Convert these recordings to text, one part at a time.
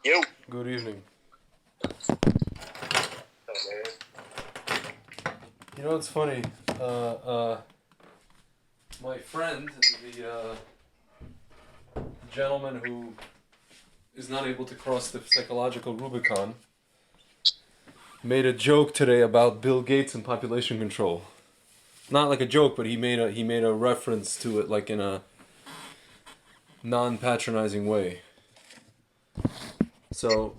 Yo. Good evening. You know, it's funny. My friend, the gentleman who is not able to cross the psychological Rubicon, made a joke today about Bill Gates and population control. Not like a joke, but he made a reference to it, like in a non-patronizing way. So,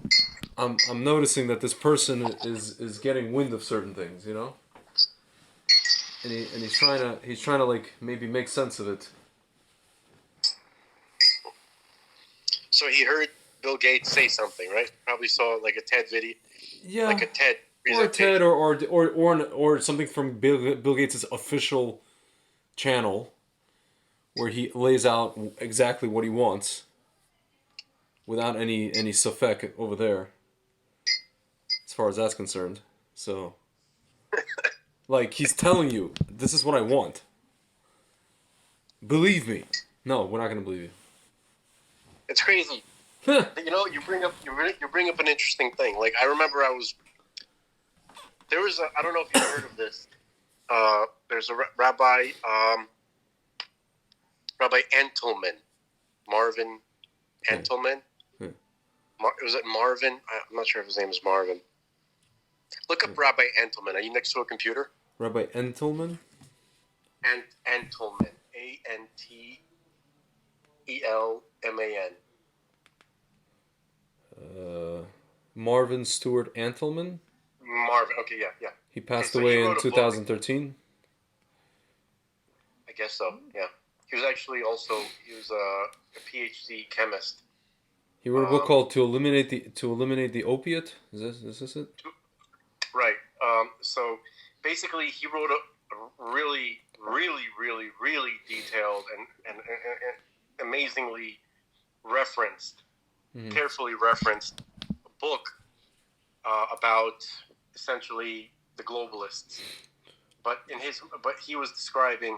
I'm noticing that this person is getting wind of certain things, you know, and he's trying to like maybe make sense of it. So he heard Bill Gates say something, right? Probably saw like a TED video, Yeah, like a TED or a presentation. TED or something from Bill Gates' official channel, where he lays out exactly what he wants, without any safek over there, as far as that's concerned. So, like, he's telling you, this is what I want. Believe me. No, we're not gonna believe It's crazy. you. You know, you bring up an interesting thing. Like I remember there was I don't know if you've heard of this. There's a Rabbi Entelman, Marvin Entelman. Was it Marvin? I'm not sure if his name is Marvin. Look up Rabbi Entelman. Are you next to a computer? Rabbi Entelman? Entelman. Antelman. Marvin Stewart Antelman? Marvin. Okay, yeah. He passed So away he in wrote a book. 2013. I guess so. Yeah. He was actually also a PhD chemist. He wrote a book called "To Eliminate the Opiate." Is this it? Right. So basically, he wrote a really, really, really, really detailed and amazingly referenced, carefully referenced book about essentially the globalists. But he was describing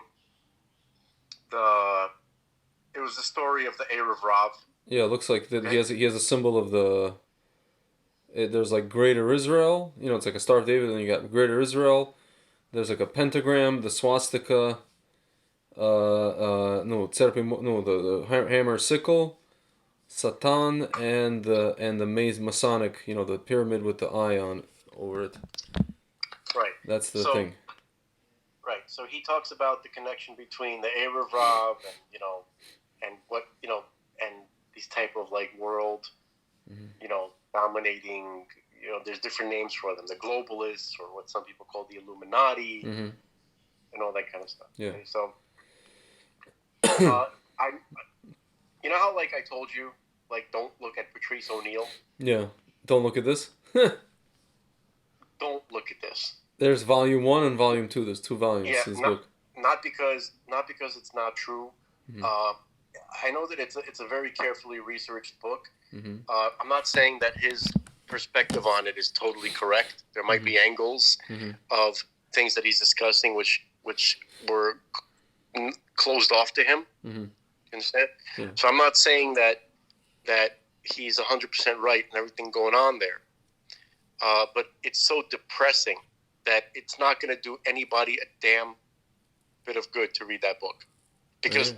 it was the story of the Erev Rav. Yeah, it looks like that he has a symbol of the. There's like Greater Israel. You know, it's like a Star of David, and then you got Greater Israel. There's like a pentagram, the swastika. The hammer sickle, Satan, and the Masonic. You know, the pyramid with the eye on over it. Right. That's the thing. Right. So he talks about the connection between the Erev Rav and what and these type of like world, dominating. There's different names for them: the globalists, or what some people call the Illuminati, and all that kind of stuff. Yeah. Okay? So, you know how like I told you, like don't look at Patrice O'Neill. Yeah. Don't look at this. Don't look at this. There's volume 1 and volume 2. There's 2 volumes. Yeah, to this book. Not because it's not true. I know that it's a very carefully researched book. I'm not saying that his perspective on it is totally correct. There might be angles of things that he's discussing which were closed off to him. Instead, so I'm not saying that he's 100% right and everything going on there. But it's so depressing that it's not going to do anybody a damn bit of good to read that book, because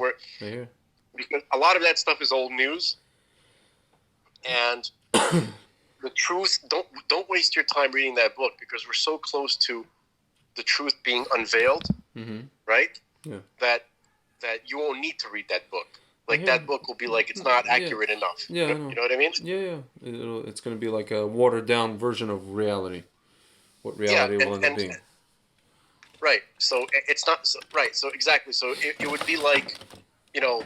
because a lot of that stuff is old news, and the truth. Don't waste your time reading that book, because we're so close to the truth being unveiled, right? Yeah. That you won't need to read that book. Like that book will be like it's not accurate enough. Yeah, you know what I mean? Yeah. It's going to be like a watered down version of reality. What reality will end up being. Right. So it's not right. So exactly. So it would be like, you know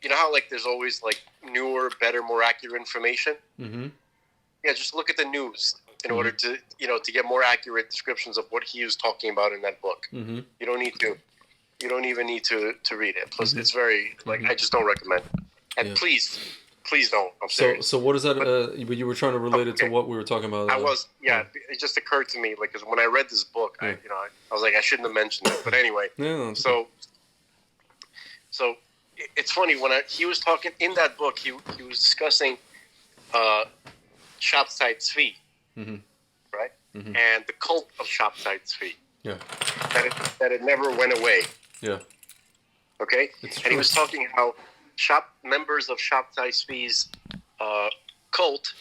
how like there's always like newer, better, more accurate information. Yeah. Just look at the news in order to to get more accurate descriptions of what he was talking about in that book. You don't need to. You don't even need to read it. Plus, it's very I just don't recommend it. And please don't. I'm serious. So what is that? But you were trying to relate it to what we were talking about. It just occurred to me, like, because when I read this book, I was like, I shouldn't have mentioned it. But anyway, so it's funny when he was talking in that book. He was discussing Shabtai Tzvi, Mhm. right? Mhm. And the cult of Shabtai Tzvi. Yeah. That it never went away. Yeah. Okay? It's And true. he was talking how members of Shabtai Tzvi's cult,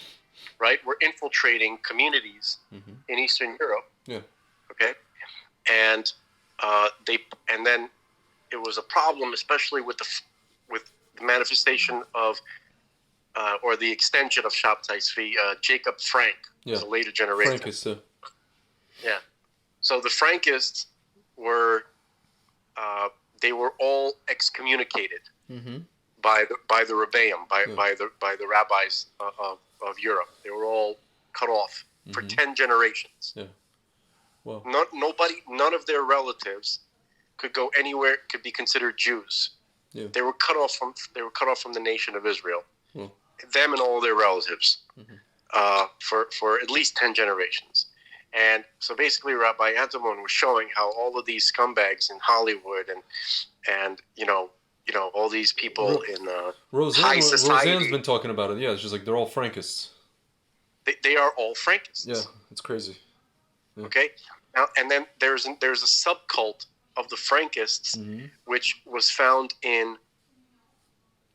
right, were infiltrating communities in Eastern Europe. Yeah. Okay? And then it was a problem, especially with the manifestation of or the extension of Shabtai Tzvi, Jacob Frank, was a later generation. Frankists. Yeah. So the Frankists were they were all excommunicated by the Rebbeim, by the rabbis of Europe. They were all cut off for 10 generations. Yeah. Well. None of their relatives could go anywhere, could be considered Jews. Yeah. They were cut off from the nation of Israel. Well. Them and all their relatives for at least 10 generations. And so basically Rabbi Antelman was showing how all of these scumbags in Hollywood and all these people in high society. Roseanne's been talking about it. Yeah, it's just like they're all Frankists. They are all Frankists. Yeah, it's crazy. Yeah. Okay? Now, and then there's a subcult of the Frankists which was found in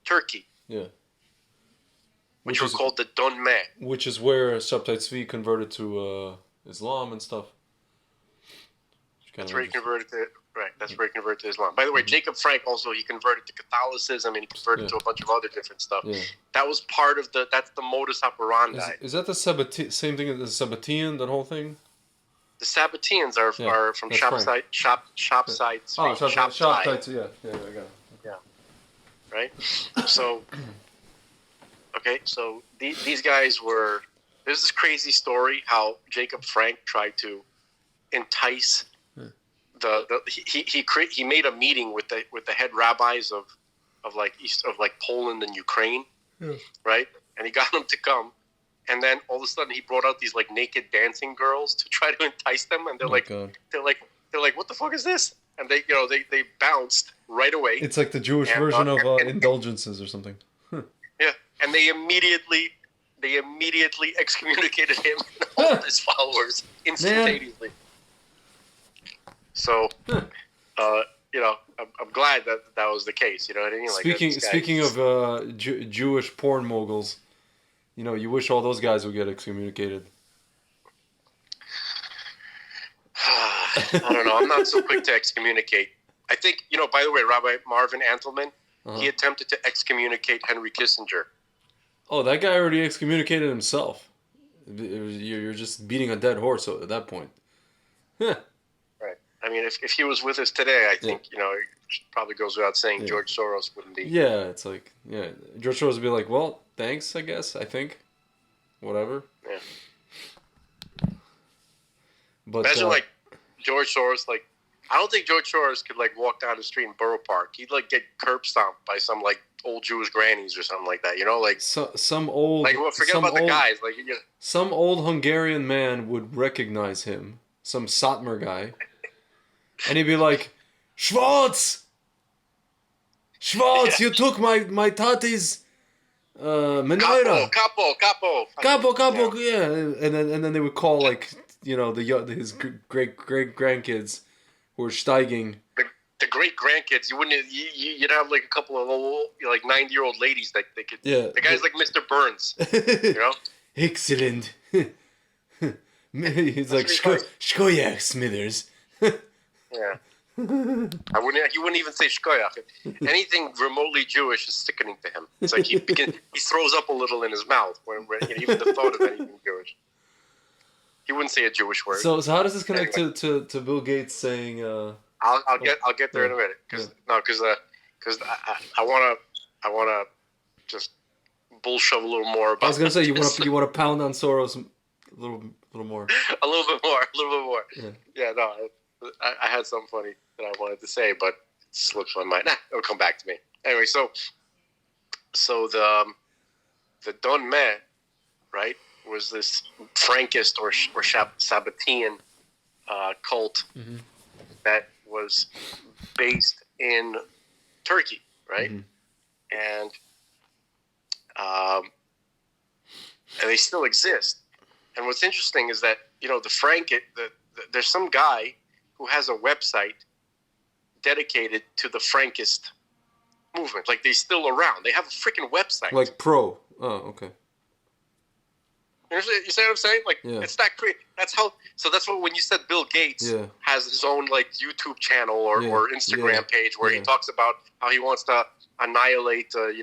Turkey. Yeah. Which were called the Donmeh. Which is where Shabtai Tzvi converted to Islam and stuff. That's where he converted to Islam. By the way, Jacob Frank also, he converted to Catholicism and he converted to a bunch of other different stuff. Yeah. That was part of that's the modus operandi. Is that the same thing as the Sabbatean, that whole thing? The Sabbateans are from Shabtai Tzvi. Oh, Shabtai Tzvi, yeah, I got it. Yeah. Right? So, okay, so these guys were... There's this crazy story how Jacob Frank tried to entice he made a meeting with the head rabbis of Poland and Ukraine, right? And he got them to come, and then all of a sudden he brought out these like naked dancing girls to try to entice them, and they're like, what the fuck is this? And they bounced right away. It's like the Jewish version of indulgences or something. Yeah, and they immediately excommunicated him and all of his followers instantaneously. Man. So, I'm glad that was the case. You know what I mean? Speaking of Jewish porn moguls, you wish all those guys would get excommunicated. I don't know. I'm not so quick to excommunicate. I think, by the way, Rabbi Marvin Antelman, he attempted to excommunicate Henry Kissinger. Oh, that guy already excommunicated himself. You're just beating a dead horse at that point. Right. I mean, if he was with us today, I think, it probably goes without saying George Soros wouldn't be. Yeah, it's like, George Soros would be like, well, thanks, I guess, I think. Whatever. Yeah. But, imagine, George Soros, I don't think George Soros could, walk down the street in Borough Park. He'd, get curb stomped by some, old Jewish grannies or something like that, some old... forget about the guys. Some old Hungarian man would recognize him, some Satmar guy, and he'd be like, Schwarz! Schwarz, you took my tati's menorah. Capo, yeah. And then they would call, his great grandkids who were steiging. The great grandkids, you'd have a couple of old 90-year-old ladies that they could. Yeah. The guy's like Mr. Burns, Excellent. He's like Shkoyach Smithers. Yeah. He wouldn't even say Shkoyach. Anything remotely Jewish is sickening to him. It's like he throws up a little in his mouth when even the thought of anything Jewish. He wouldn't say a Jewish word. So how does this connect to Bill Gates saying? I'll get there in a minute because I wanna just bullshove a little more about. I was gonna say you want to pound on Soros a little more. a little bit more. Yeah. No, I had something funny that I wanted to say, but it slipped my mind. It'll come back to me anyway. So the Don Meh, right, was this Frankist or Sabbatean cult that was based in Turkey, right? And they still exist. And what's interesting is that, there's some guy who has a website dedicated to the Frankist movement. Like, they're still around. They have a freaking website. Like pro. Oh, okay. You see what I'm saying? Like, It's that great. That's how. So that's what when you said Bill Gates has his own like YouTube channel or Instagram page where he talks about how he wants to annihilate, 7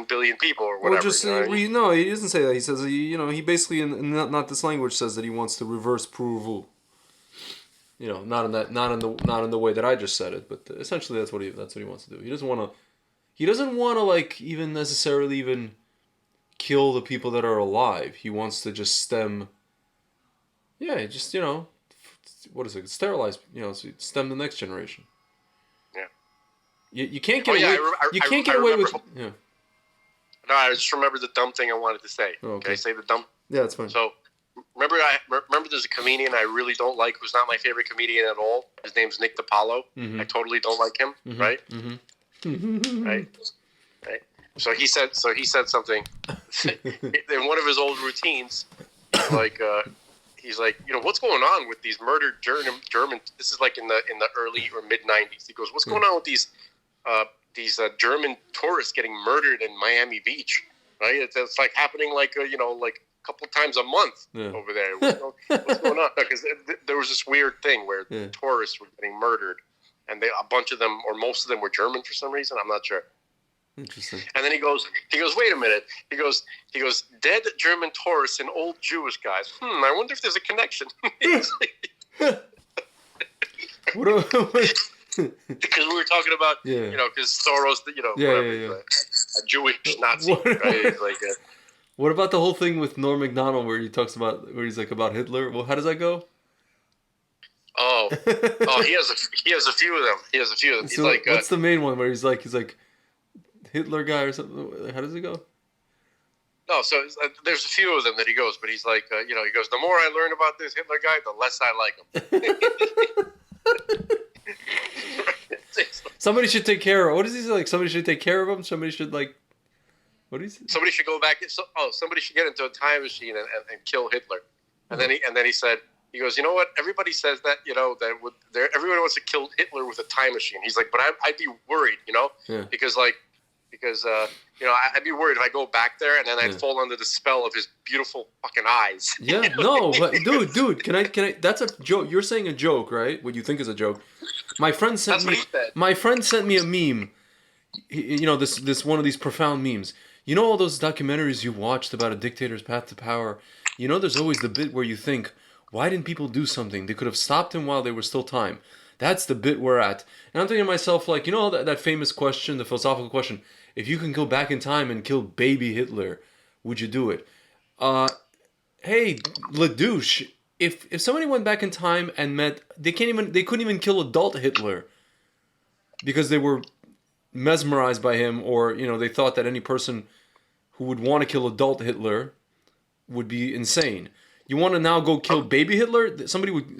billion people or whatever. Or just no, he doesn't say that. He says he basically in not this language says that he wants to reverse Puru. Not in the way that I just said it, but essentially that's what he wants to do. He doesn't want to like even necessarily even kill the people that are alive. He wants to just stem. Yeah, just what is it? Sterilize. Stem the next generation. Yeah. You can't get away. You can't get away with. Yeah. No, I just remember the dumb thing I wanted to say. Oh, okay. Can I say the dumb? Yeah, that's fine. So. Remember there's a comedian I really don't like who's not my favorite comedian at all. His name's Nick DiPaolo. Mm-hmm. I totally don't like him, right? Mm-hmm. Right? So he said something in one of his old routines, like he's like, what's going on with these murdered German? This is like in the early or mid '90s. He goes, what's going on with these German tourists getting murdered in Miami Beach? Right? It's like happening like couple times a month over there. What's going on? Because there was this weird thing where tourists were getting murdered, and a bunch of them, or most of them, were German for some reason. I'm not sure. Interesting. And then he goes, wait a minute. He goes, dead German tourists and old Jewish guys. I wonder if there's a connection. Because we were talking about, because Soros, a Jewish Nazi, right? Like. What about the whole thing with Norm Macdonald where he's like about Hitler? Well, how does that go? Oh, he has a few of them. He's so like, what's the main one where he's like Hitler guy or something? How does it go? No, so there's a few of them that he goes, but he's like, he goes, the more I learn about this Hitler guy, the less I like him. Somebody should take care of. What is he like? Somebody should take care of him. Somebody should like. What is it? Somebody should go back. Somebody should get into a time machine and kill Hitler. And then he said, he goes, you know what? Everybody says that, everybody wants to kill Hitler with a time machine. He's like, but I'd be worried, because I'd be worried if I go back there and then I'd fall under the spell of his beautiful fucking eyes. Yeah, no, but dude, can I? That's a joke. You're saying a joke, right? What you think is a joke. My friend sent me a meme. This one of these profound memes. All those documentaries you watched about a dictator's path to power? There's always the bit where you think, why didn't people do something? They could have stopped him while there was still time. That's the bit we're at. And I'm thinking to myself, like, that famous question, the philosophical question, if you can go back in time and kill baby Hitler, would you do it? Hey, Ladouche, if somebody went back in time and they couldn't even kill adult Hitler because they were mesmerized by him, or they thought that any person who would want to kill adult Hitler would be insane. You want to now go kill baby Hitler? Somebody okay, you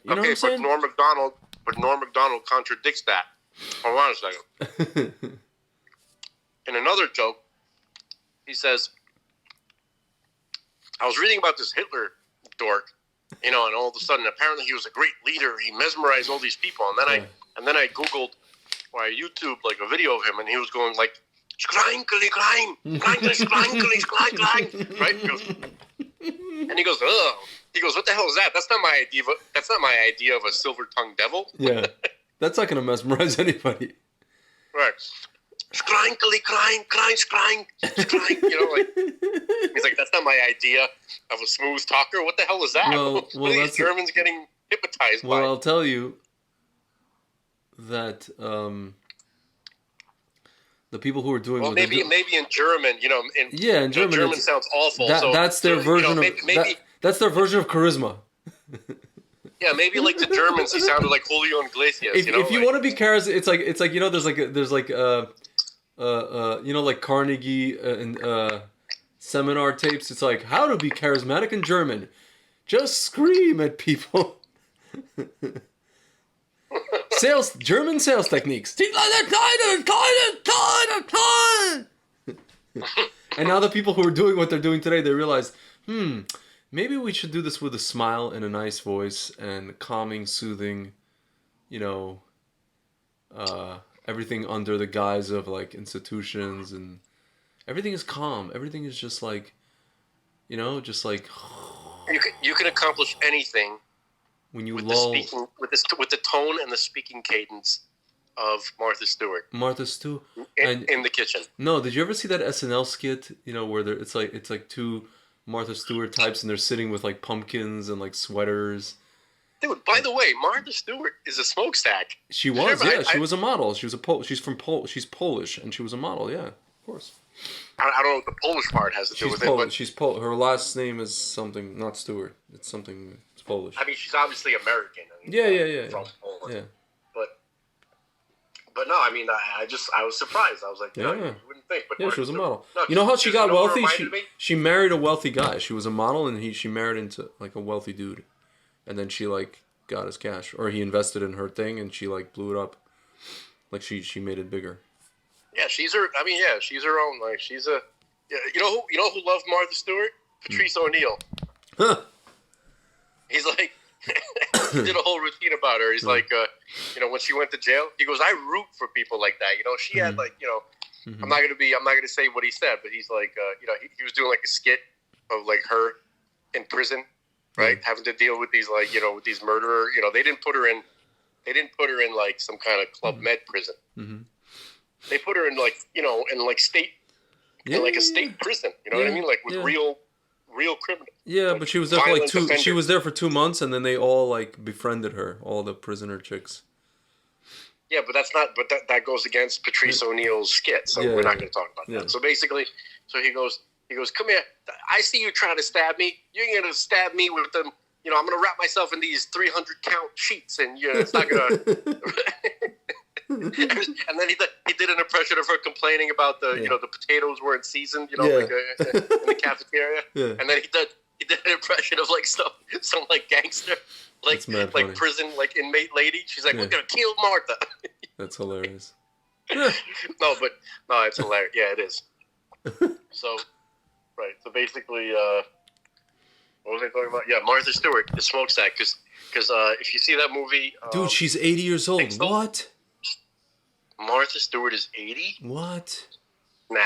know what I'm saying? But Norm Macdonald contradicts that. Hold on a second. In another joke, he says, I was reading about this Hitler dork, and all of a sudden, apparently he was a great leader. He mesmerized all these people, and then I Googled or I YouTube like a video of him, and he was going like, "Skleinkly klein, skleinkly klein," right? And he goes, "Ugh." He goes, "What the hell is that? That's not my idea of a silver-tongued devil." Yeah, that's not gonna mesmerize anybody. Right. Skleinkly klein, sklein. He's like, that's not my idea of a smooth talker. What the hell is that? Well, what are these Germans getting hypnotized by? Well, I'll tell you that the people who are doing maybe in German, in German, German sounds awful. That's their version of that's their version of charisma. Yeah, maybe like the Germans, he sounded like Julio Iglesias. If you want to be charismatic, it's like there's like Carnegie and seminar tapes. It's like how to be charismatic in German. Just scream at people. German sales techniques. And now the people who are doing what they're doing today, they realize, maybe we should do this with a smile and a nice voice and calming, soothing, you know, everything under the guise of like institutions, and everything is calm. Everything is just like, just like You can accomplish anything when you with lull. with the tone and the speaking cadence of Martha Stewart. Martha Stewart in the kitchen. No, did you ever see that SNL skit? Where it's like two Martha Stewart types and they're sitting with like pumpkins and like sweaters. Dude, by the way, Martha Stewart is a smokestack. She was, yeah. She was a model. She was she's Polish, and she was a model, yeah, of course. I don't know what the Polish part has to do with it, but she's Polish. Her last name is something, not Stewart. It's something. It's Polish. I mean, she's obviously American. Yeah. From Poland. Yeah. But no, I mean, I was surprised. I was like, you wouldn't think. But yeah, she was a model. No, you know how she got wealthy? She married a wealthy guy. She was a model, and she married into like a wealthy dude, and then she like got his cash, or he invested in her thing, and she like blew it up. Like she made it bigger. Yeah, she's her. I mean, yeah, she's her own. Like she's a. You know who loved Martha Stewart? Patrice O'Neal. Huh. He's like. He did a whole routine about her. He's like, when she went to jail, he goes, I root for people like that. She had like, I'm not gonna say what he said, but he's like, he was doing like a skit of like her in prison, right, having to deal with these like, with these murderer. They didn't put her in like some kind of Club Med prison. Mm-hmm. They put her in like, in like state, in like a state prison. You know what I mean? Like with real criminals. Yeah, but she was there for like She was there for 2 months, and then they all like befriended her, all the prisoner chicks. Yeah, but that's not. But that goes against Patrice O'Neal's skit, so we're not going to talk about that. So basically, he goes, come here. I see you trying to stab me. You're going to stab me with them. I'm going to wrap myself in these 300 count sheets, and it's not going to. And then he did an impression of her complaining about the the potatoes weren't seasoned, like in the cafeteria. Yeah. And then he did an impression of like some like gangster, like prison like inmate lady. She's like, we're gonna kill Martha. That's hilarious. No, it's hilarious. Yeah, it is. So basically, what was I talking about? Yeah, Martha Stewart, the smokestack, because if you see that movie, dude, she's 80 years old. Pixel, what? Martha Stewart is 80? What? Nah,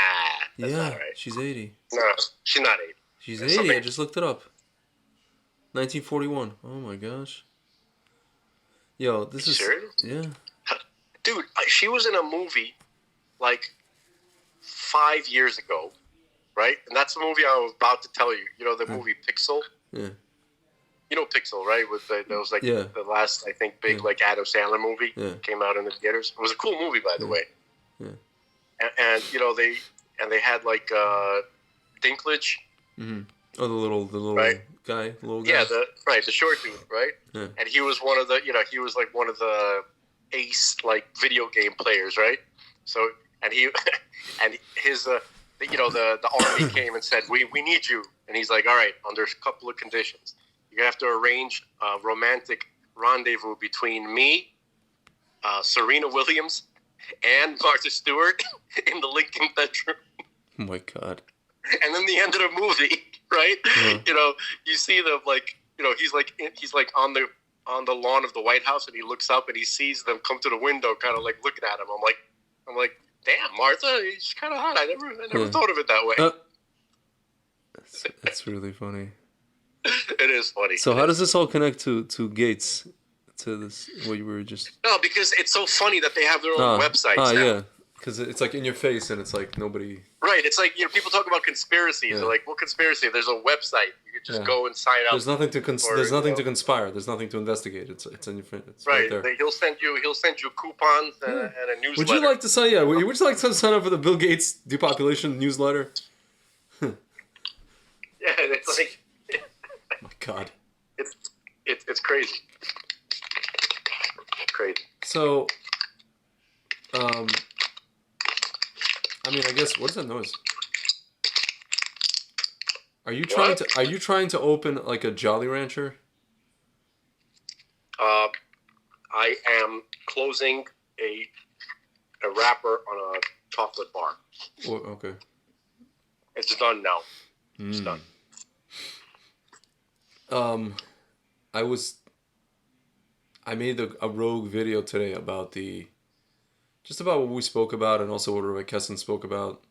that's not right. She's 80. No, she's not 80. She's 80. I just looked it up. 1941. Oh my gosh. Yo, this is serious? Yeah. Dude, she was in a movie like 5 years ago, right? And that's the movie I was about to tell you. The movie Pixel? Yeah. You know Pixel, right? With that was like the last, I think, big like Adam Sandler movie came out in the theaters. It was a cool movie, by the way. Yeah. And they had like Dinklage. Mm-hmm. Oh, the little guy, Yeah, the short dude, right? Yeah. And he was one of the, he was like one of the ace like video game players, right? So and he and his the army came and said we need you, and he's like, all right, under a couple of conditions. You have to arrange a romantic rendezvous between me, Serena Williams, and Martha Stewart in the Lincoln bedroom. Oh my God. And then the end of the movie, right? Yeah. You see them like, he's like on the lawn of the White House, and he looks up and he sees them come to the window, kind of like looking at him. I'm like, damn, Martha, she's kind of hot. I never thought of it that way. That's really funny. It is funny. So how does this all connect to Gates? To this, what you were just... No, because it's so funny that they have their own websites now. Yeah, because it's like in your face, and it's like nobody... Right, it's like, people talk about conspiracies. Yeah. They're like, what conspiracy? There's a website. You could just go and sign up. There's nothing to to conspire. There's nothing to investigate. It's in your face. It's right there. He'll send you coupons and a newsletter. Would you like to sign? Yeah, would you like to sign up for the Bill Gates depopulation newsletter? Yeah, it's like... Oh my God. It's crazy. Crazy. So, I mean, I guess, what is that noise? Are you trying to open like a Jolly Rancher? I am closing a wrapper on a chocolate bar. Oh, okay. It's done now. It's done. I made a rogue video today about just about what we spoke about, and also what Rabbi Kessin spoke about.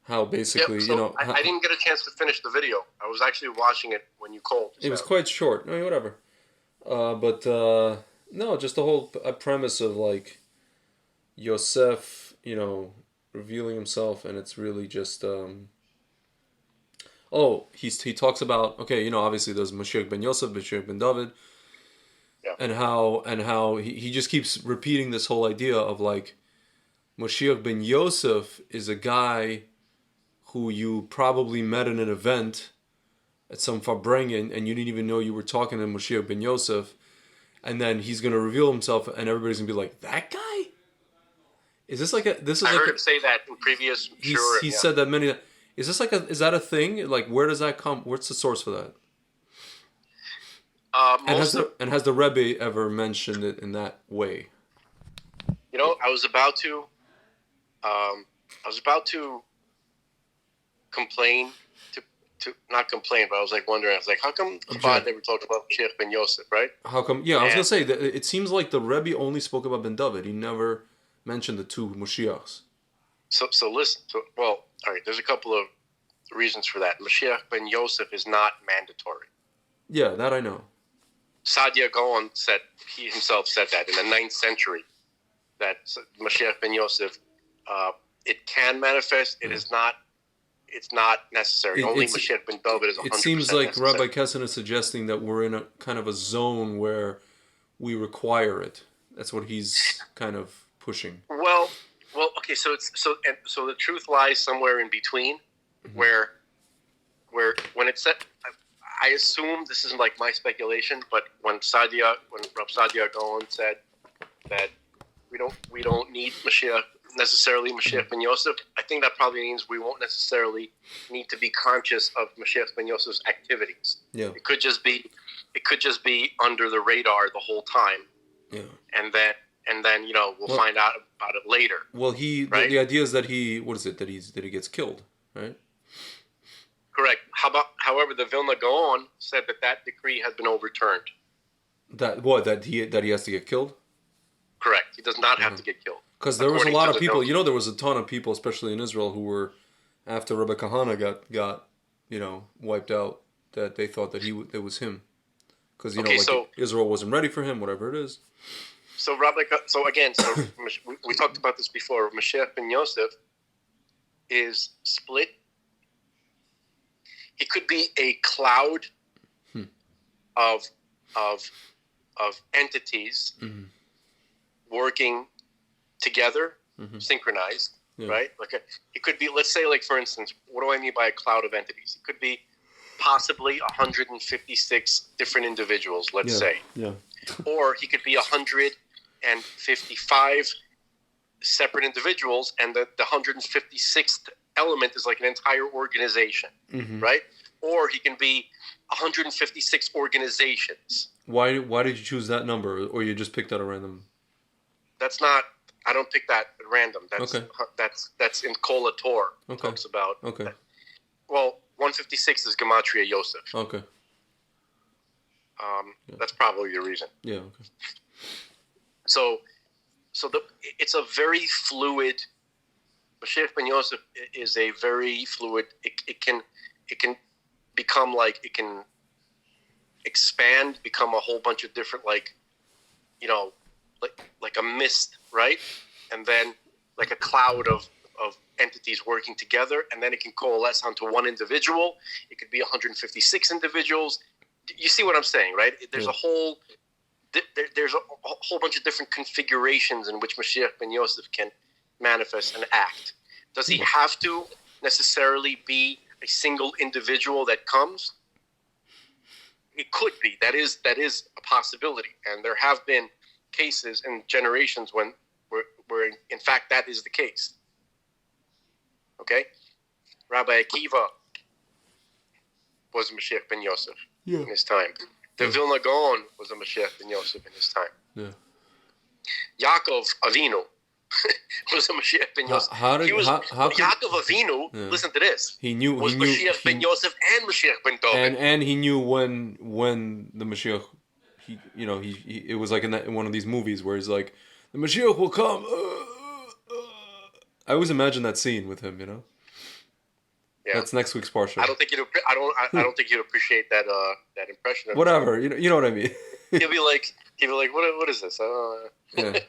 How basically, so I didn't get a chance to finish the video. I was actually watching it when you called. It was quite short. I mean, whatever. But no, just the whole premise of like Yosef, revealing himself, and it's really just. He talks about, okay, obviously there's Mashiach ben Yosef, Mashiach ben David, and how he just keeps repeating this whole idea of like Mashiach ben Yosef is a guy who you probably met in an event at some Farbrengen, and you didn't even know you were talking to Mashiach ben Yosef, and then he's going to reveal himself, and everybody's going to be like, that guy? Is this like a... I heard him say that in previous... He said that many... Is that a thing? Like, where does that come... What's the source for that? And has the Rebbe ever mentioned it in that way? I was about to complain, to not complain, but I was like wondering, how come Chabad never talked about Mashiach ben Yosef, right? How come? Yeah, I was going to say, that it seems like the Rebbe only spoke about Ben David. He never mentioned the two Mashiachs. So listen, all right, there's a couple of reasons for that. Mashiach ben Yosef is not mandatory. Yeah, that I know. Saadia Gaon he himself said that in the 9th century, that Mashiach ben Yosef, it can manifest, it's not necessary. Only Mashiach ben David is 100% It seems like necessary. Rabbi Kessin is suggesting that we're in a kind of a zone where we require it. That's what he's kind of pushing. Well, okay. So the truth lies somewhere in between, where when it's said, I assume this isn't like my speculation, but when Rav Saadia Gaon said that we don't need necessarily Mashiach ben Yosef, I think that probably means we won't necessarily need to be conscious of Mashiach ben Yosef's activities. Yeah. It could just be under the radar the whole time. Yeah. And then we'll find out about it later. Well, right? the idea is that he gets killed, right? Correct. However, the Vilna Gaon said that decree has been overturned. That he has to get killed? Correct. He does not have to get killed. Because there was a lot of people, there was a ton of people, especially in Israel, who were, after Rebbe Kahana got wiped out, that they thought that it was him. Because, Israel wasn't ready for him, whatever it is. So we talked about this before. Mashiach ben Yosef is split. It could be a cloud of entities working together, synchronized, right? It could be, let's say, for instance, what do I mean by a cloud of entities? It could be possibly 156 different individuals, let's say. Yeah. Or he could be 155 separate individuals, and the 156th element is like an entire organization, right? Or he can be 156 organizations. Why did you choose that number, or you just picked out a random? I don't pick that at random. That's in Kol HaTor. It talks about. Okay. Well, 156 is Gematria Yosef. Okay. That's probably the reason. Yeah. Okay. So it's a very fluid. Mashiach ben Yosef is a very fluid. It can become it can expand, become a whole bunch of different like a mist, right? And then like a cloud of entities working together, and then it can coalesce onto one individual. It could be 156 individuals. You see what I'm saying, right? There's a whole bunch of different configurations in which Mashiach ben Yosef can manifest and act. Does he have to necessarily be a single individual that comes? It could be. That is a possibility, and there have been cases in generations where in fact that is the case. Okay, Rabbi Akiva was a Mashiach ben Yosef in his time. The Vilna Gaon was a Mashiach ben Yosef in his time. Yeah. Yaakov Avinu was a Mashiach ben Yosef. How did Yaakov Avinu? Yeah. Listen to this. He knew Mashiach ben Yosef and Mashiach ben David. And he knew when the Mashiach, he it was like in one of these movies where he's like, the Mashiach will come. I always imagine that scene with him. Yeah. That's next week's Parsha. I don't think you'd appreciate that impression. Whatever, you know what I mean. He'll be like, what is this? Yeah.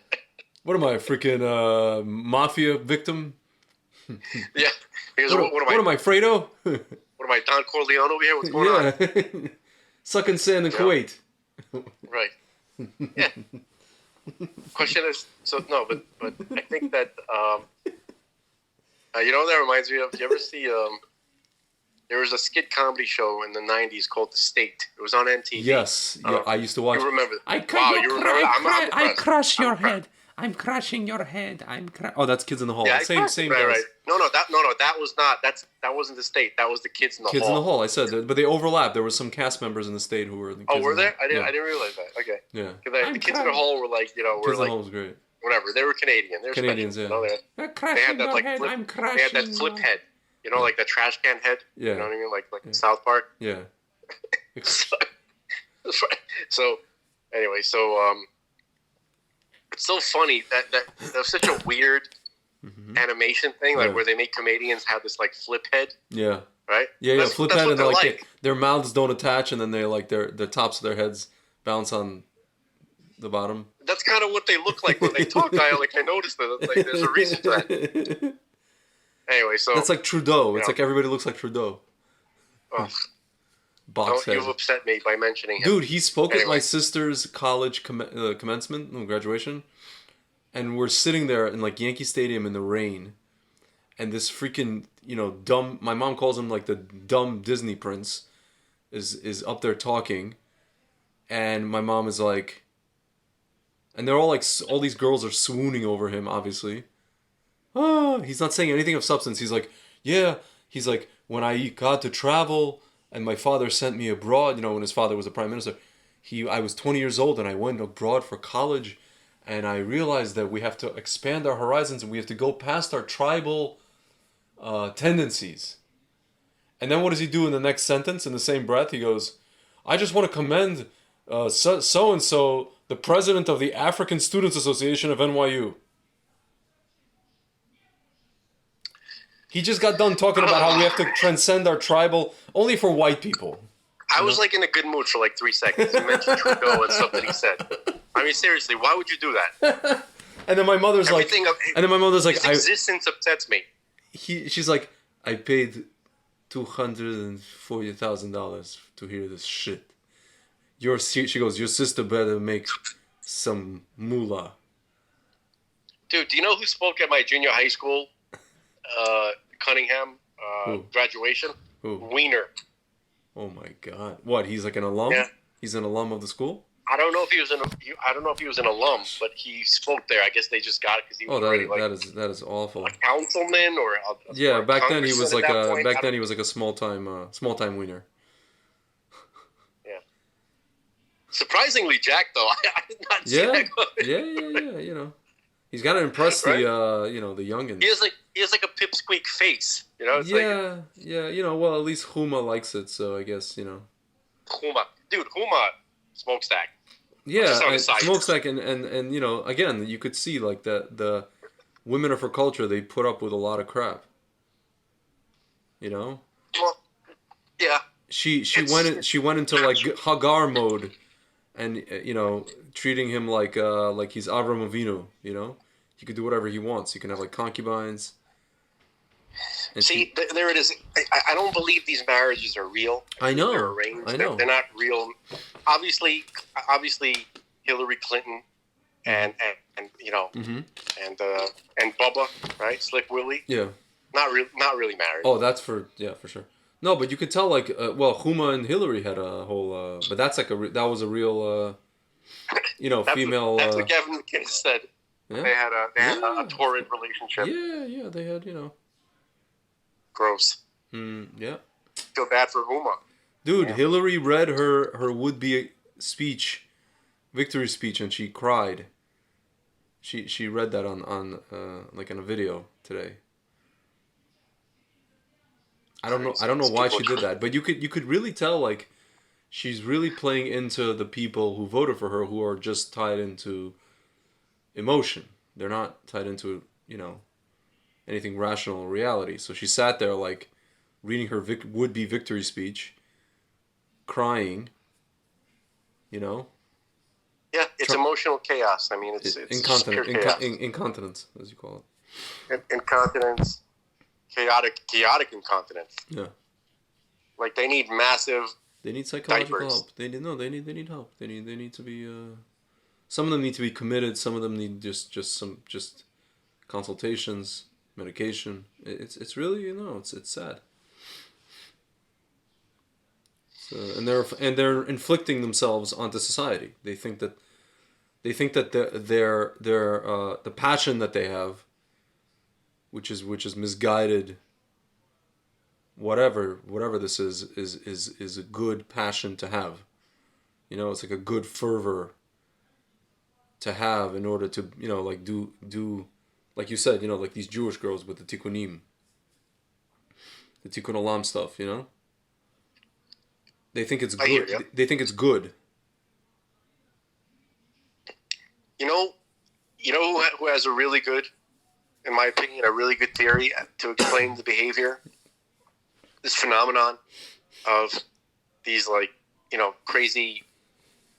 What am I, a freaking mafia victim? Yeah. What am I, Fredo? What am I, Don Corleone over here? What's going on? Sucking sand in Kuwait. Right. Yeah. Question is, but I think that that reminds me of. Do you ever see there was a skit comedy show in the 90s called The State. It was on MTV. Yes, I used to watch. You remember? I crush your head. I'm crushing your head. Oh, that's Kids in the Hall. Yeah, same guys. Right. No, that was not. That wasn't The State. That was the Kids in the Hall. Kids in the Hall. I said, but they overlapped. There were some cast members in The State who were the Kids. Oh, were there? I didn't realize that. Okay. Yeah. The Kids in the Hall were like, Kids in the Hall was great. Whatever. They were Canadian. They were Canadians, special. yeah. They had that they had that flip head. Like the trash can head. Yeah. You know what I mean? Like in South Park. Yeah. So, anyway, it's so funny that was such a weird animation thing, where they make comedians have this like flip head. Yeah. Right. Yeah. Flip head, and like their mouths don't attach, and then they like their tops of their heads bounce on the bottom. That's kind of what they look like when they talk. I noticed that. Like, there's a reason to that. Anyway, so that's like Trudeau. It's like everybody looks like Trudeau. You've upset me by mentioning him. Dude, he spoke at my sister's college commencement, graduation, and we're sitting there in like Yankee Stadium in the rain, and this freaking dumb. My mom calls him like the dumb Disney prince, is up there talking, and my mom is like, and they're all like, all these girls are swooning over him, obviously. He's not saying anything of substance. He's like, yeah. He's like, when I got to travel and my father sent me abroad, when his father was a prime minister, I was 20 years old and I went abroad for college, and I realized that we have to expand our horizons and we have to go past our tribal tendencies. And then what does he do in the next sentence in the same breath? He goes, I just want to commend so-and-so, the president of the African Students Association of NYU. He just got done talking about how we have to transcend our tribal only for white people. I was like in a good mood for like 3 seconds. You mentioned Trudeau and stuff that he said. I mean, seriously, why would you do that? And then my mother's like, his existence upsets me. She's like, I paid $240,000 to hear this shit. She goes, your sister better make some moolah. Dude, do you know who spoke at my junior high school? Cunningham graduation. Who? Wiener. Oh my God! What? He's like an alum? Yeah. He's an alum of the school. I don't know if he was an alum, but he spoke there. I guess they just got it because he was already that is awful. A councilman or back then he was like he was like a small time wiener. Yeah. Surprisingly jacked though. I did not see that. Yeah. He's got to impress the youngins. He has like a pipsqueak face, It's well, at least Huma likes it, so I guess Huma, smokestack. Yeah, smokestack, and again, you could see like the women of her culture, they put up with a lot of crap. Well, yeah. She went into like Hagar mode. And treating him like he's Avram Avinu, he could do whatever he wants. He can have like concubines. And there it is. I don't believe these marriages are real. I know. They're arranged. They're not real. Obviously, Hillary Clinton and mm-hmm. and Bubba, right? Slick Willie. Yeah. Not really married. Oh, that's for sure. No, but you could tell like Huma and Hillary had a whole but that's like that was a real female. That's what Kevin McKinnon said. Yeah. They had a torrid relationship. Yeah, they had Gross. Yeah. Feel bad for Huma. Dude, Hillary read her would-be victory speech, and she cried. She read that on like in a video today. I don't know why she did that, but you could really tell like she's really playing into the people who voted for her who are just tied into emotion. They're not tied into, anything rational or reality. So she sat there like reading her would-be victory speech, crying, you know. Yeah, it's emotional chaos. I mean, it's pure chaos. Incontinence, as you call it. Incontinence, chaotic incontinence. Yeah. Like they need massive. They need psychological diapers. help. They need help. They need to be. Some of them need to be committed. Some of them need just consultations, medication. It's really it's sad. So, and they're inflicting themselves onto society. They think that the passion that they have, which is misguided. Whatever this is a good passion to have. It's like a good fervor to have in order to like do like you said, like these Jewish girls with the tikkunim, the tikkun olam stuff. They think it's good. They think it's good. You know who has a really good, in my opinion, a really good theory to explain the behavior, this phenomenon of these crazy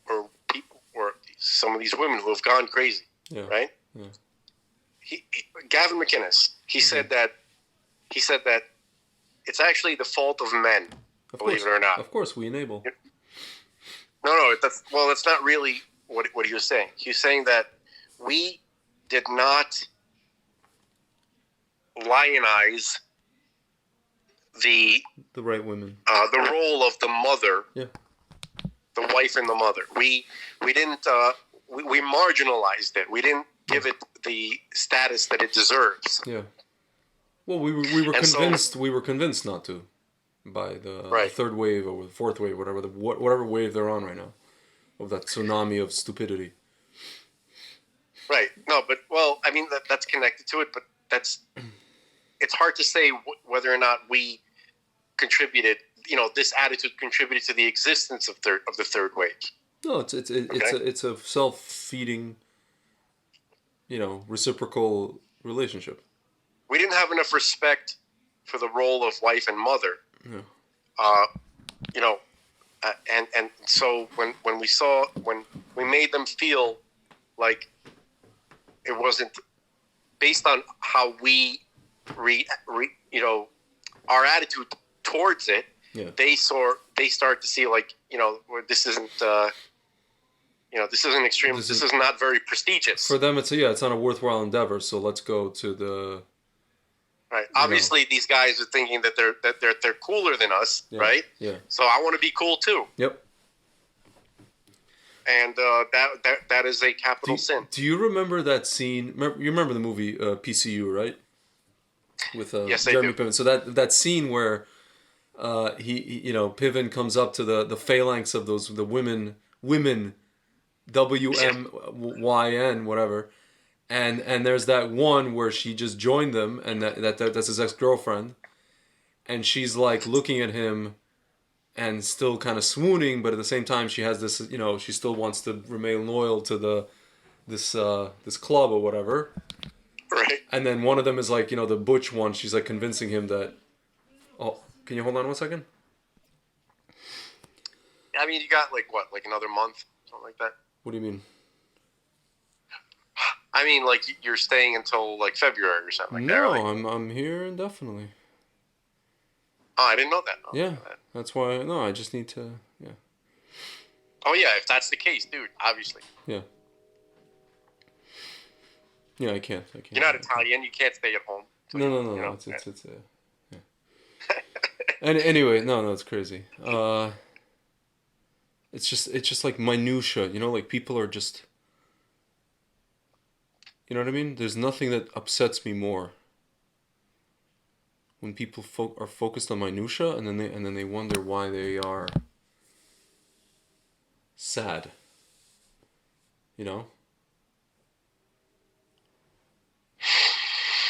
or people or some of these women who have gone crazy, right? Yeah. Gavin McInnes, he said that it's actually the fault of men, believe it or not. Of course, we enable. No, that's not really what he was saying. He was saying that we did not lionize the right women, the role of the mother, the wife and the mother. We didn't we marginalized it. We didn't give it the status that it deserves. Yeah. Well, we were convinced. We were convinced not to, by the third wave or the fourth wave, whatever wave they're on right now, of that tsunami of stupidity. Right. No, but I mean that's connected to it, but it's hard to say whether or not we contributed. This attitude contributed to the existence of the third wave. No, it's a self-feeding, reciprocal relationship. We didn't have enough respect for the role of wife and mother. Yeah. And so when we made them feel like it wasn't based on how we our attitude towards it. Yeah. They start to see like this isn't this isn't extreme. This is not very prestigious for them. It's not a worthwhile endeavor. So let's go to the right. Obviously, these guys are thinking that they're cooler than us, right? Yeah. So I want to be cool too. Yep. And that is a capital sin. Do you remember that scene? You remember the movie PCU, right? With yes, Jeremy I do. Piven. So that scene where he Piven comes up to the phalanx of the women WMYN whatever, and there's that one where she just joined them, and that's his ex-girlfriend, and she's like looking at him and still kind of swooning, but at the same time she has this, she still wants to remain loyal to this club or whatever. Right. And then one of them is like, the butch one, she's like convincing him that, oh, can you hold on 1 second? I mean, you got like another month, something like that. What do you mean? I mean, like you're staying until like February or something like that. No, right? I'm here indefinitely. Oh, I didn't know that. Yeah, that's why. No, I just need to. Yeah. Oh yeah, if that's the case, dude, obviously. Yeah. Yeah, I can't. You're not Italian. You can't stay at home. No. It's yeah. And anyway, no, it's crazy. It's just like minutia, like people are just. You know what I mean? There's nothing that upsets me more. When people are focused on minutia, and then they wonder why they are sad.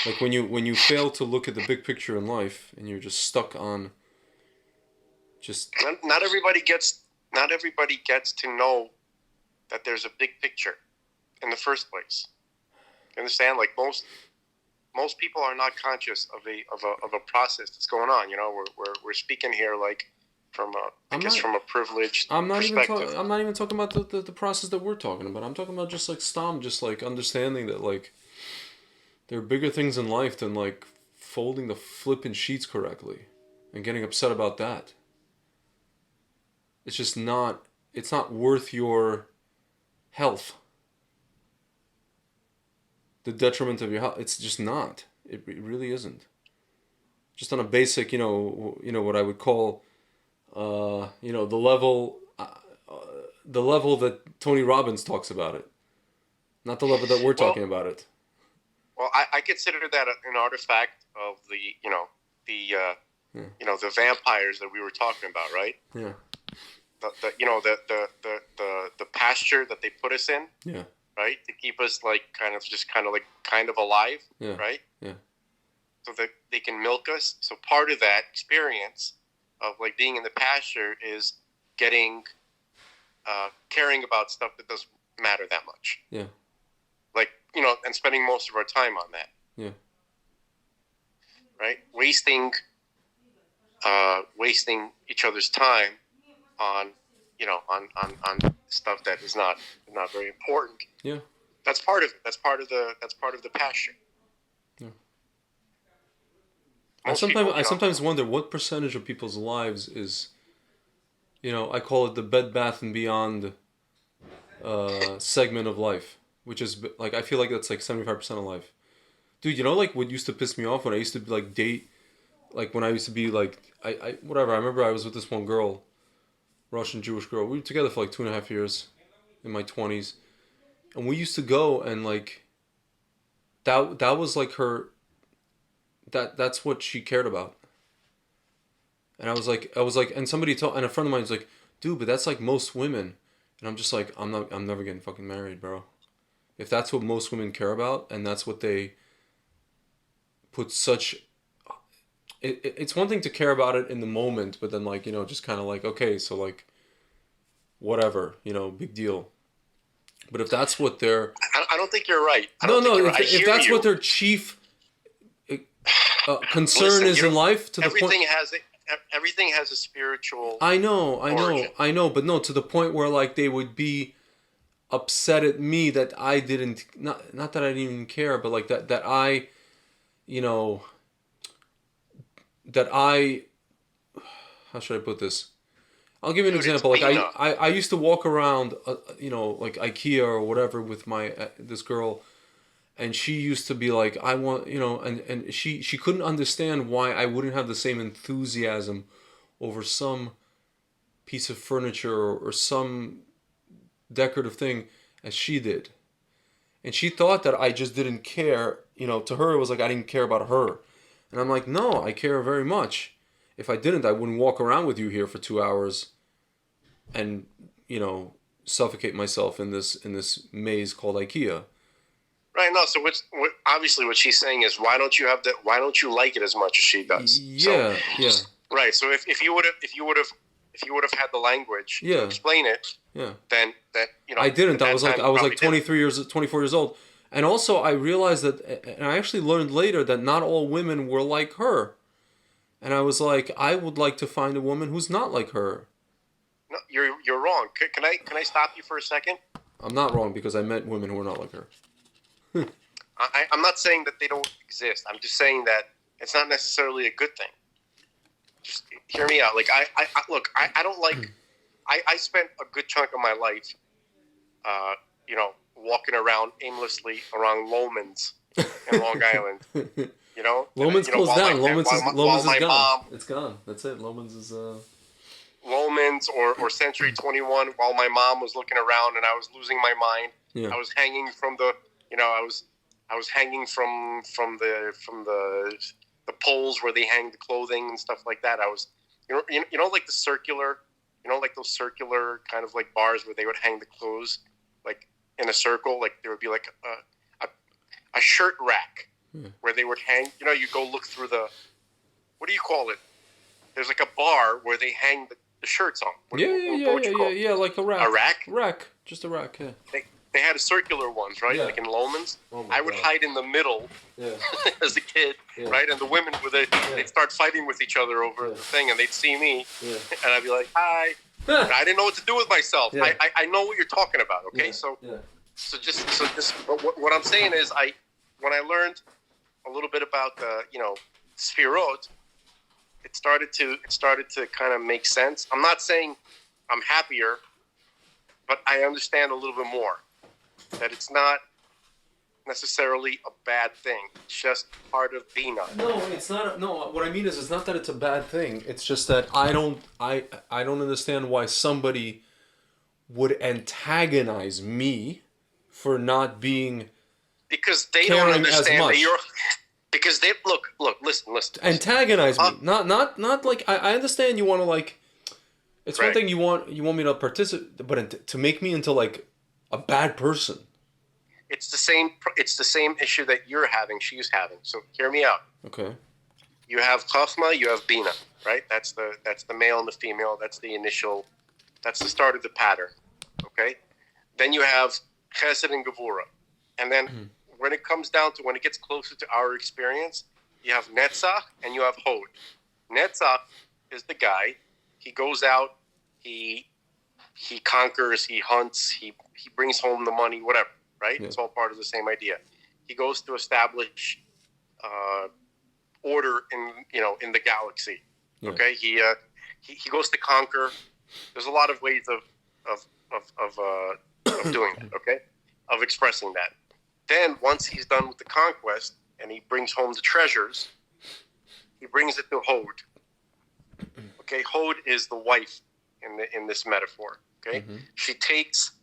Like when you fail to look at the big picture in life and you're just stuck on just not everybody gets to know that there's a big picture in the first place. You understand? Like most people are not conscious of a process that's going on. You know, we're speaking here like from a privileged perspective. I'm not even talking about the process that we're talking about. I'm talking about just like Stom, just like understanding that like there are bigger things in life than like folding the flipping sheets correctly and getting upset about that. It's just not. It's not worth your health. The detriment of your health. It's just not. It really isn't. Just on a basic, you know what I would call, the level that Tony Robbins talks about it, not the level that we're talking about it. Well, I consider that an artifact of the vampires that we were talking about, right? Yeah. The pasture that they put us in. Yeah. Right, to keep us like kind of alive. Yeah. Right. Yeah. So that they can milk us. So part of that experience of like being in the pasture is getting, caring about stuff that doesn't matter that much. Yeah. Like, you know, and spending most of our time on that. Yeah. Right. Wasting each other's time on stuff that is not very important. Yeah. That's part of it. That's part of the passion. Yeah. I sometimes wonder what percentage of people's lives is, you know, I call it the Bed Bath and Beyond segment of life, which is like I feel like that's like 75% of life. Dude, you know, like what used to piss me off when I used to like date, like when I used to be like I whatever. I remember I was with this one girl, Russian Jewish girl. We were together for like 2.5 years, in my 20s, and we used to go and like. That was like her. That's what she cared about. And I was like, and somebody told, and a friend of mine was like, dude, but that's like most women, and I'm just like, I'm never getting fucking married, bro. If that's what most women care about, and that's what they put such. It's one thing to care about it in the moment, but then like, you know, just kind of like, okay, so like, whatever, you know, big deal. But if that's what they're... I don't think you're right. If that's what their chief concern is in life, to the point... Everything has a spiritual I know, but no, to the point where like they would be upset at me that I didn't... Not that I didn't even care, but like that I, you know... That I... How should I put this? I'll give you an example. Like I used to walk around, you know, like IKEA or whatever with my this girl, and she used to be like, I want, you know, and she couldn't understand why I wouldn't have the same enthusiasm over some piece of furniture or some decorative thing as she did, and she thought that I just didn't care. You know, to her it was like I didn't care about her, and I'm like, no, I care very much. If I didn't, I wouldn't walk around with you here for 2 hours and, you know, suffocate myself in this maze called IKEA. Right. No. So obviously what she's saying is, why don't you like it as much as she does? Yeah. Yeah. Right. So if you would have had the language to explain it, then you know. I didn't. I was like 24 years old, and also I realized that, and I actually learned later that not all women were like her. And I was like, I would like to find a woman who's not like her. No, you're wrong. Can I stop you for a second? I'm not wrong because I met women who were not like her. I'm not saying that they don't exist. I'm just saying that it's not necessarily a good thing. Just hear me out. Like I don't like. I spent a good chunk of my life, you know, walking around aimlessly around Loman's in Long Island. You know, Loman's closed down. Loman's is gone. Mom, it's gone. That's it. Loman's is. Loman's or Century 21. While my mom was looking around and I was losing my mind, I was hanging from the. You know, I was hanging from the poles where they hang the clothing and stuff like that. I was, you know, like the circular, you know, like those circular kind of like bars where they would hang the clothes like in a circle. Like there would be like a shirt rack. where they would hang. You know, you go look through the, what do you call it? There's like a bar where they hang the shirts on. Yeah, like a rack. A rack? Rack, just a rack, yeah. They had circular ones, right? Yeah. Like in Loman's. Oh my I would God. hide in the middle as a kid, right? And the women, they'd start fighting with each other over the thing, and they'd see me, and I'd be like, hi. And I didn't know what to do with myself. Yeah. I know what you're talking about, okay? Yeah. So Yeah. just what I'm saying is, when I learned a little bit about the, Sfirot, it started to kind of make sense. I'm not saying I'm happier, but I understand a little bit more that it's not necessarily a bad thing. It's just part of Bina. No, it's not. No, what I mean is, it's not that it's a bad thing. It's just that I don't understand why somebody would antagonize me for not being Because they don't caring as understand much. that you're. Because they look, listen. Antagonize me. Not like I understand you want to like. It's one Right. thing you want me to participate, but to make me into like a bad person. It's the same issue that you're having. She's having. So hear me out. Okay. You have Chachma, you have Bina, right? That's the male and the female. That's the initial. That's the start of the pattern. Okay. Then you have Chesed and Gevura, and then when it comes down to when it gets closer to our experience, you have Netzach and you have Hod. Netzach is the guy. He goes out. He conquers. He hunts. He brings home the money. Whatever. Right? Yeah. It's all part of the same idea. He goes to establish order in the galaxy. Yeah. Okay, he goes to conquer. There's a lot of ways of doing that. Okay, of expressing that. Then once he's done with the conquest and he brings home the treasures, he brings it to Hod. Okay, Hod is the wife in this metaphor. Okay, she takes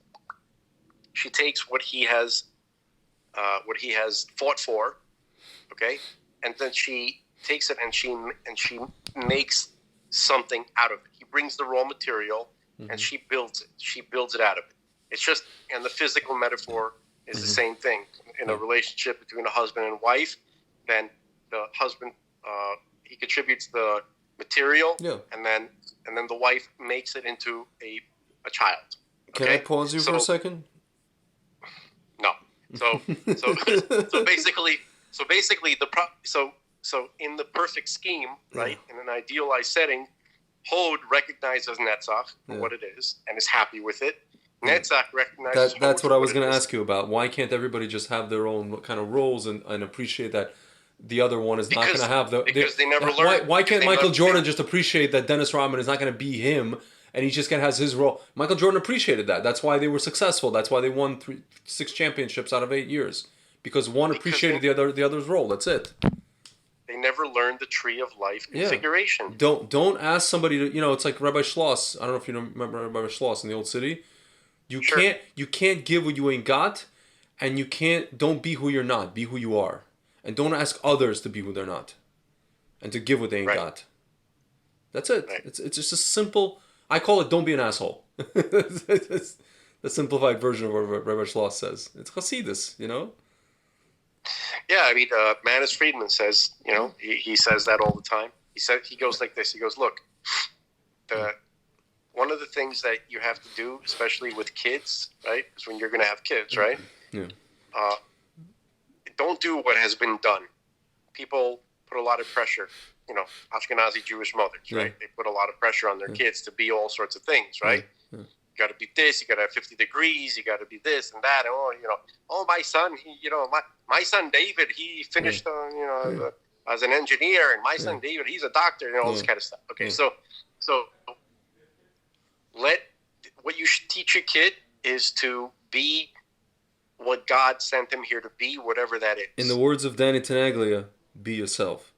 what he has fought for, okay, and then she takes it and she makes something out of it. He brings the raw material and she builds it. She builds it out of it. It's just, and the physical metaphor is the same thing in a relationship between a husband and wife. Then the husband he contributes the material, and then the wife makes it into a child. Can I pause you for a second? No. So basically in the perfect scheme, right? In an idealized setting, Hod recognizes Netzach for what it is and is happy with it. Netzach recognizes that's Hod what I was for going to it is. ask you about. Why can't everybody just have their own kind of roles and appreciate that the other one is not going to have the... Because they never learn. Why can't They Michael never- Jordan just appreciate that Dennis Rodman is not going to be him and he just has his role? Michael Jordan appreciated that. That's why they were successful. That's why they won 6 championships out of 8 years. Because one appreciated the other's role. That's it. They never learned the tree of life configuration. Don't ask somebody to, it's like Rabbi Schloss. I don't know if you remember Rabbi Schloss in the Old City. You can't give what you ain't got, and don't be who you're not. Be who you are. And don't ask others to be who they're not. And to give what they ain't got. That's it. Right. It's just a simple, I call it don't be an asshole. It's the simplified version of what Rabbi Schloss says. It's Hasidus, Yeah, I mean, Manis Friedman says, he says that all the time. He goes like this. He goes, look, one of the things that you have to do, especially with kids, right, is when you're going to have kids, right? Yeah. Don't do what has been done. People put a lot of pressure, Ashkenazi Jewish mothers, right? They put a lot of pressure on their kids to be all sorts of things, right? Yeah. You got to be this, you got to have 50 degrees, you got to be this and that. And, my son, my son David, he finished, as an engineer, and my son David, he's a doctor, and all this kind of stuff. Okay, so what you should teach your kid is to be what God sent him here to be, whatever that is. In the words of Danny Tenaglia, be yourself.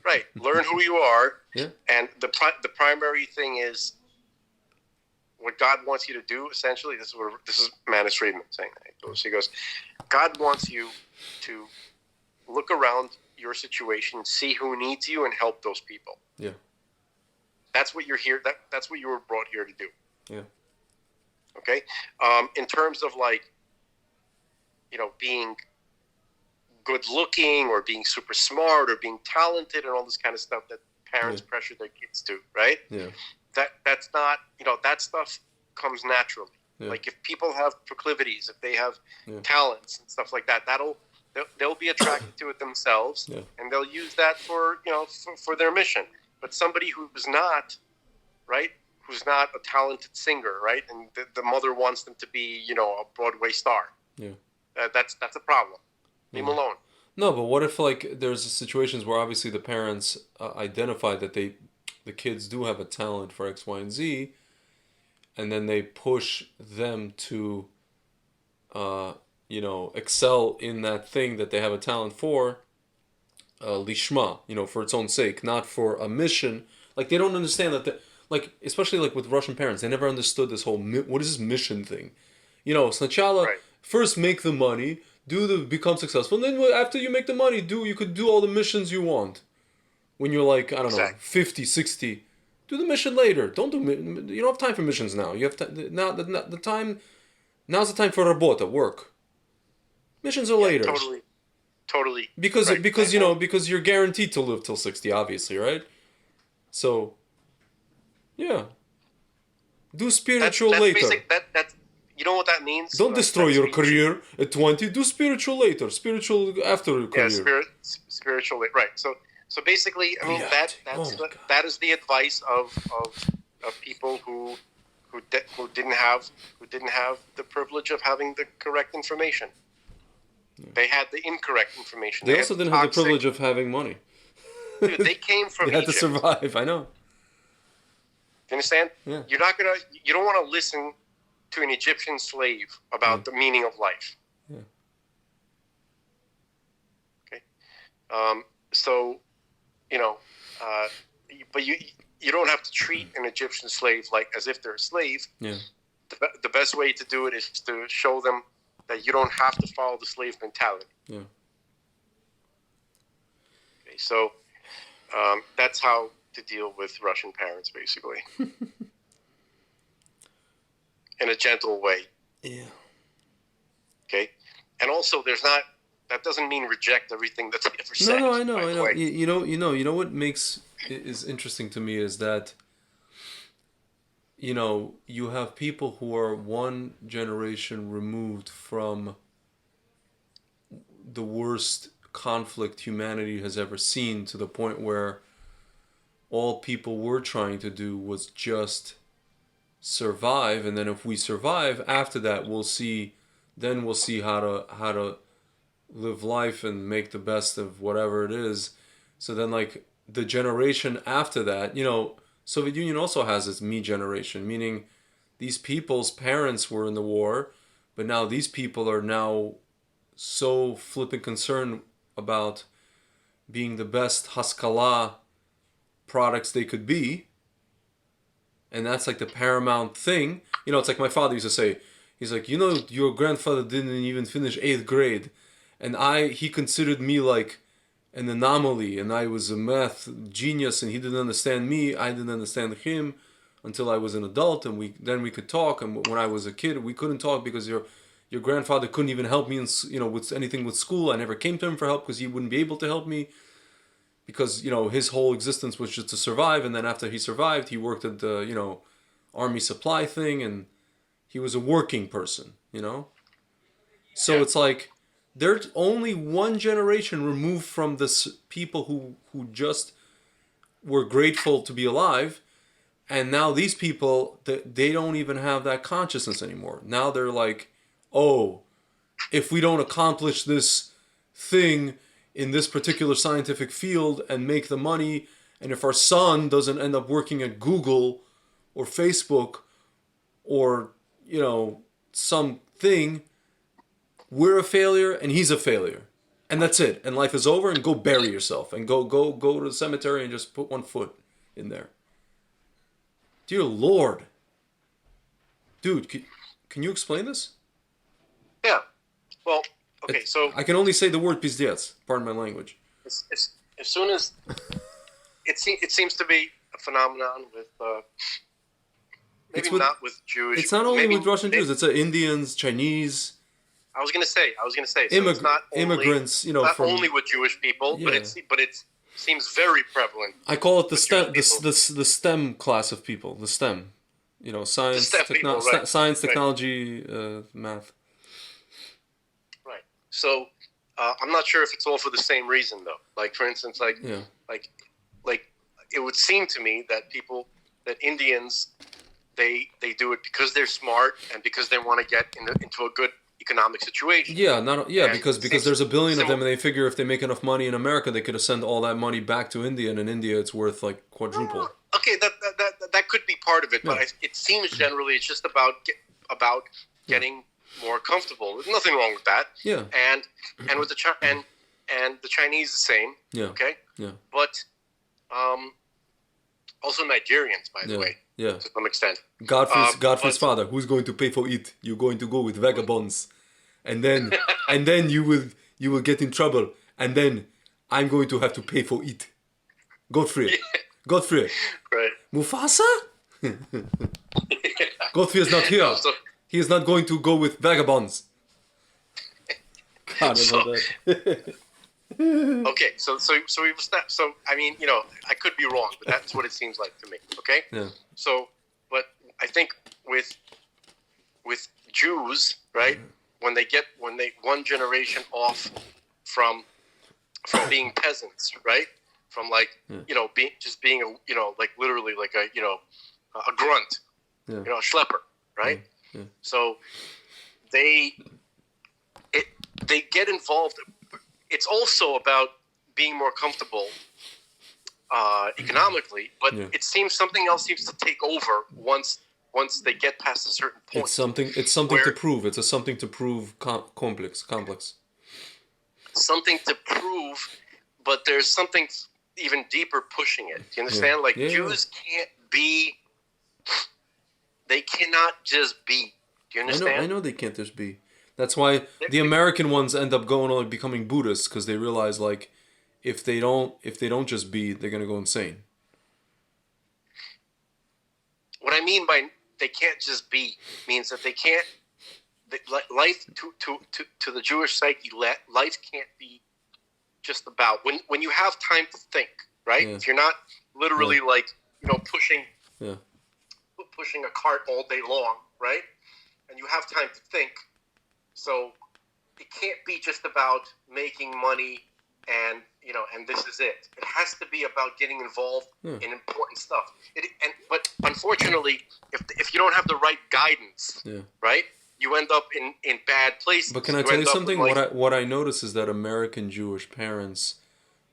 Right. Learn who you are. Yeah. And the primary thing is what God wants you to do. Essentially, this is Manis Friedman saying that. He goes, God wants you to look around your situation, see who needs you, and help those people. Yeah. That's what you're here. That's what you were brought here to do. Yeah. Okay. In terms of good looking or being super smart or being talented and all this kind of stuff that parents pressure their kids to, right? Yeah. That's not, that stuff comes naturally. Yeah. Like if people have proclivities, if they have talents and stuff like that, they'll be attracted to it themselves, and they'll use that for for their mission. But somebody who's not, right, who's not a talented singer, right, and the mother wants them to be, a Broadway star. Yeah, that's a problem. Leave them alone. No, but what if like there's situations where obviously the parents identify that the kids do have a talent for X, Y, and Z, and then they push them to, excel in that thing that they have a talent for, lishma, for its own sake, not for a mission. Like they don't understand that, like especially like with Russian parents, they never understood this whole what is this mission thing, Сначала first make the money, become successful, and then after you make the money, you could do all the missions you want. When you're like, I don't know, 50, 60, do the mission later. You don't have time for missions now. You have now the time. Now's the time for rabota, work. Missions are later. Totally. Because because you're guaranteed to live till 60, obviously, right? So, yeah. Do spiritual that's later. You know what that means? Don't destroy your career at 20. Do spiritual later. Spiritual after your career. Yeah, spiritual later. Right. So basically, I mean that is the advice of people who didn't have the privilege of having the correct information. Yeah. They had the incorrect information. They also didn't have the privilege of having money. Dude, they came from They had to survive. I know. Do you understand? Yeah. You don't want to listen to an Egyptian slave about the meaning of life. Yeah. Okay. So, but you don't have to treat an Egyptian slave like as if they're a slave. Yeah. The best way to do it is to show them that you don't have to follow the slave mentality. Yeah. Okay, so that's how to deal with Russian parents, basically. In a gentle way. Yeah. Okay? And also, that doesn't mean reject everything that they ever said. No, I know. You know what is interesting to me is that, you have people who are one generation removed from the worst conflict humanity has ever seen, to the point where all people were trying to do was just survive, and then if we survive after that, we'll see how to live life and make the best of whatever it is. So then, like, the generation after that, Soviet Union also has its me generation, meaning these people's parents were in the war, but now these people are now so flipping concerned about being the best Haskalah products they could be, and that's like the paramount thing. It's like my father used to say, he's like, your grandfather didn't even finish 8th grade, and he considered me like an anomaly, and I was a math genius, and he didn't understand me, I didn't understand him until I was an adult, and we could talk. And when I was a kid, we couldn't talk because your grandfather couldn't even help me with anything with school. I never came to him for help because he wouldn't be able to help me, because his whole existence was just to survive. And then after he survived, he worked at the army supply thing, and he was a working person. So it's like, there's only one generation removed from this people who just were grateful to be alive, and now these people, they don't even have that consciousness anymore. Now they're like, oh, if we don't accomplish this thing in this particular scientific field and make the money, and if our son doesn't end up working at Google or Facebook or something, we're a failure and he's a failure, and that's it, and life is over, and go bury yourself, and go to the cemetery and just put one foot in there. Dear Lord, dude, can you explain this? Yeah. Well, okay, so I can only say the word pizdец. Pardon my language. As soon as it seems to be a phenomenon with not with Jewish. It's not only with Russian Jews. It's Indians, Chinese. I was gonna say. So it's not only, immigrants, you know, not from only with Jewish people, Yeah. but it's seems very prevalent. I call it the with STEM, Jewish people. the STEM class of people, the STEM, you know, science, STEM people, right. science, Right. technology, math. Right. So I'm not sure if it's all for the same reason though. Like for instance, Yeah, like it would seem to me that Indians they do it because they're smart and because they want to get into a good economic situation. yeah, not yeah, And because it seems there's a billion of them, similar. and they figure if they make enough money in America, they could send all that money back to India, and in India, it's worth like quadruple. Okay, that could be part of it, but Yeah. it seems generally it's just about getting more comfortable. There's nothing wrong with that. Yeah, And with and the Chinese the same. yeah, Okay, yeah, but also Nigerians, by the yeah, way, yeah. to some extent. Godfrey's But- father. Who's going to pay for it? You're going to go with vagabonds, and then you will get in trouble, and then I'm going to have to pay for it. Godfrey, Godfrey, Right. Mufasa. Godfrey is not here. So, He is not going to go with vagabonds. God, I So- love that. okay, so we so I mean, you know, I could be wrong, but that's what it seems like to me. Okay. Yeah, So, but I think with Jews, right, when they one generation off from being peasants, right, from like you know being a you know like literally like a you know a grunt, yeah, you know, a schlepper, right? Yeah. So they get involved. It's also about being more comfortable economically, but Yeah. it seems something else seems to take over once they get past a certain point. it's something to Where- prove. It's a something to prove complex. Something to prove, but there's something even deeper pushing it. Do you understand? Yeah. Like Yeah, Jews can't be. They cannot just be. Do you understand? I know they can't just be. That's why the American ones end up going on becoming Buddhists, because they realize like if they don't just be, they're gonna go insane. What I mean by they can't just be means that they can't. Life to the Jewish psyche, life can't be just about when you have time to think, right? Yeah. If you're not literally like you know pushing a cart all day long, right? And you have time to think, so it can't be just about making money and you know and this is it. It has to be about getting involved in important stuff. But unfortunately, if you don't have the right guidance, right? You end up in bad places. But can I tell you something? What I notice is that American Jewish parents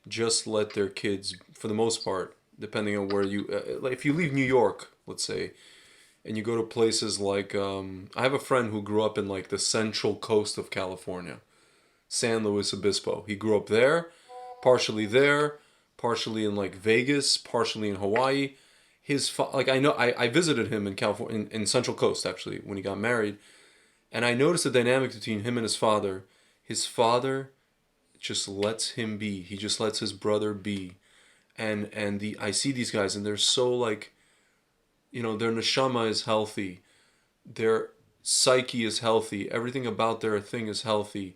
just let their kids, for the most part, depending on where you, like if you leave New York, let's say, and you go to places like, I have a friend who grew up in like the central coast of California, San Luis Obispo. He grew up there, partially in like Vegas, partially in Hawaii. I visited him in California, in Central Coast actually, when he got married. And I noticed the dynamic between him and his father. His father just lets him be. He just lets his brother be. And I see these guys and they're so like, you know, their neshama is healthy. Their psyche is healthy. Everything about their thing is healthy.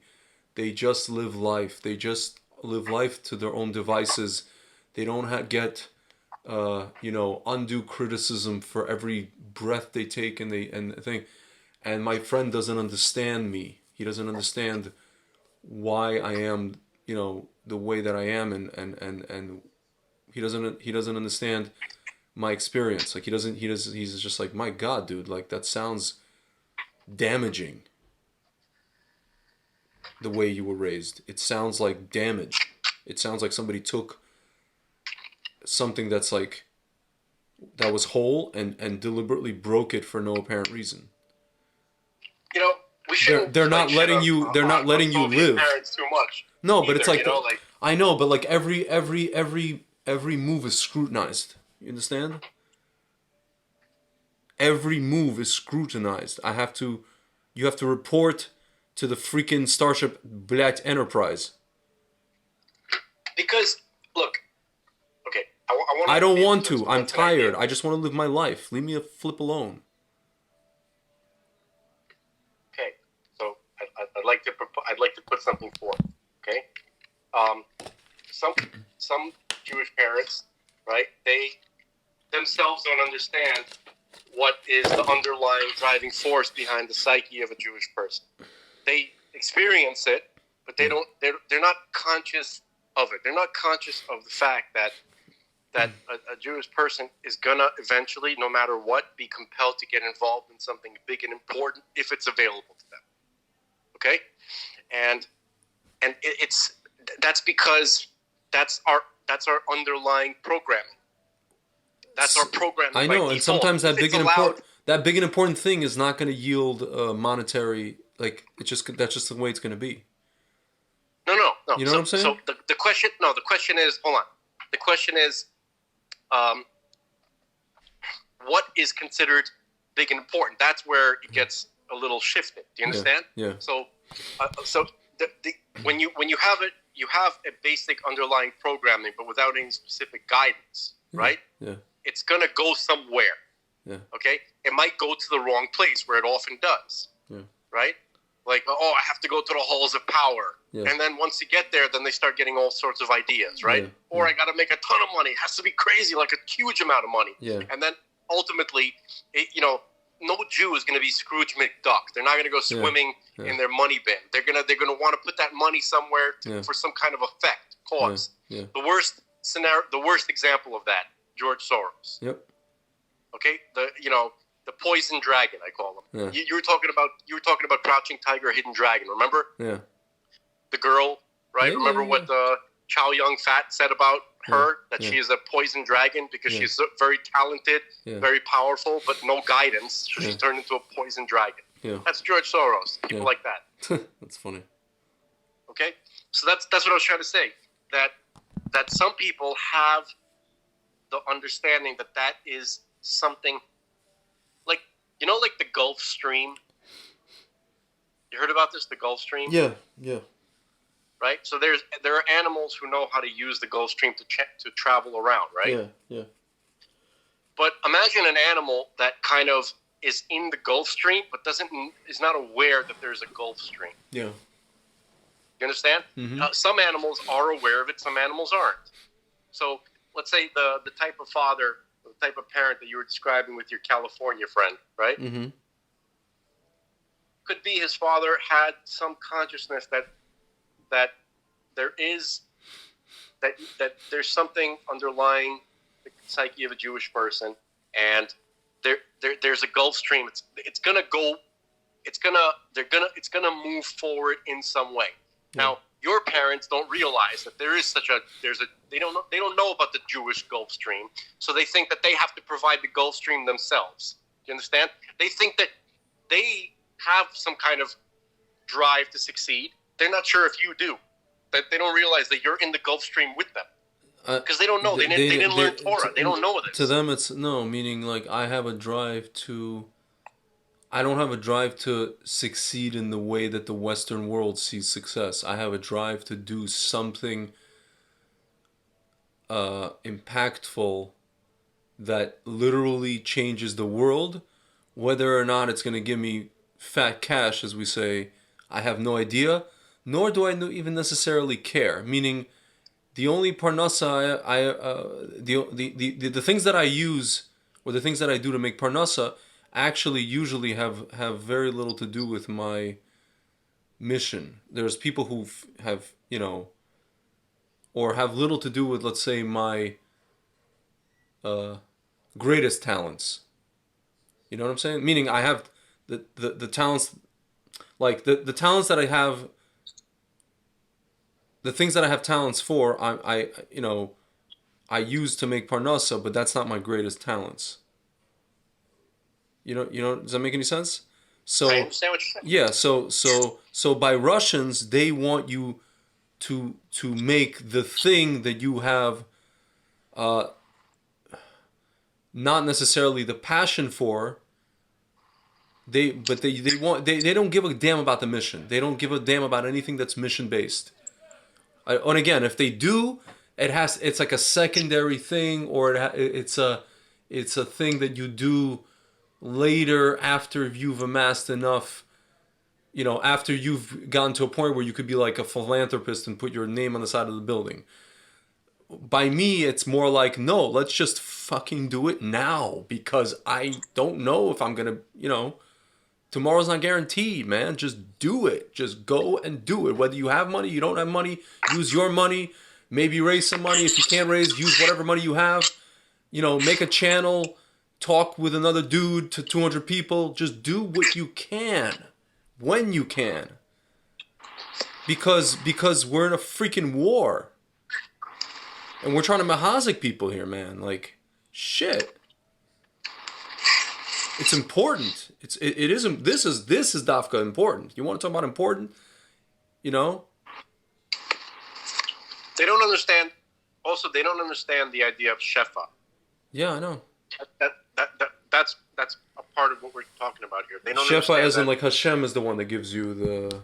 They just live life. They just live life to their own devices. They don't get, you know, undue criticism for every breath they take and think. And my friend doesn't understand me. He doesn't understand why I am, you know, the way that I am, and he doesn't understand my experience. Like he's just like, my God, dude, like that sounds damaging. The way you were raised, it sounds like damage. It sounds like somebody took something that's like that was whole and deliberately broke it for no apparent reason. You know, we shouldn't. They're not letting you. They're not letting you live. Parents too much. No, but either, it's like, you know, like I know, but like every move is scrutinized. You understand? Every move is scrutinized. You have to report to the freaking Starship Black Enterprise. because look, okay, I don't want to. I'm tired. I just want to live my life. Leave me a flip alone. Okay, so I'd like put something forth. Okay, um, some Jewish parents, right? They themselves don't understand what is the underlying driving force behind the psyche of a Jewish person. They experience it, but they don't. They're not conscious of it. They're not conscious of the fact that a Jewish person is gonna eventually, no matter what, be compelled to get involved in something big and important if it's available to them. Okay, and that's because that's our underlying programming. That's our programming. I know, and sometimes that big and important thing is not going to yield monetary. Like that's just the way it's going to be. No. You know what I'm saying? So the question is, hold on. The question is, what is considered big and important? That's where it gets a little shifted. Do you understand? Yeah. So when you have it, you have a basic underlying programming, but without any specific guidance, right? Yeah. It's gonna go somewhere. Yeah. Okay. It might go to the wrong place, where it often does. Yeah. Right. Like, I have to go to the halls of power. Yeah. And then once you get there, then they start getting all sorts of ideas, right? Yeah. Or I got to make a ton of money. It has to be crazy, like a huge amount of money. Yeah. And then ultimately, no Jew is going to be Scrooge McDuck. They're not going to go swimming in their money bin. They're gonna want to put that money somewhere for some kind of effect, cause. Yeah. Yeah. The worst scenario, the worst example of that, George Soros. Yep. Okay. The poison dragon, I call him. Yeah. You were talking about Crouching Tiger, Hidden Dragon. Remember? Yeah. The girl, right? Yeah, remember what Chow Yun-fat said about her? That she is a poison dragon because she's very talented, very powerful, but no guidance. So she turned into a poison dragon. Yeah. That's George Soros. People like that. That's funny. Okay, so that's what I was trying to say. That some people have the understanding that is something. Like the Gulf Stream. You heard about this, the Gulf Stream? Yeah. Right? So there are animals who know how to use the Gulf Stream to travel around, right? Yeah. But imagine an animal that kind of is in the Gulf Stream, but is not aware that there's a Gulf Stream. Yeah. You understand? Mm-hmm. Some animals are aware of it, some animals aren't. So let's say the type of father, the type of parent that you were describing with your California friend, right? Mm-hmm. Could be his father had some consciousness that there's something underlying the psyche of a Jewish person, and there's a Gulf Stream. It's gonna move forward in some way. Yeah. Now, your parents don't realize that they don't know about the Jewish Gulf Stream, so they think that they have to provide the Gulf Stream themselves. Do you understand? They think that they have some kind of drive to succeed. They're not sure if you do. That they don't realize that you're in the Gulf Stream with them. Because they don't know. They didn't learn Torah. They don't know this. To them, it's no, meaning like I don't have a drive to succeed in the way that the Western world sees success. I have a drive to do something impactful that literally changes the world. Whether or not it's going to give me fat cash, as we say, I have no idea, nor do I even necessarily care. Meaning, the only parnasa the things that I use or the things that I do to make parnasa actually usually have very little to do with my mission. There's people who have or have little to do with, let's say, my greatest talents. You know what I'm saying? Meaning I have the talents, like the talents that I have, the things that I have talents for, I use to make parnasa, but that's not my greatest talents. You know, does that make any sense? So I understand what you're saying. Yeah, so by Russians, they want you to make the thing that you have not necessarily the passion for. They don't give a damn about the mission. They don't give a damn about anything that's mission based. And again, if they do, it's like a secondary thing, or it's a thing that you do later after you've amassed enough you know, after you've gotten to a point where you could be like a philanthropist and put your name on the side of the building. By me, it's more like, no, let's just fucking do it now, because I don't know if I'm gonna, you know, tomorrow's not guaranteed, man. Just do it. Just go and do it. Whether you have money, you don't have money, use your money. Maybe raise some money. If you can't raise, use whatever money you have. You know, make a channel, talk with another dude to 200 people. Just do what you can, when you can. Because we're in a freaking war. And we're trying to mahazik people here, man. Like, shit. It's important. It isn't. This is dafka important. You want to talk about important? You know. They don't understand. Also, they don't understand the idea of shefa. Yeah, I know. That's a part of what we're talking about here. They don't shefa, understand as in that. like Hashem is the one that gives you the.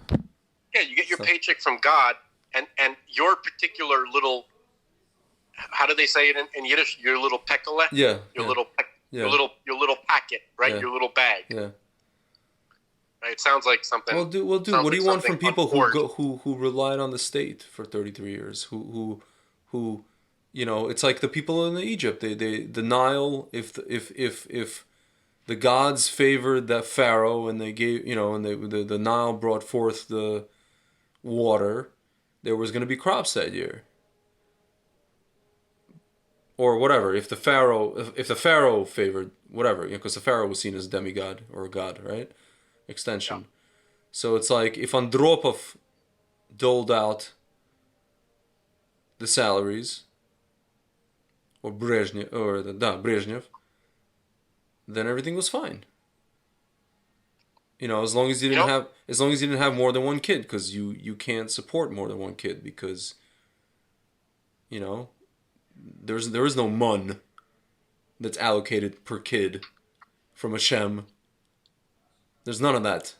Yeah, you get your paycheck from God, and your particular little. How do they say it in Yiddish? Your little pekele. Yeah. Your yeah. little. Yeah. Your little packet, right? Yeah. Your little bag. Yeah. Right? It sounds like something. Well, do. What do you want from people who relied on the state for 33 years? Who, you know, it's like the people in Egypt. They the Nile. If the gods favored that pharaoh and they gave, you know, and the Nile brought forth the water, there was going to be crops that year. Or whatever, if the pharaoh favored whatever, you know, because the pharaoh was seen as a demigod or a god, right? Extension. Yeah. So it's like if Andropov doled out the salaries, or Brezhnev, then everything was fine. You know, as long as you didn't have more than one kid, because you can't support more than one kid, because, you know. There is no mun that's allocated per kid from Hashem. There's none of that.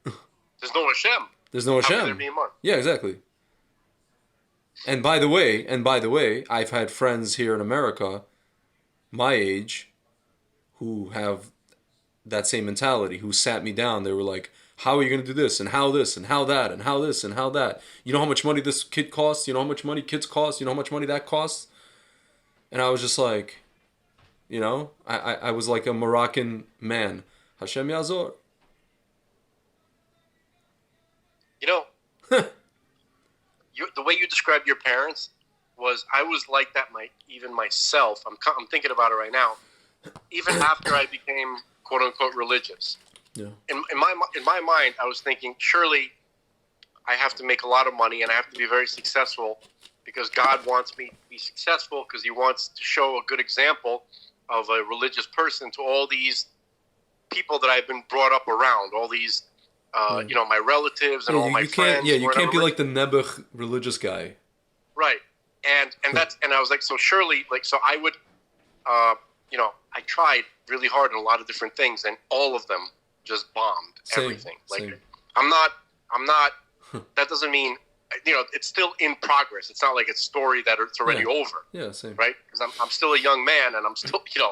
There's no Hashem. There's no Hashem. How can there be a mun? Yeah, exactly. And by the way, I've had friends here in America, my age, who have that same mentality, who sat me down. They were like, how are you going to do this, and how this, and how that, and how this, and how that? You know how much money this kid costs? You know how much money kids cost? You know how much money that costs? And I was just like, you know, I was like a Moroccan man. Hashem Yazor. You know, the way you described your parents was, I was like that even myself. I'm thinking about it right now. Even after I became quote unquote religious. Yeah. In my mind, I was thinking, surely I have to make a lot of money and I have to be very successful, because God wants me to be successful, because He wants to show a good example of a religious person to all these people that I've been brought up around, all these, you know, my relatives and all my friends. Yeah, you can't be like the Nebuch religious guy. Right, and I was like, so surely, like, so I would, you know, I tried really hard in a lot of different things, and all of them just bombed everything. Like, I'm not, that doesn't mean, you know, it's still in progress. It's not like it's a story that it's already over. Yeah, same. Right? Because I'm still a young man, and I'm still, you know,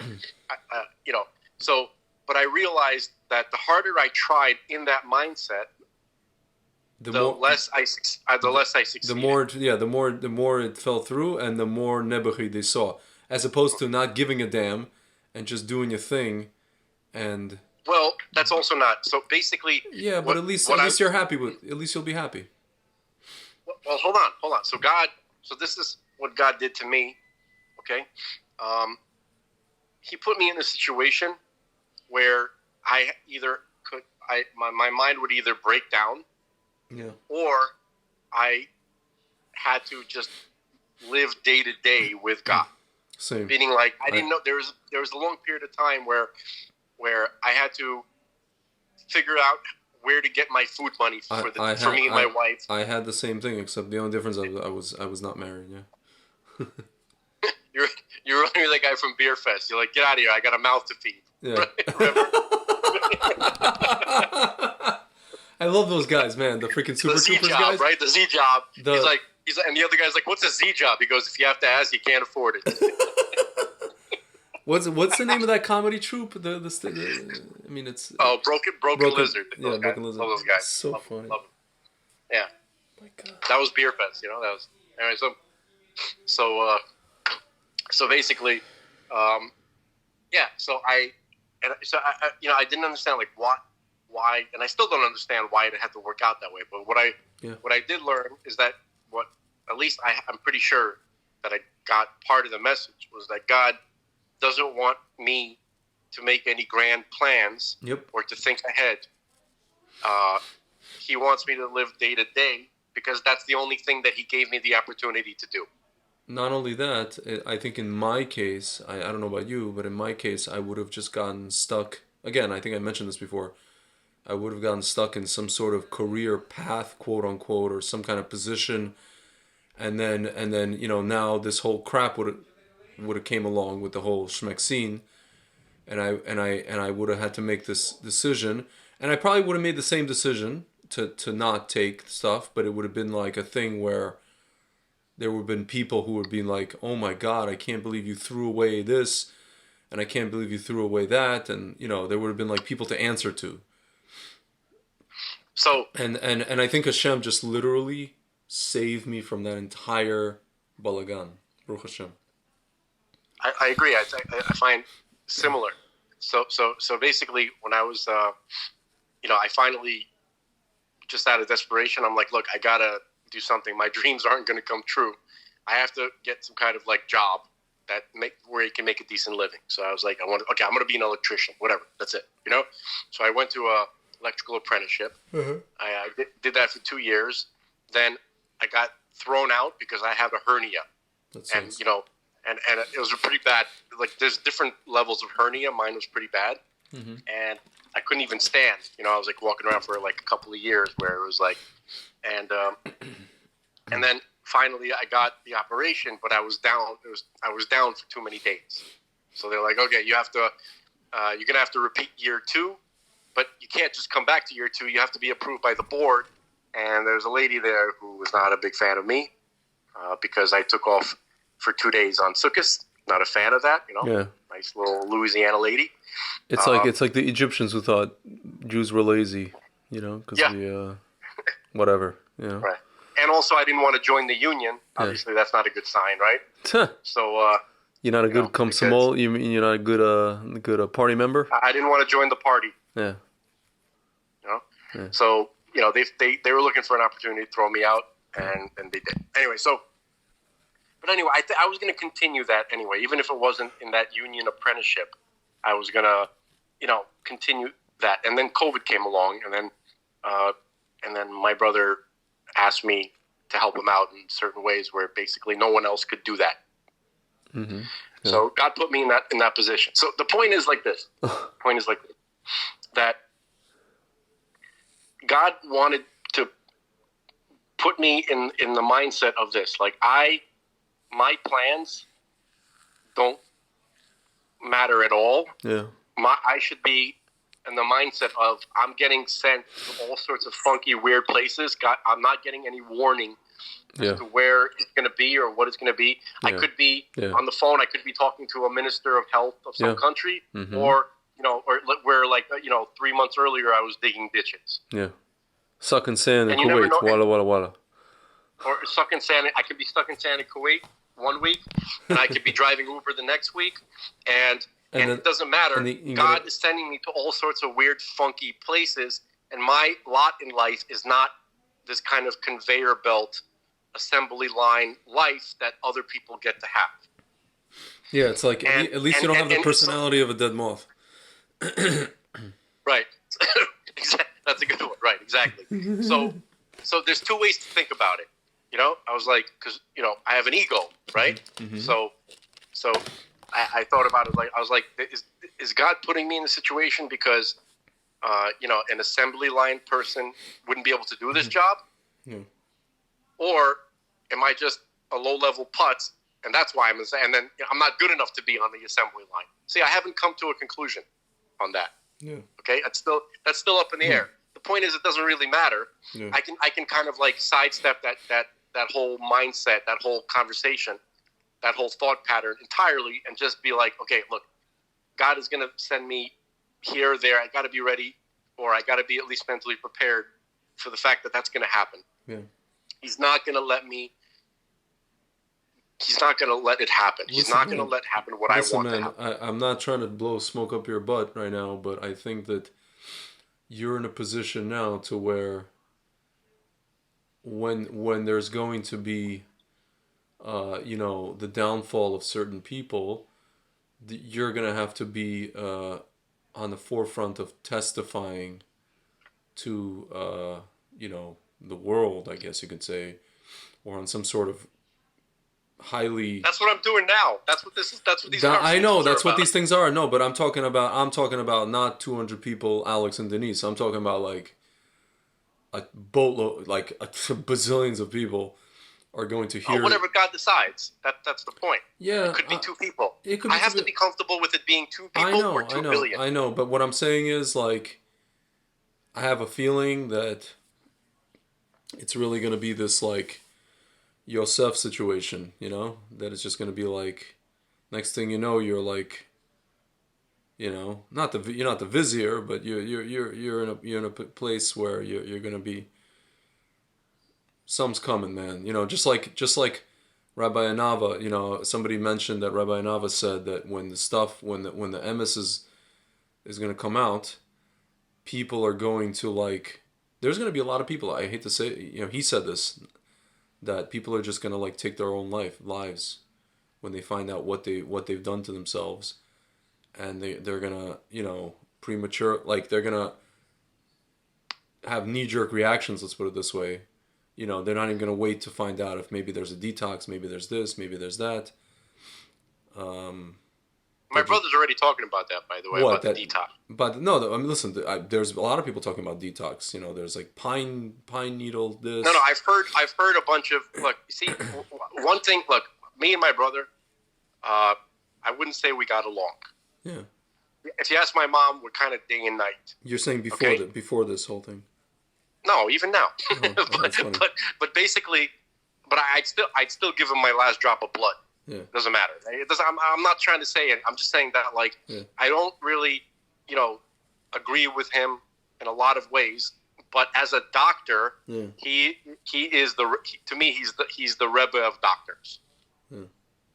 you know, so, but I realized that the harder I tried in that mindset, the less I succeeded. The more it fell through, and the more Nebuchi they saw, as opposed to not giving a damn and just doing your thing, and. Well, that's also not. So basically, yeah, but at least you're happy with. At least you'll be happy. Well, hold on. So this is what God did to me. Okay, He put me in a situation where my mind would either break down, or I had to just live day to day with God. Same. Meaning, like, I didn't know there was a long period of time where I had to figure out where to get my food money for me and my wife. I had the same thing, except the only difference I was not married. Yeah. you're the guy from Beer Fest. You're like, get out of here! I got a mouth to feed. Yeah. I love those guys, man. The freaking Super Troopers guys, right? The Z job. He's like, and the other guy's like, what's a Z job? He goes, if you have to ask, you can't afford it. What's the name of that comedy troupe? I mean, it's Oh, Broken Lizard. Those guys. Broken Lizard. All those guys. So love, funny. Love them. Yeah. My God. That was Beer Fest. That was anyway. So basically, yeah. So I didn't understand like why, and I still don't understand why it had to work out that way. But what I did learn is that at least I'm pretty sure that I got part of the message was that God doesn't want me to make any grand plans or to think ahead. He wants me to live day to day because that's the only thing that he gave me the opportunity to do. Not only that, I think in my case, I don't know about you, but in my case, I would have just gotten stuck. Again, I think I mentioned this before. I would have gotten stuck in some sort of career path, quote unquote, or some kind of position, and then now this whole crap would have came along with the whole schmeck scene, and I would have had to make this decision, and I probably would have made the same decision to not take stuff, but it would have been like a thing where there would have been people who would be like, oh my God, I can't believe you threw away this, and I can't believe you threw away that, and there would have been like people to answer to. So and I think Hashem just literally saved me from that entire balagan. Baruch Hashem. I agree. I find similar. So basically, when I was, I finally, just out of desperation, I'm like, look, I gotta do something. My dreams aren't going to come true. I have to get some kind of like job where you can make a decent living. So I was like, I'm going to be an electrician, whatever. That's it, So I went to a electrical apprenticeship. Mm-hmm. I did that for 2 years. Then I got thrown out because I have a hernia. And it was a pretty bad, like there's different levels of hernia. Mine was pretty bad. Mm-hmm. And I couldn't even stand. I was like walking around for like a couple of years where it was like, and then finally I got the operation, but I was down. I was down for too many days. So they're like, okay, you're gonna have to repeat year 2, but you can't just come back to year 2. You have to be approved by the board. And there's a lady there who was not a big fan of me because I took off for 2 days on Sukkot. Not a fan of that, Yeah. Nice little Louisiana lady. It's like the Egyptians who thought Jews were lazy, because whatever, Right. And also, I didn't want to join the union. Obviously, that's not a good sign, right? So you're not a good komsomol. You mean you're not a good party member? I didn't want to join the party. Yeah. Yeah. So they were looking for an opportunity to throw me out, and they did. Anyway, but anyway, I was going to continue that anyway, even if it wasn't in that union apprenticeship. I was going to, continue that. And then COVID came along, and then my brother asked me to help him out in certain ways where basically no one else could do that. Mm-hmm. Yeah. So God put me in that position. So the point is like this. That God wanted to put me in the mindset of this. Like my plans don't matter at all. Yeah. I should be in the mindset of I'm getting sent to all sorts of funky, weird places. I'm not getting any warning as to where it's going to be or what it's going to be. Yeah. I could be on the phone. I could be talking to a minister of health of some country, mm-hmm. or where 3 months earlier I was digging ditches. Yeah, sucking sand in Kuwait. Walla walla walla. Or sucking sand. I could be stuck in sand in Kuwait 1 week, and I could be driving Uber the next week, and it doesn't matter. God is sending me to all sorts of weird, funky places, and my lot in life is not this kind of conveyor belt, assembly line life that other people get to have. Yeah, it's like at least you don't have the personality of a dead moth. Right. That's a good one. Right, exactly. So there's 2 ways to think about it. I was like, because, I have an ego, right? Mm-hmm. So I thought about it I was like, is God putting me in a situation because, an assembly line person wouldn't be able to do this job? Mm. Or am I just a low-level putz, and that's why and then I'm not good enough to be on the assembly line? See, I haven't come to a conclusion on that. Yeah. Okay? That's still up in the air. The point is, it doesn't really matter. Yeah. I can kind of like sidestep that whole mindset, that whole conversation, that whole thought pattern entirely and just be like, okay, look, God is going to send me here or there. I got to be ready, or I got to be at least mentally prepared for the fact that that's going to happen. Yeah. He's not going to let me. He's not going to let it happen. He's not going to let happen what I want to happen. I'm not trying to blow smoke up your butt right now, but I think that you're in a position now to where when there's going to be, the downfall of certain people, you're going to have to be on the forefront of testifying to, the world, I guess you could say, or on some sort of highly. That's what I'm doing now. That's what this is. That's what these. I know that's what these things are. No, but I'm talking about not 200 people, Alex and Denise. I'm talking about like a boatload, like bazillions of people are going to hear. Whatever God decides. That's the point. Yeah, it could be two people. It could. I have to be comfortable with it being two people or 2 billion. I know. But what I'm saying is, like, I have a feeling that it's really going to be this like Yosef situation, that it's just going to be like, next thing you know, you're like, you're not the vizier, but you're in a place where you're going to be. Something's coming, man. Just like Rabbi Anava. Somebody mentioned that Rabbi Anava said that when the emes is going to come out, people are going to like. There's going to be a lot of people. I hate to say, he said this. That people are just gonna like take their own lives when they find out what they've done to themselves, and they're gonna premature, like they're gonna have knee-jerk reactions. Let's put it this way, they're not even gonna wait to find out if maybe there's a detox, maybe there's this, maybe there's that. My brother's already talking about that, by the way, about the detox. But no, listen. There's a lot of people talking about detox. There's like pine needle. This. No. I've heard a bunch of. Look, see, one thing. Look, me and my brother, I wouldn't say we got along. Yeah. If you ask my mom, we're kind of day and night. You're saying before this whole thing. No, even now. Oh, but basically, I'd still give him my last drop of blood. Yeah. It doesn't matter. I'm not trying to say it. I'm just saying that, like, I don't really, agree with him in a lot of ways. But as a doctor, he is to me he's the Rebbe of doctors. Yeah. You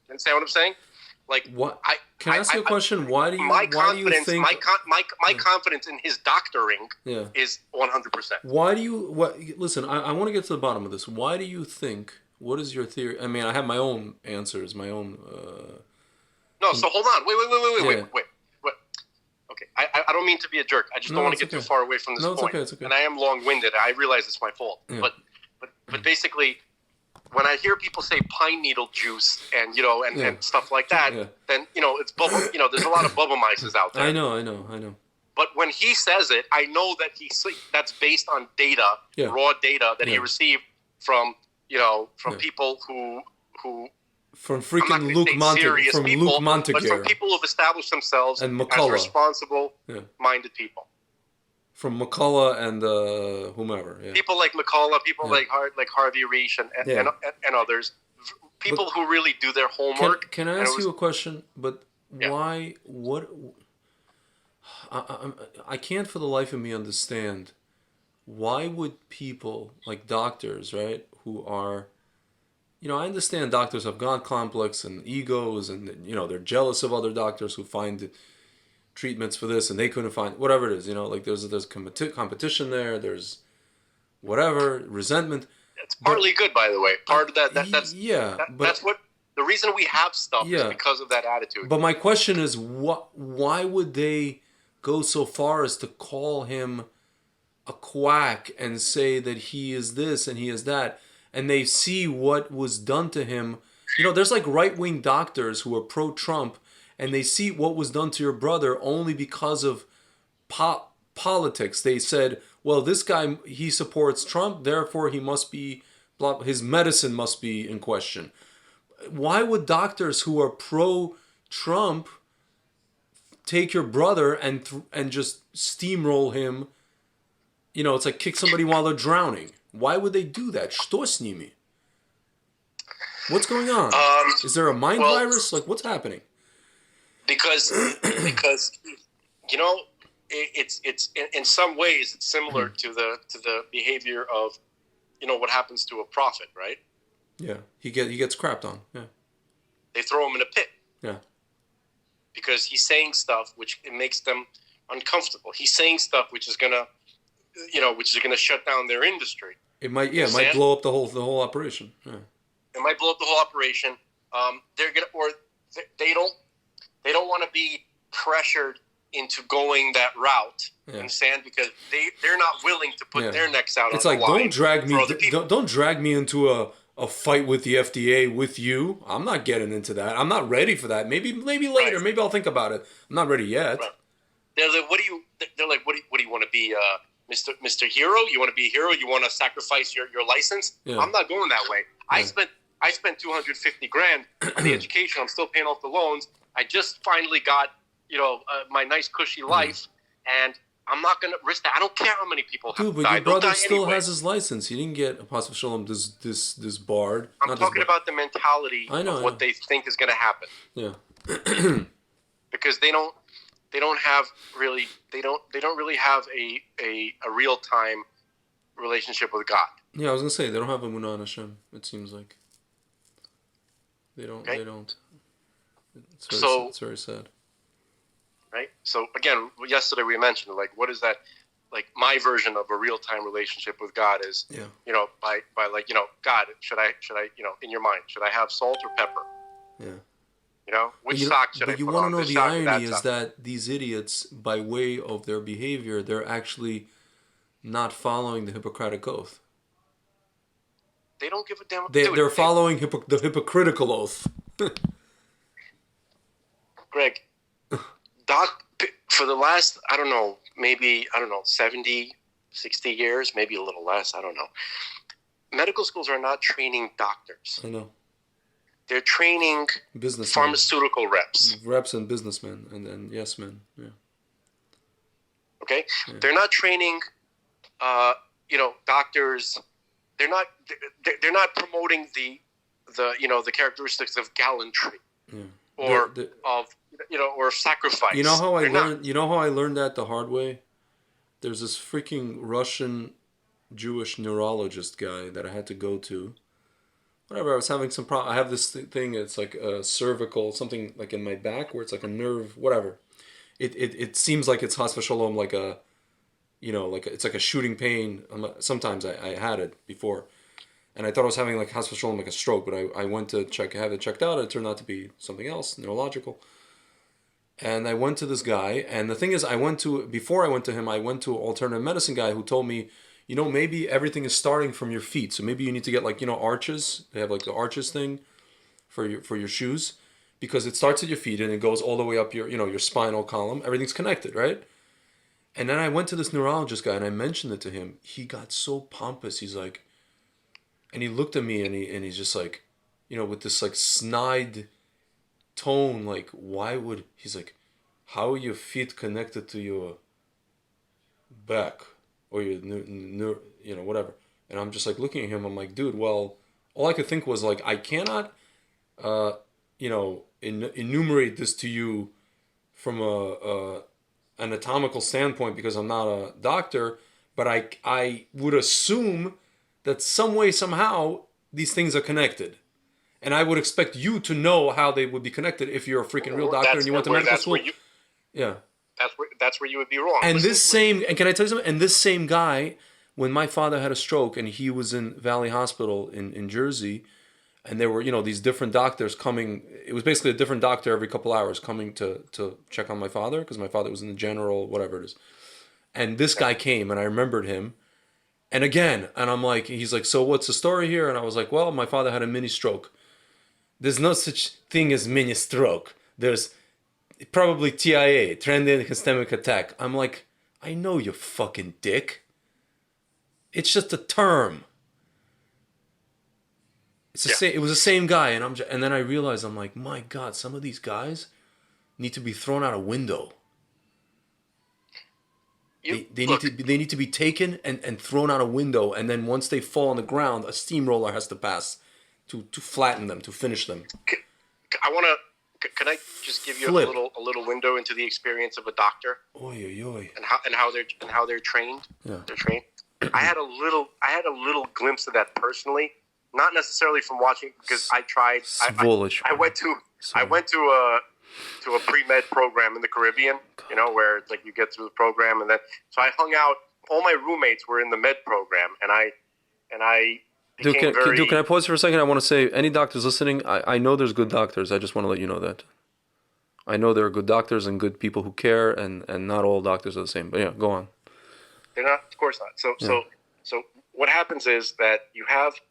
understand what I'm saying? Like, what? Can I ask you a question? Why do you think my confidence in his doctoring is 100%? Why do you? Listen, I want to get to the bottom of this. Why do you think? What is your theory? I mean, I have my own answers, my own. No, so hold on. Wait. Okay, I don't mean to be a jerk. I just don't want to get too far away from this point. It's okay. And I am long-winded. I realize it's my fault. Yeah. But basically, when I hear people say pine needle juice and and stuff like that, then it's bubble. There's a lot of bubble mices out there. I know. But when he says it, I know that that's based on data, raw data that he received from people who from freaking Luke Montague, but from people who've established themselves as responsible-minded people. From McCullough and whomever, people like McCullough, people like Harvey Reich and others, people who really do their homework. Can I ask you a question? But why? What? I can't for the life of me understand. Why would people like doctors, right, who are, I understand doctors have God complex and egos and, they're jealous of other doctors who find treatments for this and they couldn't find, whatever it is, like there's competition there, there's whatever, resentment. It's partly good, by the way. Part of that's what, the reason we have stuff is because of that attitude. But my question is, why would they go so far as to call him a quack and say that he is this and he is that, and they see what was done to him. There's like right-wing doctors who are pro-Trump, and they see what was done to your brother only because of politics. They said, well, this guy, he supports Trump, therefore he must be, his medicine must be in question. Why would doctors who are pro-Trump take your brother and just steamroll him? It's like kick somebody while they're drowning. Why would they do that? Что с ними? What's going on? Is there a mind virus? Like, what's happening? Because you know, it's in some ways it's similar to the behavior of, you know, what happens to a prophet, right? Yeah, he gets crapped on. Yeah, they throw him in a pit. Yeah, because he's saying stuff which it makes them uncomfortable. He's saying stuff which is gonna shut down their industry. It might blow up the whole operation. Yeah. It might blow up the whole operation. They don't want to be pressured into going that route. Yeah. Understand? Because they're not willing to put their necks out. It's on like, don't drag me into a fight with the FDA with you. I'm not getting into that. I'm not ready for that. Maybe later. Right. Maybe I'll think about it. I'm not ready yet. Right. They're like, what do you want to be, Mr. Hero? You want to be a hero? You want to sacrifice your license? Yeah. I'm not going that way. Yeah. I spent $250,000 on the education. I'm still paying off the loans. I just finally got, my nice cushy life, and I'm not going to risk that. I don't care how many people have died. Dude, but your brother still has his license. He didn't get, Apostle Shalom, this barred. I'm talking about the mentality of what they think is going to happen. Yeah. Because they don't really have a real time relationship with God. Yeah, I was gonna say they don't have a Emunah on Hashem. It seems like they don't. Okay. They don't. It's very sad. Right. So again, yesterday we mentioned what is that? Like my version of a real time relationship with God is, by God, should I in your mind, should I have salt or pepper? Yeah. Which sock should I put on? But you want to know the irony is that these idiots, by way of their behavior, they're actually not following the Hippocratic Oath. They don't give a damn. They're following the hypocritical oath. Greg, for the last, 70, 60 years, maybe a little less, I don't know. Medical schools are not training doctors. I know. They're training pharmaceutical reps. Reps and businessmen and yes men. Yeah. Okay? Yeah. They're not training doctors. They're not promoting the characteristics of gallantry. Yeah. Or or sacrifice. You know how I learned that the hard way? There's this freaking Russian Jewish neurologist guy that I had to go to. Whatever, I was having some problem. I have this thing, it's like a cervical, something like in my back where it's like a nerve, whatever. It seems like it's Chas v'Shalom, like a, it's like a shooting pain. Sometimes I had it before. And I thought I was having like Chas v'Shalom, like a stroke, but I went to have it checked out. It turned out to be something else, neurological. And I went to this guy, and the thing is, before I went to him, I went to an alternative medicine guy who told me, maybe everything is starting from your feet. So maybe you need to get arches. They have like the arches thing for your shoes, because it starts at your feet and it goes all the way up your spinal column. Everything's connected, right? And then I went to this neurologist guy and I mentioned it to him. He got so pompous. He's like, and he looked at me and he's just like, with this like snide tone, like, he's like, how are your feet connected to your back? Or your, whatever. And I'm just like looking at him. I'm like, dude, well, all I could think was like, I cannot, enumerate this to you from a anatomical standpoint because I'm not a doctor. But I would assume that some way, somehow, these things are connected. And I would expect you to know how they would be connected if you're a freaking real doctor and you went to medical school. Yeah. That's where you would be wrong. And can I tell you something? And this same guy, when my father had a stroke and he was in Valley Hospital in Jersey, and there were, these different doctors coming. It was basically a different doctor every couple hours coming to check on my father because my father was in the general, whatever it is. And this guy came and I remembered him. And I'm like, he's like, so what's the story here? And I was like, well, my father had a mini stroke. There's no such thing as mini stroke. There's probably TIA, transient ischemic attack. I'm like, I know, you fucking dick. It's just a term. It was the same guy, and then I realized, I'm like, my God, some of these guys need to be thrown out a window. They need to be taken and thrown out a window, and then once they fall on the ground, a steamroller has to pass. to flatten them, to finish them. I want to. Can I just give you Flip. a little window into the experience of a doctor Oy, oy, oy. and how they're trained? Yeah. They're trained. I had a little glimpse of that personally, not necessarily from watching, because I tried. Svolish. I went to a pre-med program in the Caribbean, where like you get through the program, and then so I hung out. All my roommates were in the med program, and I Dude, became can I pause for a second? I want to say, any doctors listening, I know there's good doctors. I just want to let you know that. I know there are good doctors and good people who care, and not all doctors are the same. But yeah, go on. They're not, of course not. So what happens is that you have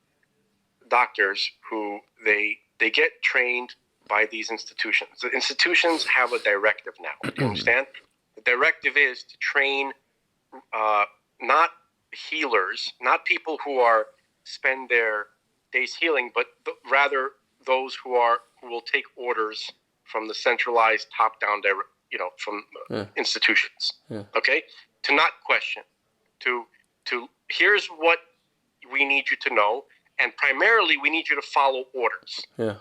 doctors who they get trained by these institutions. The institutions have a directive now. You understand? The directive is to train not healers, not people who spend their days healing, but rather those who will take orders from the centralized top-down, from institutions. Yeah. Okay, to not question, to here's what we need you to know, and primarily we need you to follow orders. Yeah,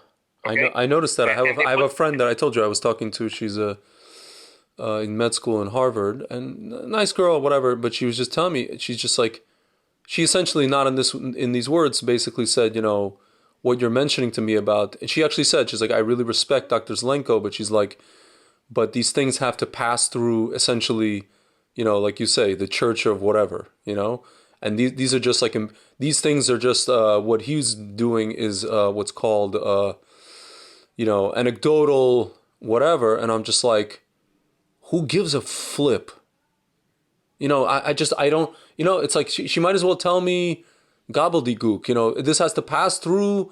okay? I noticed that. I have a friend that I told you I was talking to. She's in med school in Harvard, and nice girl, whatever. But she was just telling me, she's just like, she essentially, not in these words, basically said, what you're mentioning to me about. And she actually said, she's like, I really respect Dr. Zelenko, but she's like, but these things have to pass through essentially, like you say, the church of whatever, and these are just like, these things are just, what he's doing is what's called, anecdotal whatever. And I'm just like, who gives a flip? I don't, it's like she might as well tell me gobbledygook, this has to pass through,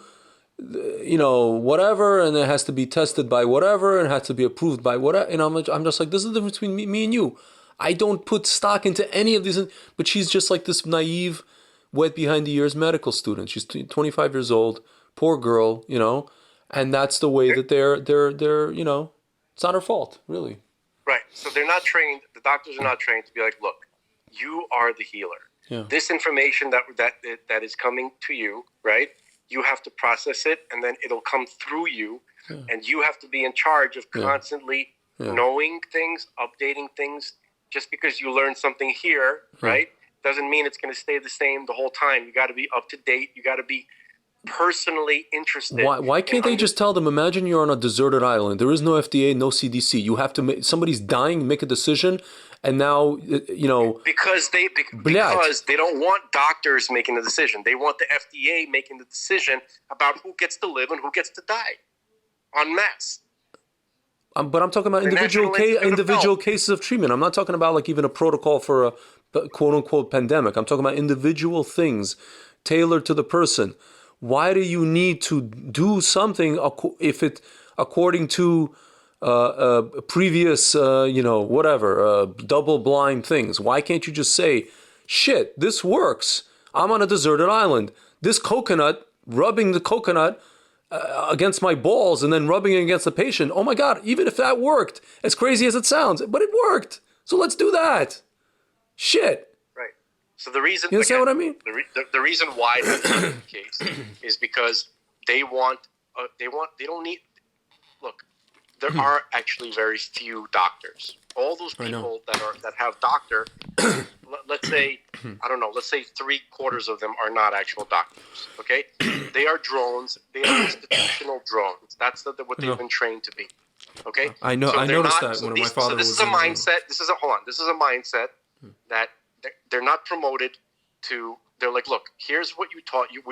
whatever, and it has to be tested by whatever, and it has to be approved by whatever. And I'm just like, this is the difference between me and you. I don't put stock into any of these, but she's just like this naive, wet behind the ears medical student. She's 25 years old, poor girl, and that's the way that they're, it's not her fault, really. Right. So they're not trained. The doctors are not trained to be like, look, you are the healer. Yeah. This information that is coming to you, right? You have to process it, and then it'll come through you, and you have to be in charge of constantly knowing things, updating things. Just because you learn something here, right, doesn't mean it's going to stay the same the whole time. You got to be up to date. You got to be personally interested. Why can't they just tell them, imagine you're on a deserted island. There is no FDA, no CDC. You have to somebody's dying, make a decision, and now, Because they don't want doctors making the decision. They want the FDA making the decision about who gets to live and who gets to die en masse. But I'm talking about individual cases of treatment. I'm not talking about like even a protocol for a quote-unquote pandemic. I'm talking about individual things tailored to the person. Why do you need to do something if it, according to previous, double-blind things? Why can't you just say, shit, this works. I'm on a deserted island. This coconut, rubbing the coconut against my balls and then rubbing it against the patient. Oh my God, even if that worked, as crazy as it sounds, but it worked. So let's do that. Shit. Right. So the reason, you understand what I mean? The reason why that's the case is because they don't need, look, there are actually very few doctors. All those people that have doctor, let's say, I don't know, let's say 3/4 of them are not actual doctors, okay? They are drones. They are institutional drones. That's what they've been trained to be, okay? I know. So I noticed that when my father was. So this is a mindset. This is a mindset that they're not promoted to. They're like, look, here's what you taught. You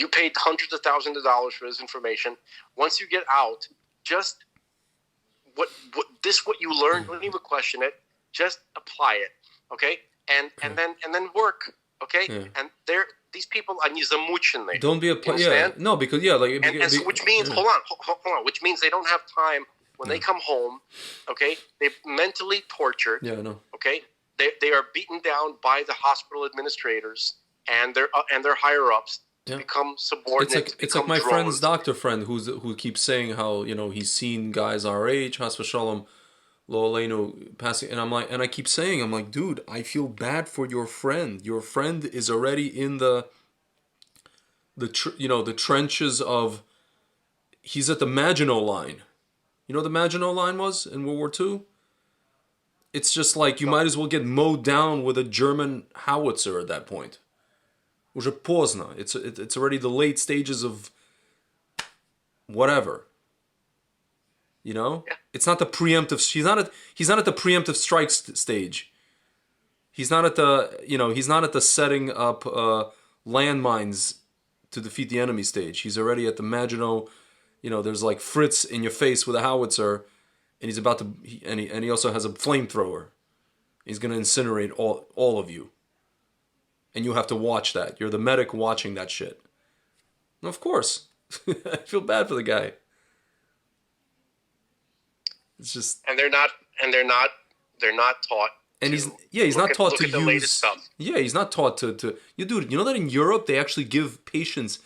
paid hundreds of thousands of dollars for this information. Once you get out, just what you learned, don't even question it. Just apply it, okay? And then work, okay? Yeah. And these people are zamuchene. Don't be which means hold on, which means they don't have time when they come home, okay? They're mentally tortured. Yeah, I know. Okay? They are beaten down by the hospital administrators and their higher ups. Become subordinate. It's like my friend's doctor friend who keeps saying how he's seen guys our age, Has v'shalom, lo aleinu, passing, and I keep saying, I'm like, dude, I feel bad for your friend. Your friend is already in the the trenches of. He's at the Maginot Line. You know what the Maginot Line was in World War II? It's just like you might as well get mowed down with a German howitzer at that point. Уже поздно. It's already the late stages of whatever. You know? Yeah. It's not the preemptive. He's not at the preemptive strike stage. He's not at the he's not at the setting up landmines to defeat the enemy stage. He's already at the Maginot. There's like Fritz in your face with a howitzer, and he's about to. And he also has a flamethrower. He's gonna incinerate all of you. And you have to watch that. You're the medic watching that shit. And of course, I feel bad for the guy. It's just. And they're not taught. And he's not taught to use. The latest stuff. Yeah, he's not taught to. You know that in Europe they actually give patients,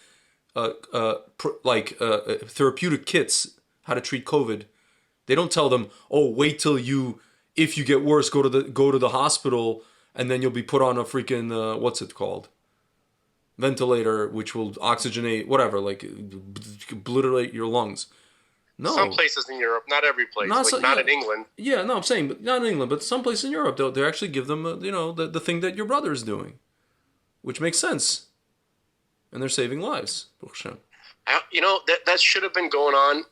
therapeutic kits how to treat COVID. They don't tell them, oh, wait till if you get worse, go to the hospital, and then you'll be put on a freaking what's it called, ventilator, which will oxygenate whatever, like obliterate your lungs. No. Some places in Europe, not every place, not in England. Yeah, no, I'm saying, but not in England, but some places in Europe, they actually give them, the thing that your brother is doing, which makes sense, and they're saving lives. That should have been going on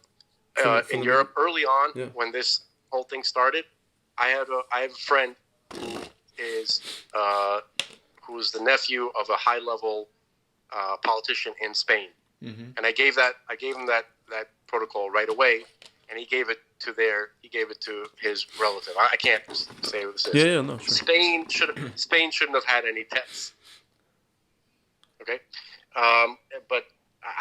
in Europe early on when this whole thing started. I have a friend who is the nephew of a high level politician in Spain, and I gave him that protocol right away, and he gave it to his relative. I can't say who this is. Yeah, no, sure. Spain shouldn't have had any tests. Okay, but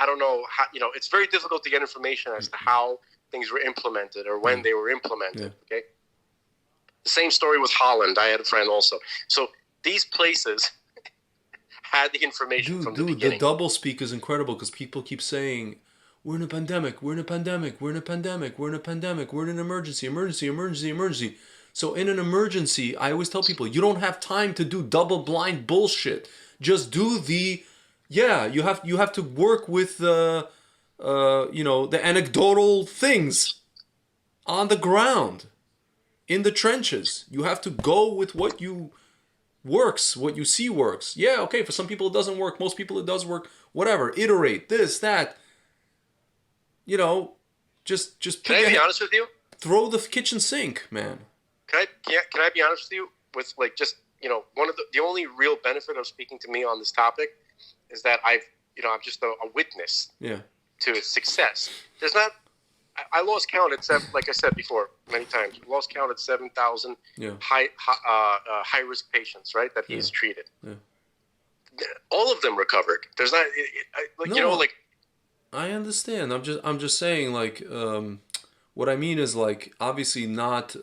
I don't know how. It's very difficult to get information as to how things were implemented or when they were implemented. Yeah. Okay, the same story with Holland. I had a friend also. So these places had the information from the beginning. The double speak is incredible because people keep saying, we're in a pandemic, we're in a pandemic, we're in a pandemic, we're in a pandemic, we're in an emergency. So in an emergency, I always tell people, you don't have time to do double blind bullshit. Just do you have to work with the anecdotal things on the ground, in the trenches. You have to go with what you see works. Yeah, okay, for some people it doesn't work. Most people it does work. Whatever, iterate, this, that. Just Can I be honest with you? Throw the kitchen sink, man. Can I be honest with you? With one of the only real benefit of speaking to me on this topic is that I'm just a witness to its success. There's not. I lost count at like I said before many times. Lost count at 7,000 high risk patients, right? That he's treated. Yeah. All of them recovered. There's not. I understand. I'm just saying, what I mean is, obviously not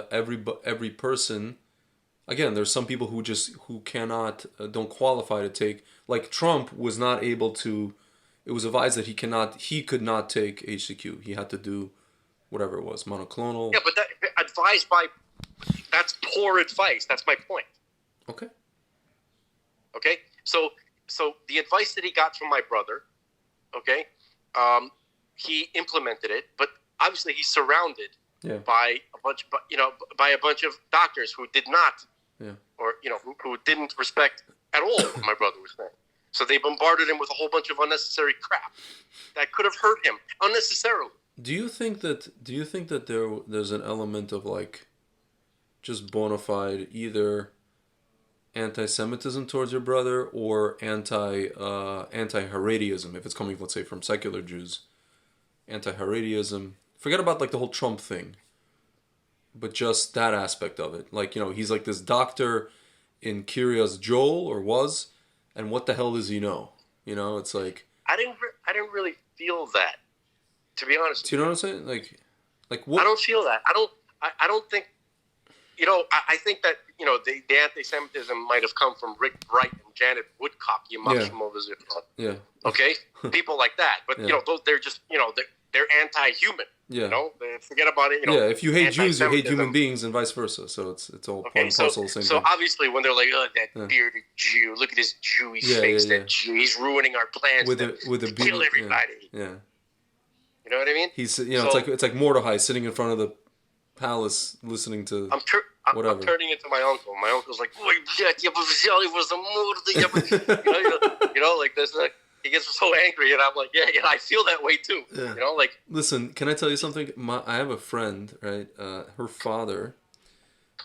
every person. Again, there's some people who cannot don't qualify to take. Like Trump was not able to. It was advised that he could not take HCQ. He had to do whatever it was, monoclonal. Yeah, but that's poor advice. That's my point. Okay. Okay. So the advice that he got from my brother, okay, he implemented it, but obviously he's surrounded by a bunch of doctors who did not, or who didn't respect at all what my brother was saying. So they bombarded him with a whole bunch of unnecessary crap that could have hurt him unnecessarily. Do you think that there's an element of just bona fide either anti-Semitism towards your brother or anti-Haredism, if it's coming, let's say, from secular Jews? Anti-Haredism. Forget about the whole Trump thing, but just that aspect of it. He's this doctor in Kiryas Joel, or was, and what the hell does he know? It's like I didn't really feel that, to be honest. Do you know what I'm saying? What? I don't feel that. I don't think. I think that the anti-Semitism might have come from Rick Bright and Janet Woodcock. Yeah. Okay, people like that. But they're just they're anti-human. Yeah. You know, they forget about it. You know, Yeah, if you hate Jews, you hate anti-Semitism. human beings, and vice versa. So it's all part Okay, and so parcel of the same so thing. obviously when they're like, oh, that Yeah. bearded Jew, look at this Jewish Yeah, face, yeah, yeah. that Jew, he's ruining our plans With to a kill beard, everybody. Yeah. You know what I mean? He's it's like Mordecai sitting in front of the palace listening to I'm whatever. turning into my uncle. My uncle's like, "Ой, блядь, я бы взял его за морду, я бы-" you know, like this. Like, he gets so angry, and I'm like, yeah, I feel that way too. Yeah. You know, like, Listen, can I tell you something? I have a friend, right? Her father,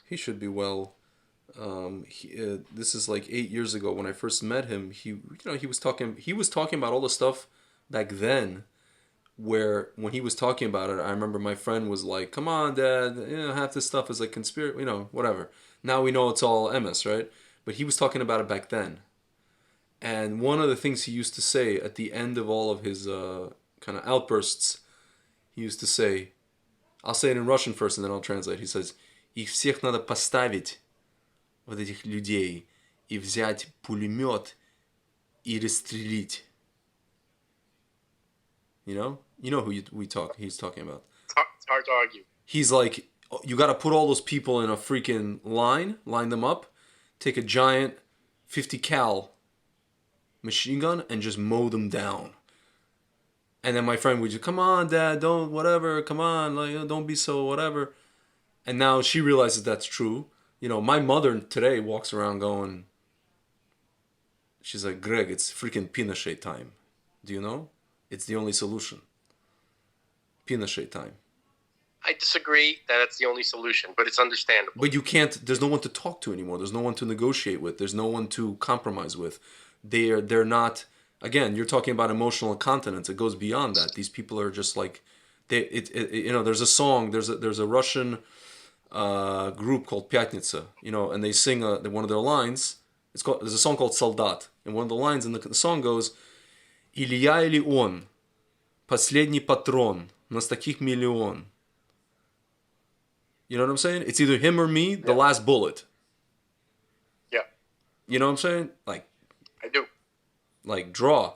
he should be well. This is like 8 years ago when I first met him. He was talking about all the stuff back then. Where when he was talking about it, I remember my friend was like, "Come on, Dad, half this stuff is like conspiracy, whatever." Now we know it's all MS, right? But he was talking about it back then. And one of the things he used to say at the end of all of his kind of outbursts, he used to say, I'll say it in Russian first and then I'll translate. He says, "Их всех надо поставить, вот этих людей, и взять пулемет и расстрелить." You know who he's talking about. it's hard to argue. He's like, you got to put all those people in a freaking line them up, take a giant 50 cal machine gun and just mow them down. And then my friend would just, "Come on, Dad, don't, whatever, come on, like, don't be so whatever." And now she realizes that's true. My mother today walks around going, she's like, "Greg, it's freaking Pinochet time. Do you know? It's the only solution. Pinochet time." I disagree that it's the only solution, but it's understandable. But you can't. There's no one to talk to anymore. There's no one to negotiate with. There's no one to compromise with. They're not. Again, you're talking about emotional incontinence. It goes beyond that. These people are just like, there's a song. There's a Russian group called Pyatnitsa. And they sing one of their lines. There's a song called Soldat, and one of the lines in the song goes, "Или я, или он, последний патрон, нас таких миллион." You know what I'm saying? It's either him or me, the last bullet. Yeah. You know what I'm saying? Like, I do. Like, draw.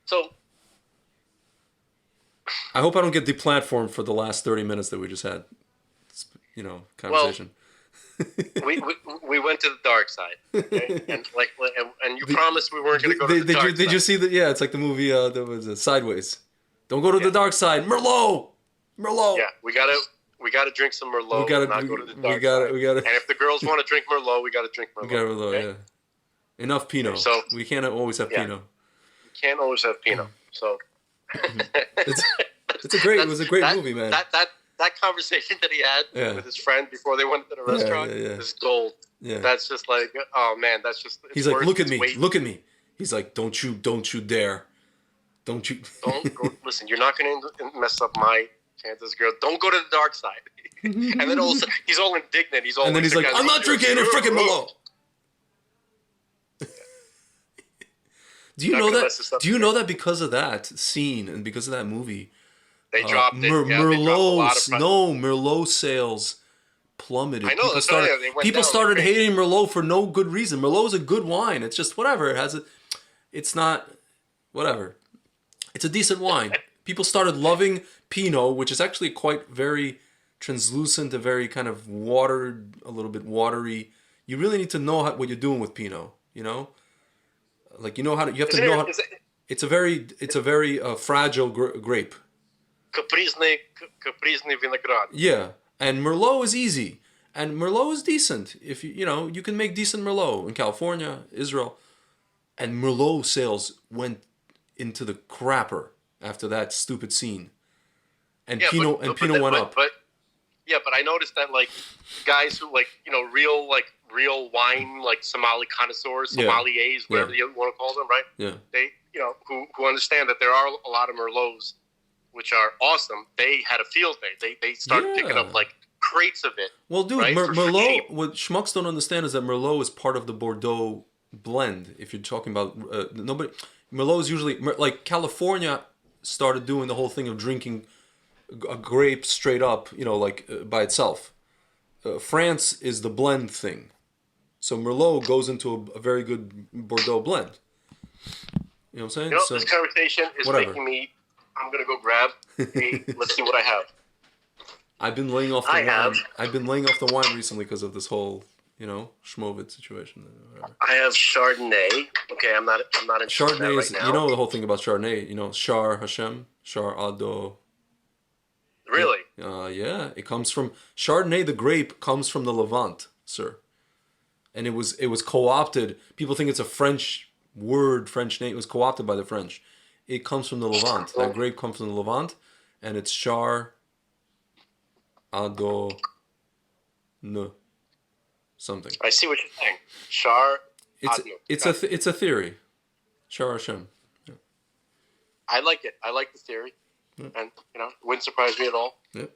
So, I hope I don't get deplatformed for the last 30 minutes that we just had. Conversation. we went to the dark side, okay? and you promised we weren't going to go to the dark side. Did you see that? Yeah, it's like the movie that was Sideways. Don't go to the dark side, Merlot. Yeah, we gotta drink some Merlot. Not go to the dark side. We gotta. And if the girls want to drink Merlot, we gotta drink Merlot. Okay? Yeah. Enough Pinot. So we can't always have Pinot. You can't always have Pinot. So it was a great movie, man. That conversation that he had with his friend before they went to the restaurant is gold. Yeah. That's just like, oh man, that's just. He's like, look at me. He's like, don't you dare. Don't you? Don't go, listen. You're not going to mess up my chances, girl. Don't go to the dark side. And then all of a sudden, he's all indignant. He's all. And then he's like, I'm not drinking any freaking Merlot. Do you know that? Do you know that because of that scene and because of that movie, they dropped it. Merlot sales plummeted. I know. People started hating Merlot for no good reason. Merlot is a good wine. It's just whatever. It's not whatever. It's a decent wine. People started loving Pinot, which is actually quite very translucent, a very kind of watered, a little bit watery. You really need to know what you're doing with Pinot. Like you have to know how. It's a very fragile grape. Капризный виноград. Yeah, and Merlot is easy, and Merlot is decent. If you can make decent Merlot in California, Israel, and Merlot sales went into the crapper after that stupid scene, and Pinot went up. But I noticed that like guys who real wine Somali connoisseurs, sommeliers, whatever you want to call them, right? Yeah. They who understand that there are a lot of Merlots which are awesome. They had a field day. They started picking up like crates of it. Well, dude, right? Merlot. What schmucks don't understand is that Merlot is part of the Bordeaux blend. If you're talking about Merlot is usually like California started doing the whole thing of drinking a grape straight up, by itself. France is the blend thing, so Merlot goes into a very good Bordeaux blend. You know what I'm saying? You know, So, this conversation is whatever. making me. I'm gonna go grab. Let's see what I have. I've been laying off the I wine. have. I've been laying off the wine recently because of this whole, Schmovid situation. Whatever. I have Chardonnay. Okay, I'm not in Chardonnay that is, right now. the whole thing about Chardonnay. Shar Hashem, Shar Ado. Really? Yeah, it comes from Chardonnay. The grape comes from the Levant, sir, and it was co-opted. People think it's a French word, French name. It was co-opted by the French. It comes from the Levant. That grape comes from the Levant, and it's Char Ado No something. I see what you're saying. Char. It's a theory. Shar Hashem. Yeah. I like it. I like the theory, and it wouldn't surprise me at all. Yep.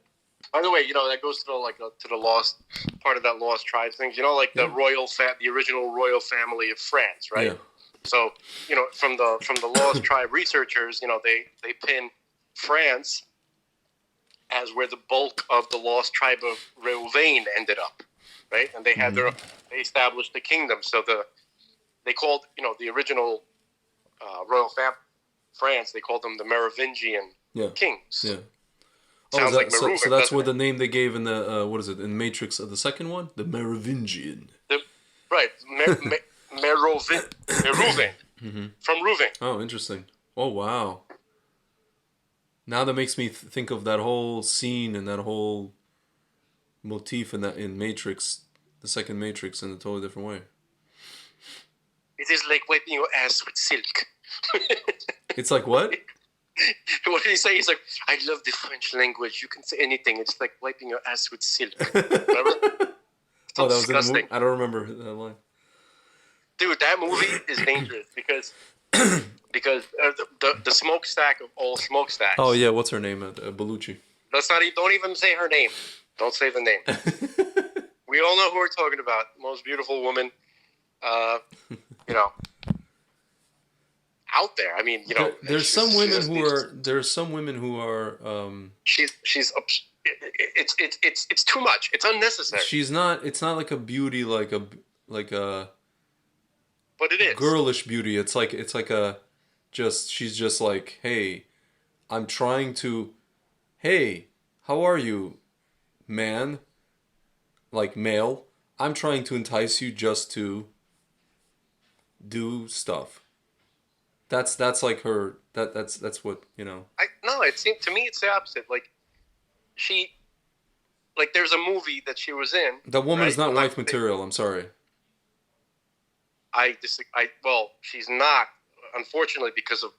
By the way, that goes to the lost part of that lost tribes things. The the original royal family of France, right? Yeah. So from the lost tribe researchers, they pin France as where the bulk of the lost tribe of Reuven ended up, right? And they had they established the kingdom. So they called the original royal France. They called them the Merovingian kings. Yeah. Sounds like Merovingian. So that's what the name they gave in the what is it in Matrix of the second one, the Merovingian. Right, Merovingian from Reuven. Oh, interesting. Oh, wow. Now that makes me think of that whole scene and that whole motif in Matrix, the second Matrix, in a totally different way. It is like wiping your ass with silk. It's like what? What did he say? He's like, I love the French language. You can say anything. It's like wiping your ass with silk. Remember? That was disgusting. I don't remember that line. Dude, that movie is dangerous because the smokestack of all smokestacks. Oh yeah, what's her name? Bellucci. Don't even say her name. Don't say the name. We all know who we're talking about. Most beautiful woman. Out there. I mean, there's some women who are. She's. It's too much. It's unnecessary. She's not. It's not like a beauty, like a. But it is girlish beauty. It's like a. She's just like, hey, I'm trying to. Hey, how are you, man? Like male. I'm trying to entice you just to. Do stuff. That's like her. That's what It seemed to me it's the opposite. Like there's a movie that she was in. The woman is not wife material. I'm sorry. Well, she's not. Unfortunately, because of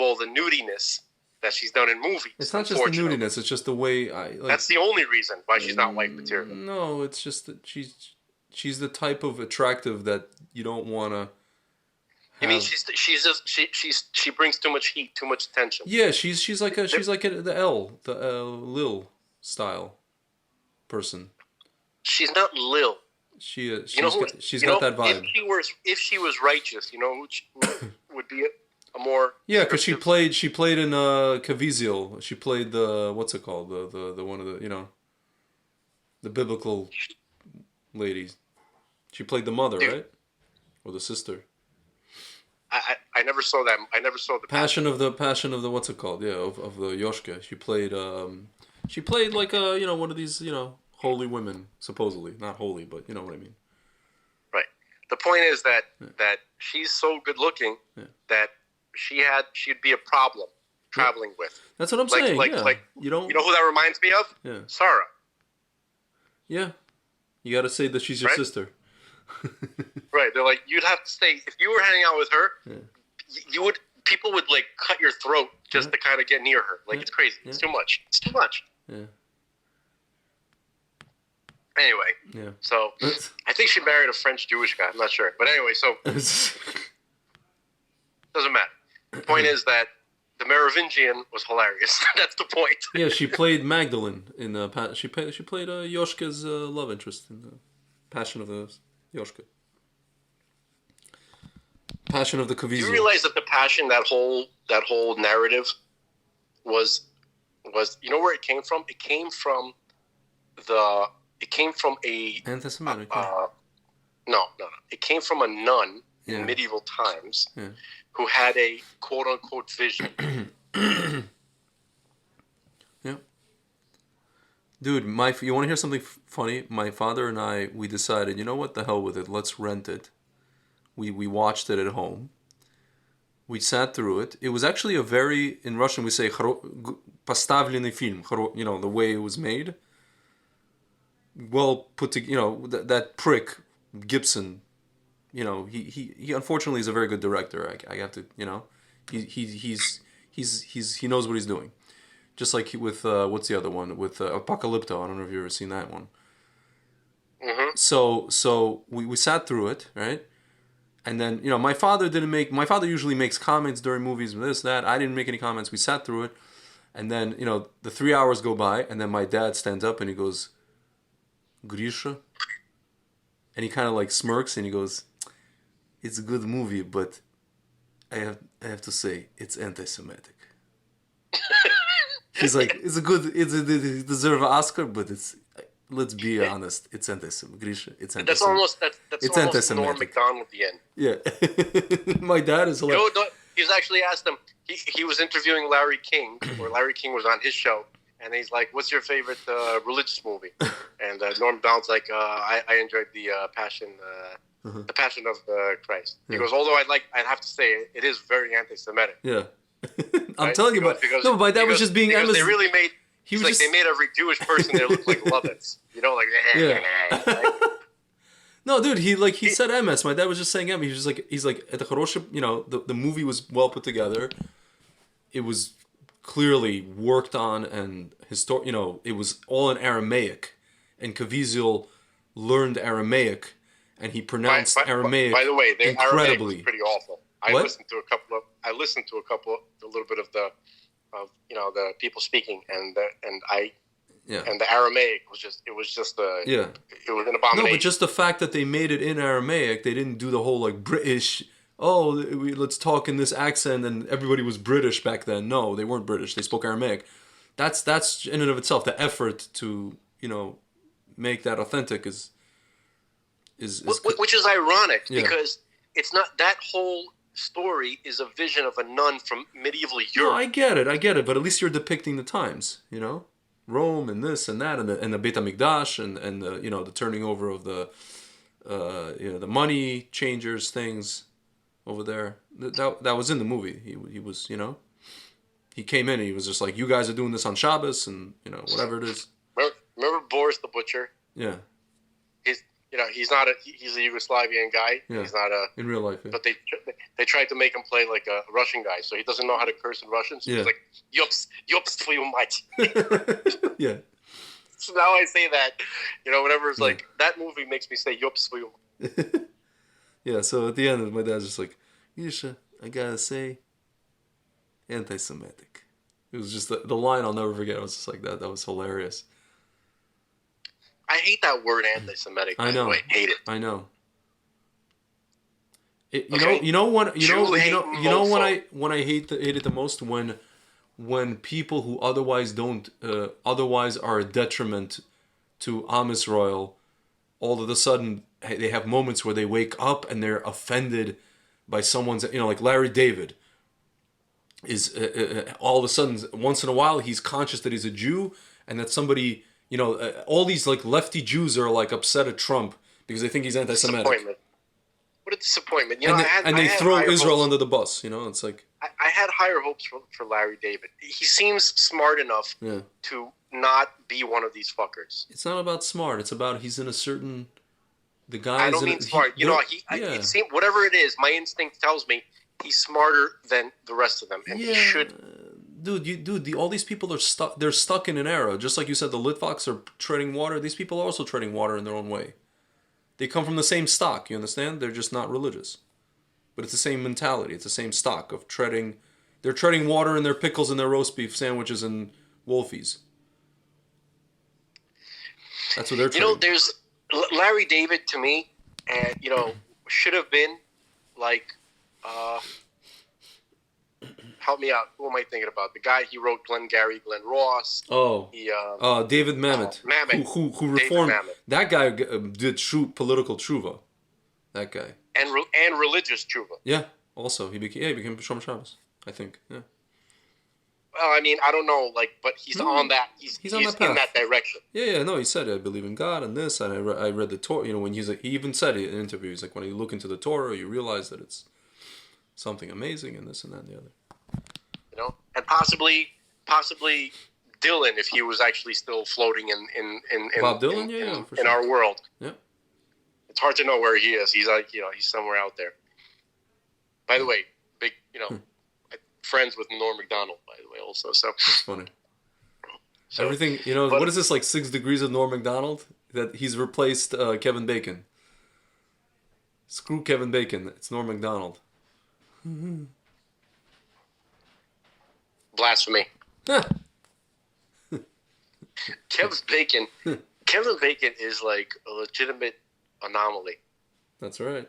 all the nudiness that she's done in movies. It's not just the nudiness. It's just the way That's the only reason why she's not wife material. No, it's just that she's the type of attractive that you don't want to. You mean she brings too much heat, too much attention? Yeah, she's like the Lil style person. She's not Lil. She's got that vibe. If she was righteous, who would be a more. Yeah, because she played in Caviezel. She played the what's it called, the one of the the biblical ladies. She played the mother, right, or the sister. I never saw that. I never saw the Passion of the what's it called? Yeah, of the Yoshka. She played like one of these holy women, supposedly not holy, but you know what I mean. Right. The point is that she's so good looking that she'd be a problem traveling with. That's what I'm saying. You know who that reminds me of? Yeah. Sarah. Yeah. You got to say that she's your sister. Right. They're like, you'd have to stay if you were hanging out with her. Yeah. People would like cut your throat just to kind of get near her. Like it's crazy. Yeah. It's too much. It's too much. Yeah. Anyway. Yeah. So I think she married a French Jewish guy. I'm not sure, but anyway, so doesn't matter. The point is that the Merovingian was hilarious. That's the point. Yeah, she played Magdalene in she played Yoshka's love interest in the Passion of the Yoshka. Passion of the Caviezel. Do you realize that the Passion, that whole narrative, was where it came from? It came from a anti-Semitic. no. It came from a nun in medieval times Yeah. who had a quote-unquote vision. Yeah. Dude, you want to hear something funny? My father and I, we decided, you know what, the hell with it, let's rent it. We watched it at home. We sat through it. It was actually a very, in Russian we say, поставленный film, you know, the way it was made. Well put together, you know, that prick, Gibson, you know, he unfortunately is a very good director. I have to, you know, he knows what he's doing. Just like with what's the other one with Apocalypto? I don't know if you've ever seen that one. Mm-hmm. So we sat through it, right? And then you know my father usually makes comments during movies, this that. I didn't make any comments. We sat through it, and then you know the 3 hours go by, and then my dad stands up and he goes, Grisha, and he kind of like smirks and he goes, it's a good movie, but I have to say it's anti-Semitic. He's like, it deserves an Oscar, but let's be honest, it's anti-Semitic. Grisha, it's anti-Semitic. That's almost Norm Macdonald at the end. Yeah. My dad is like... He's actually asked him, he was interviewing Larry King, or Larry King was on his show, and he's like, what's your favorite religious movie? And Norm Macdonald's like, I enjoyed the Passion of Christ. He goes, although I'd have to say, it is very anti-Semitic. Yeah. I'm telling you, but my dad was just being... They really made... They made every Jewish person there look like Lovitz. You know, like... Yeah. No, dude, he said MS. My dad was just saying MS. He's like, at the Хороший, you know, the movie was well put together. It was clearly worked on and you know, it was all in Aramaic. And Caviezel learned Aramaic and he pronounced Aramaic by the way, their incredibly. Aramaic was pretty awful. I listened to a little bit of the people speaking, and the Aramaic was just it was an abomination. No, but just the fact that they made it in Aramaic, they didn't do the whole like British. Oh, let's talk in this accent, and everybody was British back then. No, they weren't British. They spoke Aramaic. That's in and of itself the effort to make that authentic is which is ironic because it's not that whole story is a vision of a nun from medieval Europe. No, I get it, but at least you're depicting the times, Rome and this and that, and the Beit HaMikdash and the the turning over of the the money changers things over there. That was in the movie. He was he came in and he was just like, you guys are doing this on Shabbos and whatever it is. Remember Boris the Butcher? Yeah. He's a Yugoslavian guy. Yeah. He's not in real life. Yeah. But they tried to make him play like a Russian guy, so he doesn't know how to curse in Russian. So he's like, "Yops твою мать." Yeah. So now I say that, whenever it's like that movie makes me say "Yops твою." Yeah. So at the end, my dad's just like, "Yisha, I gotta say, anti-Semitic." It was just the line I'll never forget. I was just like that. That was hilarious. I hate that word anti-Semitic. I know. I hate it. I know. When I hate it the most when people who otherwise are a detriment to Am Yisrael, all of a sudden they have moments where they wake up and they're offended by someone's like Larry David is all of a sudden once in a while he's conscious that he's a Jew and that somebody. All these like lefty Jews are like upset at Trump because they think he's anti-Semitic. What a disappointment! They throw Israel under the bus. It's like I had higher hopes for Larry David. He seems smart enough to not be one of these fuckers. It's not about smart. It's about he's in a certain. The guy. I don't mean smart. It seems whatever it is. My instinct tells me he's smarter than the rest of them, and he should. All these people are stuck. They're stuck in an era. Just like you said, the Litvaks are treading water. These people are also treading water in their own way. They come from the same stock. You understand? They're just not religious, but it's the same mentality. It's the same stock of treading. They're treading water in their pickles and their roast beef sandwiches and Wolfies. That's what they're treading. There's Larry David to me, and should have been like. Help me out. Who am I thinking about? The guy he wrote Glengarry Glen Ross. Oh, David Mamet. Mamet. Who reformed? That guy did true political tshuva. That guy. and religious tshuva. Yeah. Also, he became Shomer Shabbos, I think. Yeah. Well, I mean, I don't know, but he's on that. He's on that path. in that direction. Yeah, no, he said, I believe in God and this, and I read the Torah. When he's like, he even said it in interviews, like when you look into the Torah, you realize that it's something amazing and this and that and the other. And possibly Dylan, if he was actually still floating in Bob Dylan, in our world. Yeah. It's hard to know where he is. He's he's somewhere out there. By the way, big, friends with Norm Macdonald, by the way, also. So that's funny. So, everything, what is this, like 6 Degrees of Norm Macdonald? That he's replaced Kevin Bacon. Screw Kevin Bacon. It's Norm Macdonald. Blasphemy. Kevin Bacon is like a legitimate anomaly. That's right.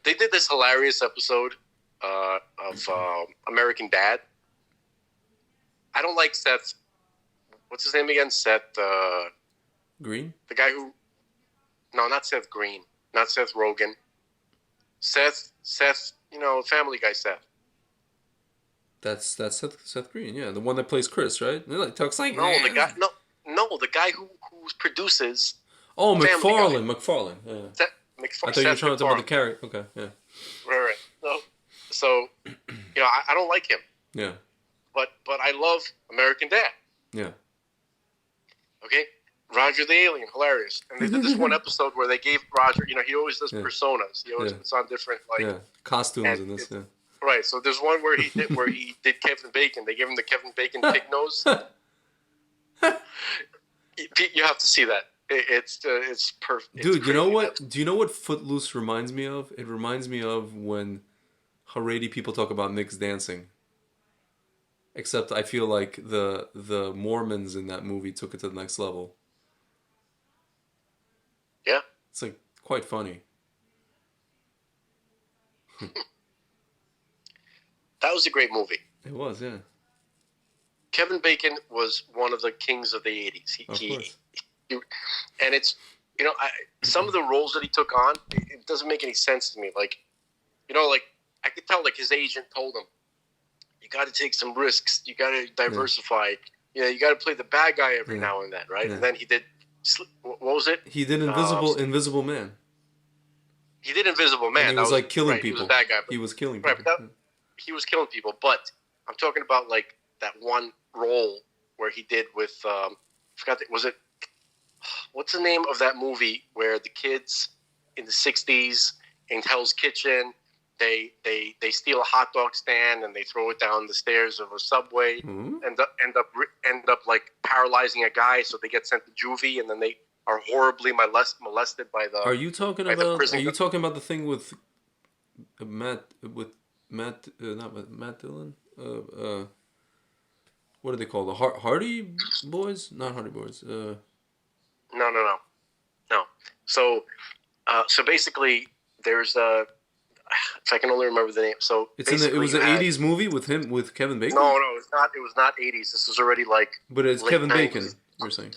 They did this hilarious episode of American Dad. I don't like Seth. What's his name again? Seth Green? The guy who... No, not Seth Green. Not Seth Rogen. Seth, Family Guy Seth. That's Seth Green, yeah. The one that plays Chris, right? Like, talks like... No, the guy who produces... Oh, McFarlane. Yeah. McFarlane. I thought you were trying to talk about the character. Okay, yeah. Right. No. So, I don't like him. Yeah. But I love American Dad. Yeah. Okay? Roger the Alien, hilarious. And they did this one episode where they gave Roger, he always does personas. He always puts on different, costumes and this, yeah. Right, so there's one where he did Kevin Bacon. They gave him the Kevin Bacon pig nose. Pete, you have to see that. It's perfect. Dude, you know what? Do you know what Footloose reminds me of? It reminds me of when Haredi people talk about mixed dancing. Except I feel like the Mormons in that movie took it to the next level. Yeah. It's like quite funny. That was a great movie. It was, yeah. Kevin Bacon was one of the kings of the 80s. Of course. And it's, some of the roles that he took on, it doesn't make any sense to me. Like, I could tell, his agent told him, you got to take some risks. You got to diversify. Yeah. You got to play the bad guy every now and then, right? Yeah. And then he did, what was it? He did Invisible Man. He did Invisible Man. And he was killing people. He was a bad guy. He was killing people. Right, but he was killing people. But I'm talking about that one role where he did with, what's the name of that movie where the kids in the 60s in Hell's Kitchen, they steal a hot dog stand and they throw it down the stairs of a subway, end up paralyzing a guy, so they get sent to juvie, and then they are horribly molested by the. Are you talking about the thing with Matt Dillon? What are they called? The Hardy Boys? Not Hardy Boys. No. So basically, there's if I can only remember the name. So it was an '80s movie with Kevin Bacon. No, it's not. It was not '80s. This was already But it's Kevin 90s. Bacon. You're saying?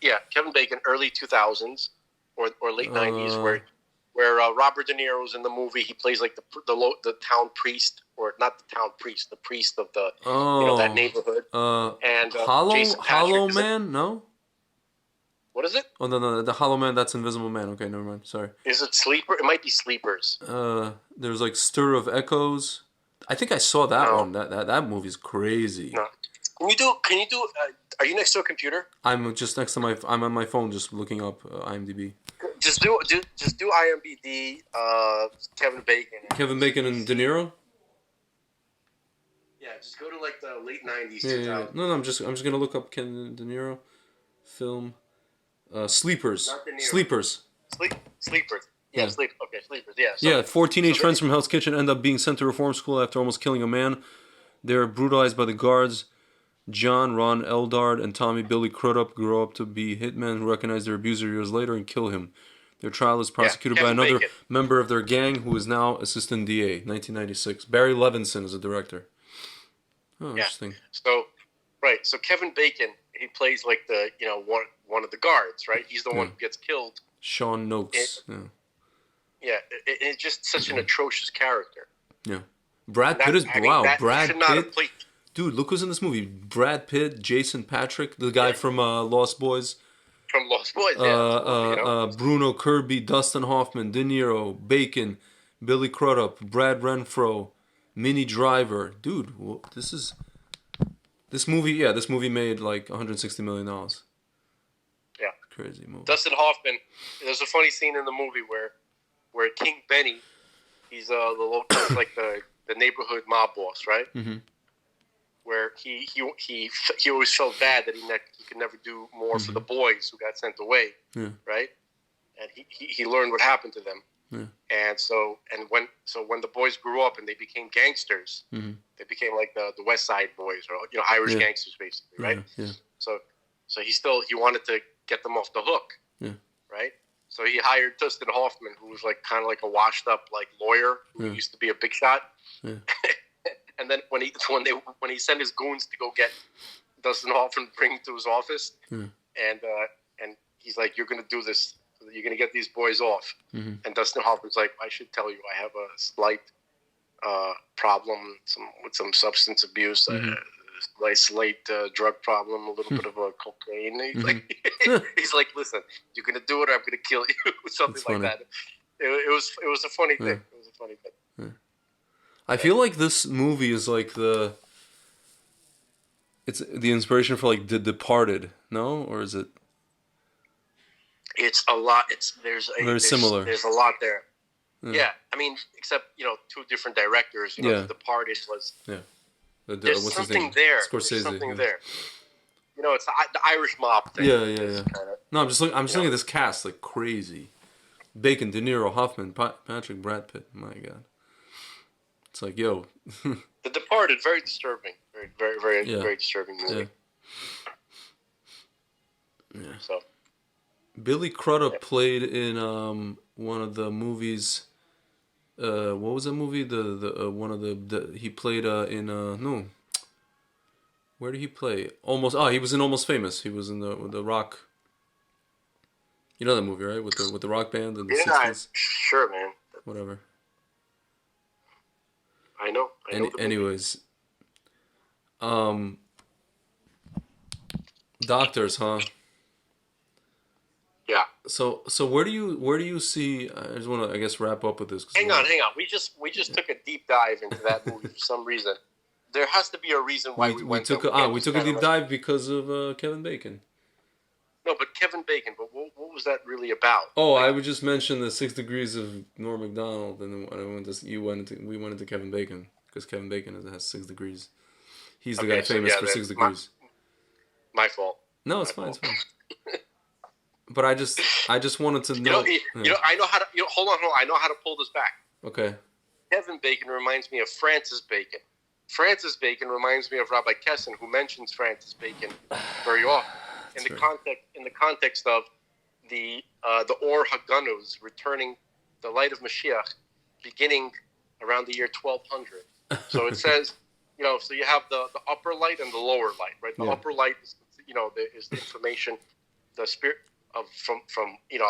Yeah, Kevin Bacon, early 2000s or late '90s, where Robert De Niro was in the movie. He plays the town priest, or not the town priest, the priest of the that neighborhood. And Hollow Man, no. What is it? Oh no, the Hollow Man. That's Invisible Man. Okay, never mind. Sorry. Is it Sleeper? It might be Sleepers. There's Stir of Echoes. I think I saw that one. That movie's crazy. No. Can you do? Are you next to a computer? I'm just next to I'm on my phone, just looking up IMDb. Just do IMDb. Kevin Bacon. Kevin Bacon and De Niro. Yeah, just go to the late '90s. Yeah. No, I'm just gonna look up Ken De Niro film. Sleepers. Sleepers. Sleepers. Yeah, Sleepers. Okay, Sleepers. Yeah. So, 4 teenage friends from Hell's Kitchen end up being sent to reform school after almost killing a man. They're brutalized by the guards. John, Ron Eldard, and Tommy Billy Crudup grow up to be hitmen who recognize their abuser years later and kill him. Their trial is prosecuted by another member of their gang who is now assistant DA. 1996. Barry Levinson is the director. Oh, interesting. So Kevin Bacon, he plays the one of the guards, right? He's the one who gets killed. Sean Noakes. It's just such an atrocious character. Yeah. Brad Pitt is Brad should not have Pitt. played. Dude, look who's in this movie. Brad Pitt, Jason Patric, the guy from Lost Boys. From Lost Boys, absolutely, Bruno Kirby, Dustin Hoffman, De Niro, Bacon, Billy Crudup, Brad Renfro, Minnie Driver. Dude, this movie made like $160 million. Yeah. Crazy movie. Dustin Hoffman, there's a funny scene in the movie where King Benny, he's the local, like the neighborhood mob boss, right? Mm-hmm. Where he always felt bad that he could never do more for the boys who got sent away, right? And he learned what happened to them. Yeah. And when the boys grew up and they became gangsters, they became like the West Side Boys, or Irish gangsters basically, right? Yeah. So he wanted to get them off the hook, right? So he hired Dustin Hoffman, who was like kind of like a washed up like lawyer who used to be a big shot. Yeah. And then when he sent his goons to go get Dustin Hoffman, bring him to his office, and he's like, "You're gonna do this. You're gonna get these boys off." Mm-hmm. And Dustin Hoffman's like, "I should tell you, I have a slight problem with some substance abuse, slight drug problem, a little bit of a cocaine." He's like, "Listen, you're gonna do it, or I'm gonna kill you," something like that. It was a funny thing. It was a funny thing. Yeah. I feel like this movie is like it's the inspiration for like The Departed, no? Or is it? It's a lot. There's similar. There's a lot there. Yeah, I mean, except two different directors. The Departed was. Yeah. There's what's something there. Scorsese. There's something there. It's the Irish mob thing. Yeah. No, I'm just looking at this cast like crazy. Bacon, De Niro, Hoffman, Patrick, Brad Pitt. My God. It's like, yo. The Departed, very disturbing. Very disturbing movie. Yeah. So. Billy Crudup played in one of the movies. What was that movie? He played in no. Where did he play? He was in Almost Famous. He was in the Rock. You know that movie, right? With the rock band in the 60s. Sure, man. Whatever. I know. Anyways, doctors, huh? Yeah. So where do you see? I just want to, I guess, wrap up with this. Hang on. We just took a deep dive into that movie for some reason. There has to be a reason why we took a deep dive because of Kevin Bacon. No, but Kevin Bacon. But what was that really about? Oh, I would just mention the 6 Degrees of Norm Macdonald, and then we went into Kevin Bacon because Kevin Bacon has 6 degrees. He's the guy famous for 6 Degrees. My fault. No, it's fine. It's fine. But I just wanted to know. I know how to. Hold on. I know how to pull this back. Okay. Kevin Bacon reminds me of Francis Bacon. Francis Bacon reminds me of Rabbi Kessin, who mentions Francis Bacon very often in the context of the Or Haganuz returning the light of Mashiach, beginning around the year 1200. So it says, so you have the upper light and the lower light, right? The upper light is, is the information, the spirit from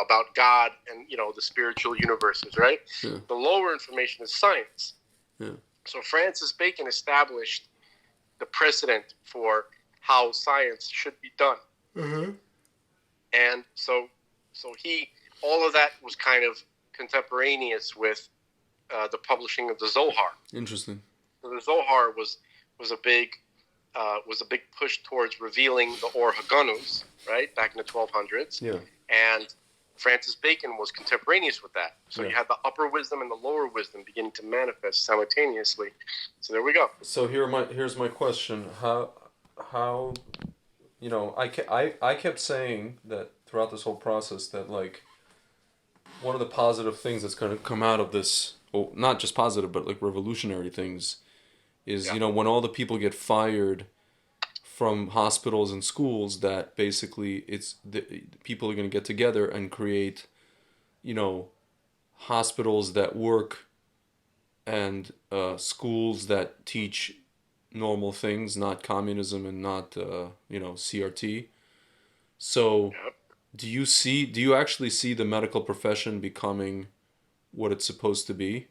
about God and the spiritual universes, right? Yeah. The lower information is science. Yeah. So Francis Bacon established the precedent for how science should be done. Mm-hmm. And so all of that was kind of contemporaneous with the publishing of the Zohar. Interesting. So the Zohar was a big push towards revealing the Or Haganuz, right, back in the 1200s. Yeah. And Francis Bacon was contemporaneous with that. So you had the upper wisdom and the lower wisdom beginning to manifest simultaneously. So there we go. So here's my question: How I kept saying that throughout this whole process that like one of the positive things that's going to come out of this, well, not just positive but like revolutionary things, is when all the people get fired from hospitals and schools, that basically people are going to get together and create, hospitals that work and schools that teach normal things, not communism and not CRT. So Do you actually see the medical profession becoming what it's supposed to be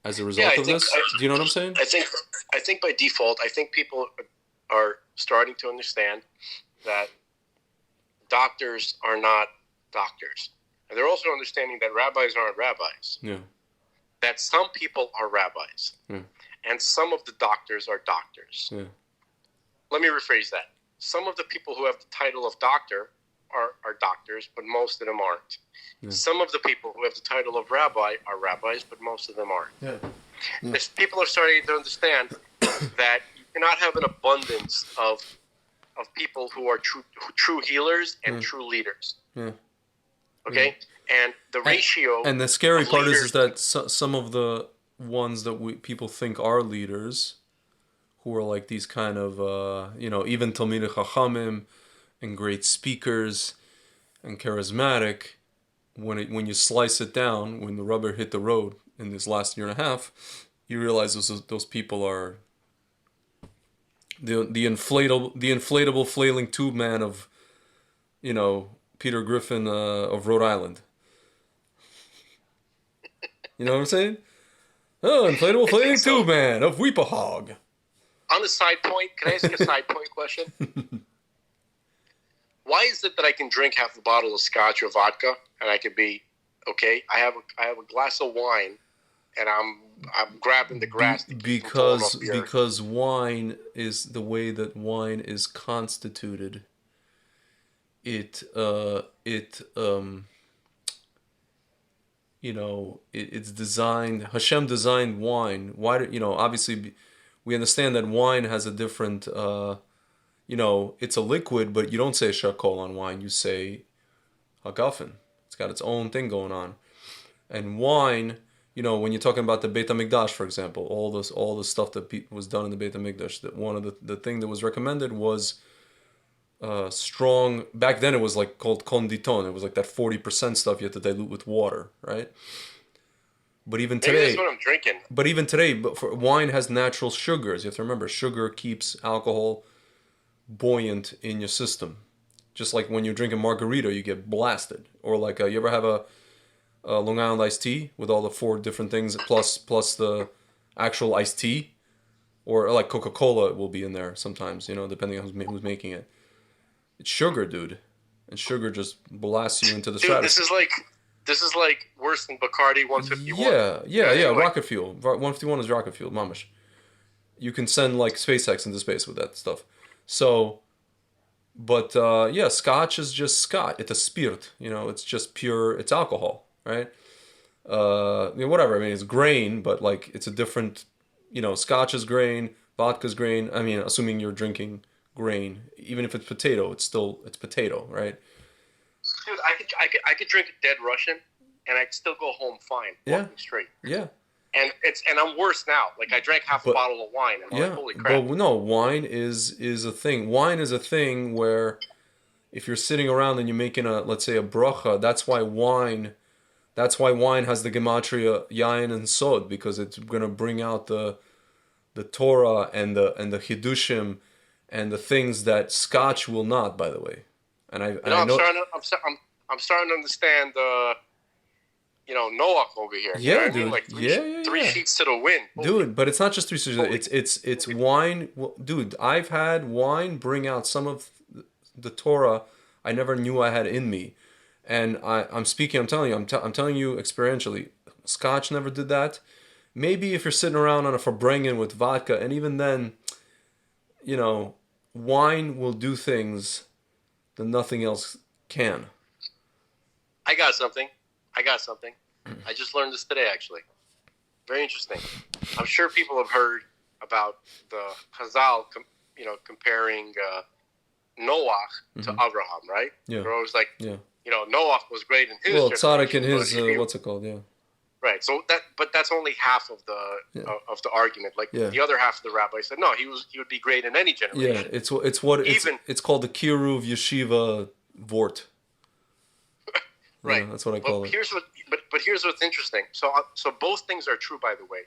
as a result of this? Do you know what I'm saying? I think by default, I think people are starting to understand that doctors are not doctors. And they're also understanding that rabbis aren't rabbis. Yeah. That some people are rabbis. Yeah. And some of the doctors are doctors. Yeah. Let me rephrase that. Some of the people who have the title of doctor are doctors, but most of them aren't. Yeah. Some of the people who have the title of rabbi are rabbis, but most of them aren't. Yeah. Yeah. People are starting to understand that you cannot have an abundance of people who are true healers and true leaders. Yeah. Okay? And the ratio... And the scary part is that some of the ones that people think are leaders, who are like these kind of, even Talmidei Chachamim and great speakers and charismatic, when you slice it down, when the rubber hit the road in this last year and a half, you realize those people are the inflatable flailing tube man of, Peter Griffin of Rhode Island. You know what I'm saying? Oh, inflatable flailing tube man of Weepahog. On the side point, can I ask a side point question? Why is it that I can drink half a bottle of scotch or vodka and I could be okay? I have a glass of wine and I'm grabbing the grass because wine is the way that wine is constituted. It's designed. Hashem designed wine. Why do obviously we understand that wine has a different it's a liquid, but you don't say shakol on wine, you say hagafen. It's got its own thing going on. And wine, when you're talking about the Beit HaMikdash, for example, all the stuff that was done in the Beit HaMikdash, that one of the thing that was recommended was strong. Back then it was like called konditon. It was like that 40% stuff you had to dilute with water, right? But even today, that's what I'm drinking. But even today, wine has natural sugars. You have to remember, sugar keeps alcohol buoyant in your system. Just like when you're drinking margarita, you get blasted. Or like you ever have a Long Island iced tea with all the 4 different things plus the actual iced tea, or like Coca-Cola will be in there sometimes. Depending on who's making it. It's sugar, dude, and sugar just blasts you into the stratosphere. This is like worse than Bacardi 151. Yeah. Rocket fuel. 151 is rocket fuel, mamash. You can send like SpaceX into space with that stuff. So, but Scotch is just Scotch. It's a spirit, it's just pure, it's alcohol, right? Whatever. I mean, it's grain, but like it's a different, Scotch is grain, vodka's grain. I mean, assuming you're drinking grain, even if it's potato, it's potato, right? Dude, I could drink a dead Russian, and I'd still go home fine, walking straight. Yeah. And I'm worse now. Like I drank half a bottle of wine, and I'm like, holy crap. But no, wine is a thing. Wine is a thing where, if you're sitting around and you're making let's say a bracha, that's why wine has the gematria yain and sod, because it's gonna bring out the Torah and the chidushim and the things that Scotch will not. By the way, and I know I'm starting to understand. Noach over here. Yeah, dude. I mean? Like three sheets to the wind. Dude, but it's not just 3 sheets. It's wine. Dude, I've had wine bring out some of the Torah I never knew I had in me. And I'm telling you experientially. Scotch never did that. Maybe if you're sitting around on a Farbrengen with vodka, and even then, wine will do things that nothing else can. I got something. I just learned this today, actually. Very interesting. I'm sure people have heard about the Chazal, comparing Noach to Abraham, right? Yeah. They're always like, Noach was great in his. Well, Tzaddik in his what's it called? Yeah. Right. So that's only half of the argument. Like the other half of the rabbi said, no, he would be great in any generation. Yeah, it's called the Kiruv Yeshiva Vort. Right. That's what I call it. Here's what's interesting. So both things are true, by the way.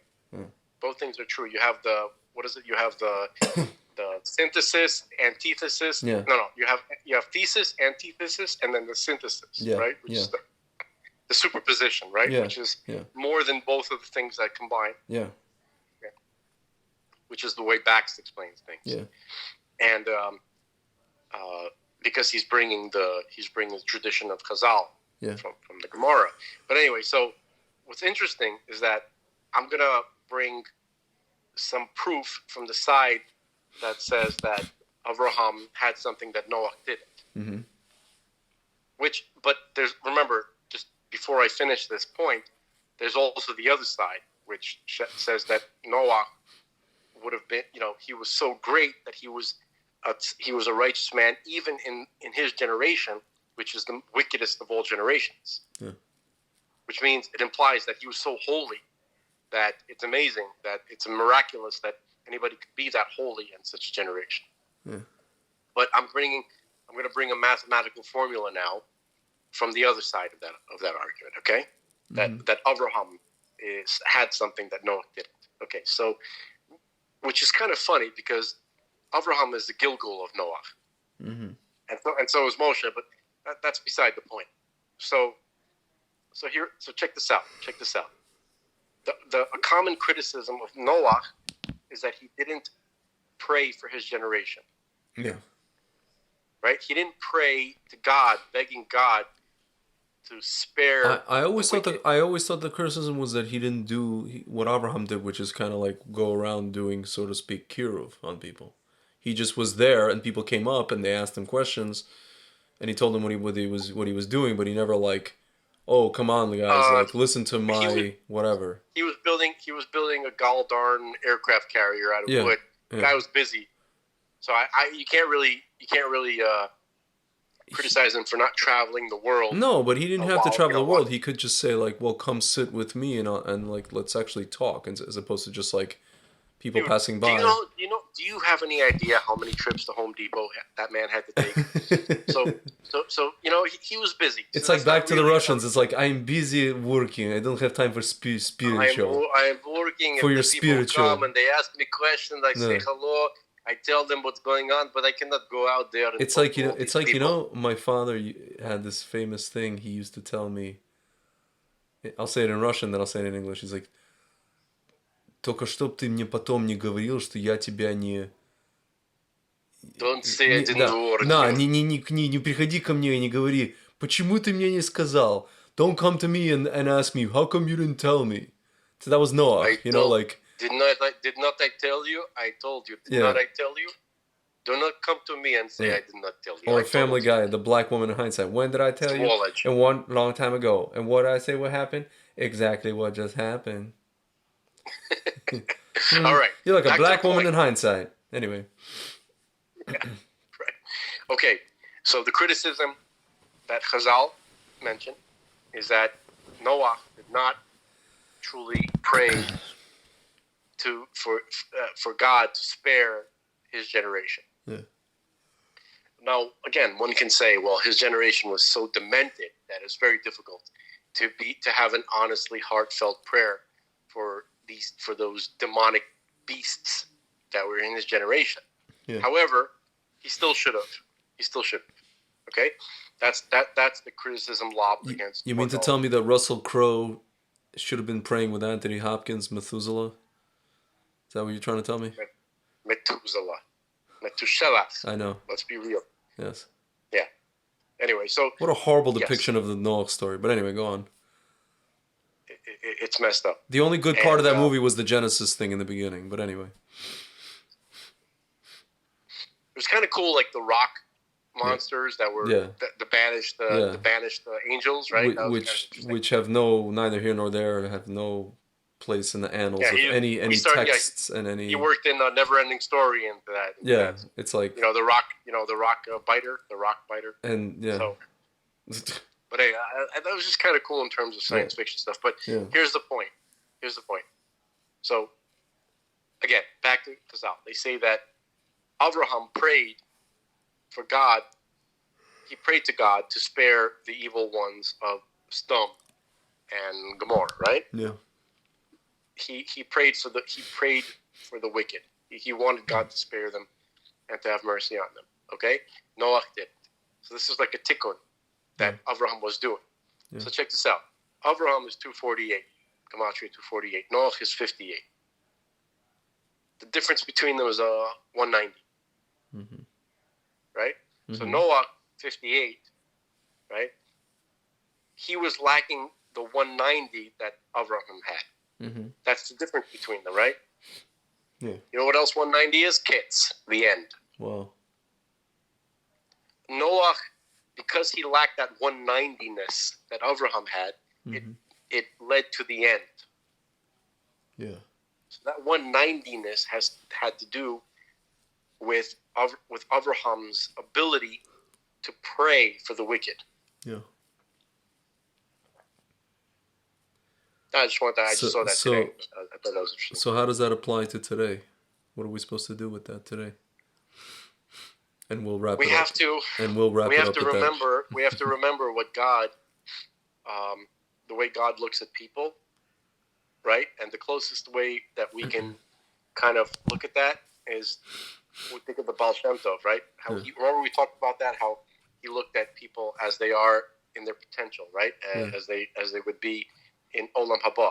Both things are true. You have You have the synthesis, antithesis. Yeah. No. You have thesis, antithesis, and then the synthesis, right? Which is the superposition, right? Yeah. Which is more than both of the things that combine. Yeah. Which is the way Bax explains things. Yeah. And because he's bringing the tradition of Chazal from the Gemara. But anyway, so what's interesting is that I'm gonna bring some proof from the side that says that Avraham had something that Noah didn't. Mm-hmm. But remember, just before I finish this point, there's also the other side, which says that Noah would have been, he was so great that he was a righteous man, even in his generation, which is the wickedest of all generations. Yeah. Which means it implies that he was so holy that it's amazing, that it's miraculous that anybody could be that holy in such a generation. Yeah. But I'm going to bring a mathematical formula now from the other side of that argument. Okay, that Abraham had something that Noah didn't. Okay, so which is kind of funny because Abraham is the Gilgul of Noah, and so is Moshe. But that's beside the point. So check this out. A common criticism of Noah is that he didn't pray for his generation. Yeah. Right? He didn't pray to God, begging God to spare. I always thought the criticism was that he didn't do what Abraham did, which is kind of like go around doing, so to speak, kiruv on people. He just was there, and people came up and they asked him questions, and he told them what he was doing, but he never like, oh, come on, guys, listen to my whatever. He was building a Galdarn aircraft carrier out of wood. The guy was busy, so you can't really criticize him for not traveling the world. No, but he didn't have to travel the world. He could just say like, well, come sit with me and like let's actually talk, as opposed to just like people passing by. Do you have any idea how many trips to Home Depot that man had to take? so he was busy. It's like back to the Russians. It's like, I'm busy working. I don't have time for spiritual. I'm working. For your spiritual. People come and they ask me questions. I say hello. I tell them what's going on, but I cannot go out there. And it's like my father had this famous thing. He used to tell me. I'll say it in Russian, then I'll say it in English. He's like, только чтоб ты мне потом не говорил, что я тебя не... Don't say I didn't warn you. Не приходи ко мне и не говори, почему ты мне не сказал? Don't come to me and ask me, how come you didn't tell me? So that was Noah, like... Did not I tell you? I told you. Did not I tell you? Do not come to me and say I did not tell you. Or Family Guy, the black woman in hindsight. When did I tell you? And one long time ago. And what did I say what happened? Exactly what just happened. All right. You're like a black woman in hindsight. Anyway. Yeah, right. Okay. So the criticism that Chazal mentioned is that Noah did not truly pray for God to spare his generation. Yeah. Now, again, one can say, well, his generation was so demented that it's very difficult to have an honestly heartfelt prayer for those demonic beasts that were in his generation. Yeah. However, he still should have. Okay, that's the criticism lobbed against. You mean to tell me that Russell Crowe should have been praying with Anthony Hopkins, Methuselah? Is that what you're trying to tell me? Methuselah. I know. Let's be real. Yes. Yeah. Anyway, so... What a horrible depiction of the Noah story. But anyway, go on. It's messed up. The only good part of that movie was the Genesis thing in the beginning. But anyway. It was kind of cool, like the rock monsters that were the banished angels, right? Which have neither here nor there, have no place in the annals of any texts and any. He worked in a Never-Ending Story into that. It's like the rock biter, and So, but hey, that was just kind of cool in terms of science fiction stuff. But here's the point. So, again, back to Chazal. They say that Avraham prayed for God. He prayed to God to spare the evil ones of Sodom and Gomorrah, right? Yeah. He prayed for the wicked. He wanted God to spare them. and to have mercy on them. Okay? Noach did. So this is like a tikkun that Avraham was doing. Yeah. So check this out. Avraham is 248. Gematria 248. Noach is 58. The difference between them is 190. Mm-hmm. Right? Mm-hmm. So Noach, 58, right? He was lacking the 190 that Avraham had. Mm-hmm. That's the difference between them, right? Yeah. You know what else 190 is? Kitz, the end. Wow. Noach, because he lacked that 190-ness that Avraham had, it led to the end. Yeah. So that 190-ness had to do with Avraham's ability to pray for the wicked. Yeah. I just saw that today. I thought that was interesting. So how does that apply to today? What are we supposed to do with that today? And we'll wrap it up. We have to remember what God, the way God looks at people, right? And the closest way that we can kind of look at that is we think of the Baal Shem Tov, right? Remember we talked about that, how he looked at people as they are in their potential, right? As they would be in Olam Haba.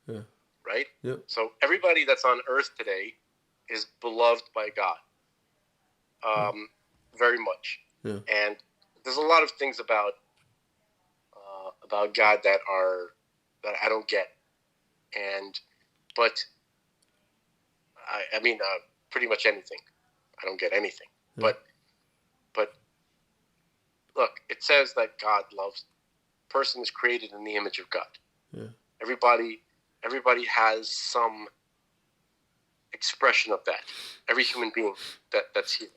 Yeah. Right? Yeah. So everybody that's on earth today is beloved by God. Very much. Yeah. And there's a lot of things about God that I don't get. But I mean pretty much anything. I don't get anything. Yeah. But look, it says that God loves. Person is created in the image of God. Yeah. Everybody has some expression of that. Every human being that's here.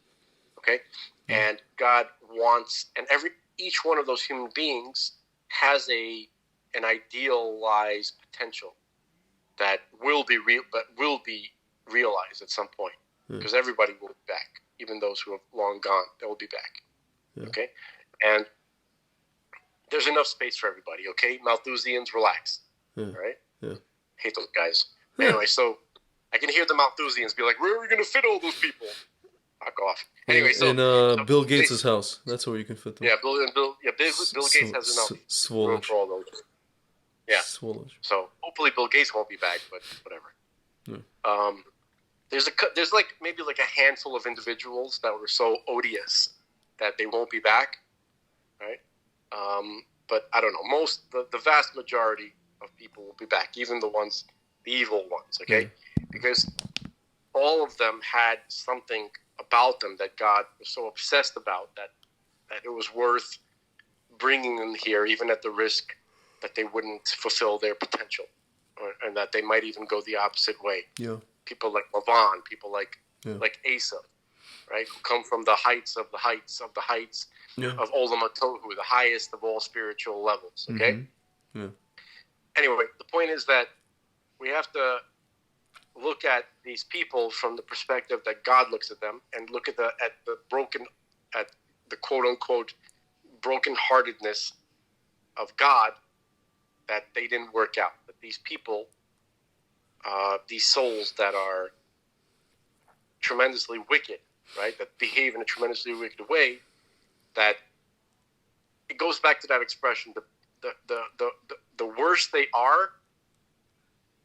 Okay? Yeah. And God wants, and each one of those human beings has an idealized potential that will be realized at some point. Because everybody will be back. Even those who have long gone, they will be back. Yeah. Okay? And there's enough space for everybody, okay? Malthusians, relax. Yeah. All right? Yeah. Hate those guys. Anyway, so I can hear the Malthusians be like, where are we going to fit all those people? Fuck off. Anyway, in Bill Gates' house. That's where you can fit them. Yeah, Bill Gates has enough room for all those. Yeah. Swollish. So hopefully Bill Gates won't be back, but whatever. Yeah. There's like maybe like a handful of individuals that were so odious that they won't be back, right? But I don't know. The vast majority of people will be back, even the evil ones, okay? Because all of them had something about them that God was so obsessed about that it was worth bringing them here, even at the risk that they wouldn't fulfill their potential, and that they might even go the opposite way. Yeah. People like Lavan, people like Asa, right? Who come from the heights of the heights of the heights of Olam HaTohu, the highest of all spiritual levels. Okay. Mm-hmm. Yeah. Anyway, the point is that we have to look at these people from the perspective that God looks at them, and look at the quote unquote brokenheartedness of God, that they didn't work out. That these people, these souls that are tremendously wicked, right? That behave in a tremendously wicked way. That it goes back to that expression: the worse they are,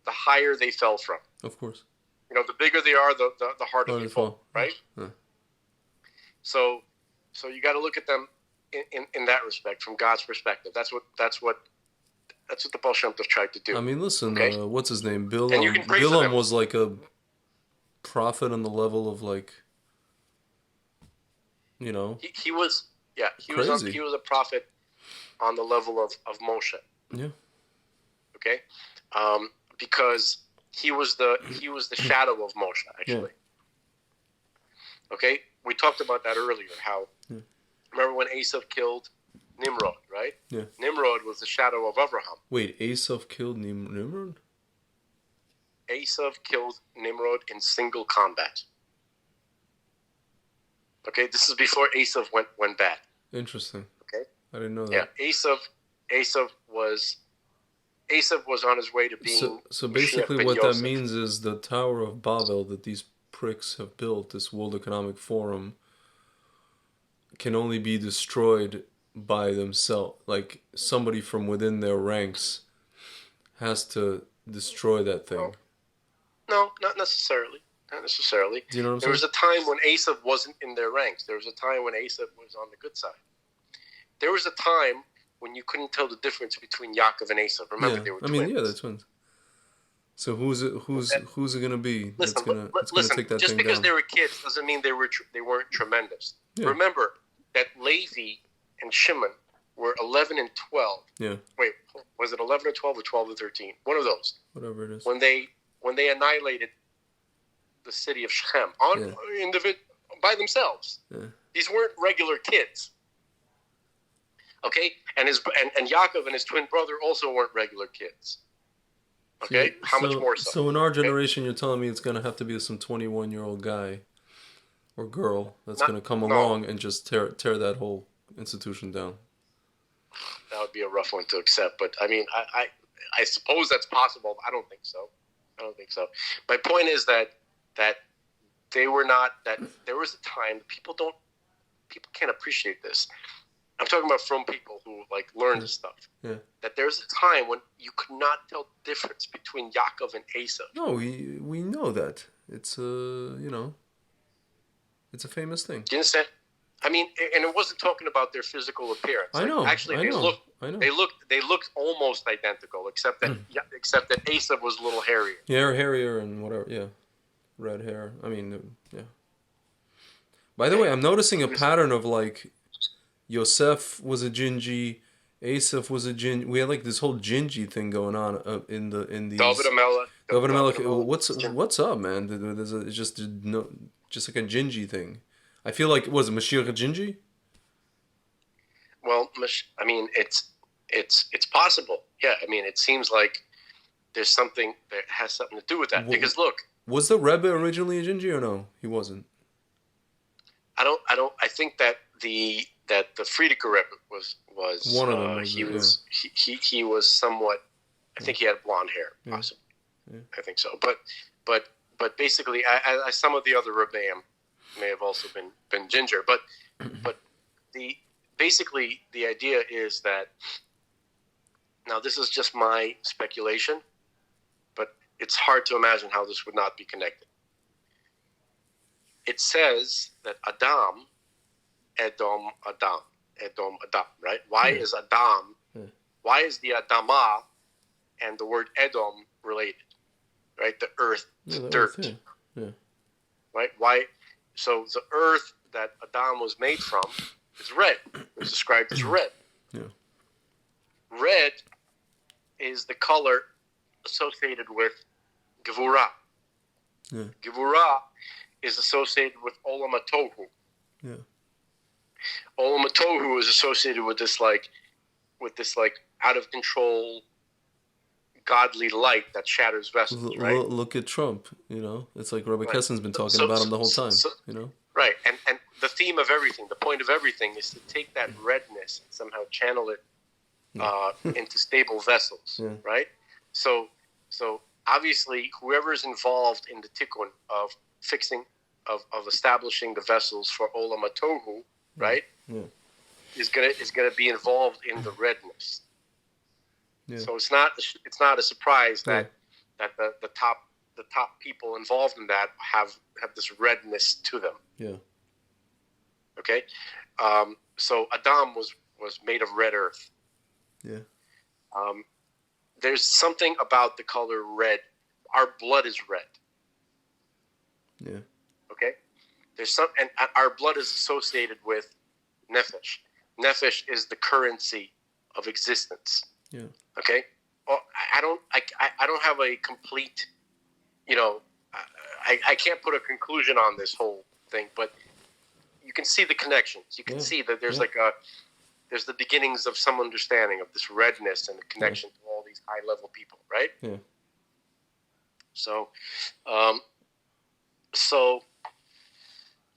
the higher they fell from. Of course. You know, the bigger they are, the harder they fall, right? Yeah. So you got to look at them in that respect, from God's perspective. That's what the Baal Shem Tov tried to do. I mean, listen, okay? What's his name? Bilam was like a prophet on the level of like, you know. He was crazy. He was a prophet on the level of Moshe. Yeah. Okay, because he was the shadow of Moshe, actually. Yeah. Okay, we talked about that earlier. How remember when Esav killed Nimrod, right? Yeah. Nimrod was the shadow of Abraham. Wait, Esav killed Nimrod? Esav killed Nimrod in single combat. Okay, this is before Esav went bad. Interesting. Okay. I didn't know that. Yeah, Esav was on his way to being. So basically, what that means is the Tower of Babel that these pricks have built, this World Economic Forum, can only be destroyed by themselves. Like, somebody from within their ranks has to destroy that thing. No, not necessarily. Not necessarily. Do you know what I'm There was saying? a time when Esav wasn't in their ranks. There was a time when Esav was on the good side. There was a time when you couldn't tell the difference between Yaakov and Esav. Remember, they were twins. they're twins. So who's it gonna be that's Listen, gonna take that just thing because down? they were kids doesn't mean they weren't tremendous. Yeah. Remember that Levi and Shimon were 11 and 12. Yeah. Wait, was it 11 or 12 or 12 and 13? One of those. Whatever it is. When they annihilated the city of Shechem by themselves. Yeah. These weren't regular kids. Okay? And Yaakov and his twin brother also weren't regular kids. Okay? How much more so? So in our generation, you're telling me it's gonna have to be some 21-year-old guy or girl that's gonna come along and just tear that whole institution down. That would be a rough one to accept, but I mean, I suppose that's possible. I don't think so. My point is that they were not, that there was a time people can't appreciate this. I'm talking about from people who like learn this stuff. Yeah. That there's a time when you could not tell the difference between Yaakov and Esav. No, we know that. It's it's a famous thing. Do you understand? I mean, and it wasn't talking about their physical appearance. I know. Actually, I know. they looked almost identical, except that Esav was a little hairier. Yeah, hairier and whatever. Yeah, red hair. I mean, yeah. By the way, I'm noticing a pattern of like, Yosef was a Gingy, Asaph was a Gingy. We had like this whole Gingy thing going on in these. David Amelech. What's up, man? It's just like a Gingy thing. I feel like, was it Mashiach a Gingy? Well, I mean, it's possible. Yeah, I mean, it seems like there's something that has something to do with that. Because look, was the Rebbe originally a Gingy or no? He wasn't. I think that the Friedeker Rebbe was one of them. He was somewhat. I think he had blonde hair, possibly. Yeah. I think so. But basically, some of the other Rebbeim may have also been ginger. But basically the idea is that, now this is just my speculation, but it's hard to imagine how this would not be connected. It says that Adam, right? Why is Adam, why is the Adamah and the word Edom related? Right? The earth, the dirt. Earth, yeah. Right? Why? So the earth that Adam was made from is red. It's described as red. Yeah. Red is the color associated with Gevurah. Yeah. Gevurah is associated with Olam HaTohu. Yeah. Olam HaTohu is associated with this like out of control godly light that shatters vessels, right? Look at Trump, It's like Rabbi Kessin's been talking about him the whole time, Right, and the theme of everything, the point of everything is to take that redness and somehow channel it into stable vessels, right? So obviously, whoever is involved in the tikkun of fixing, of establishing the vessels for Olam HaTohu, right, is gonna be involved in the redness. Yeah. So it's not a surprise that the top people involved in that have this redness to them. Yeah. Okay. So Adam was made of red earth. Yeah. There's something about the color red. Our blood is red. Yeah. Okay. And our blood is associated with nefesh. Nefesh is the currency of existence. Yeah. Okay. Well, I don't have a complete, I can't put a conclusion on this whole thing, but you can see the connections. You can see that there's there's the beginnings of some understanding of this redness and the connection to all these high level people, right? Yeah. So,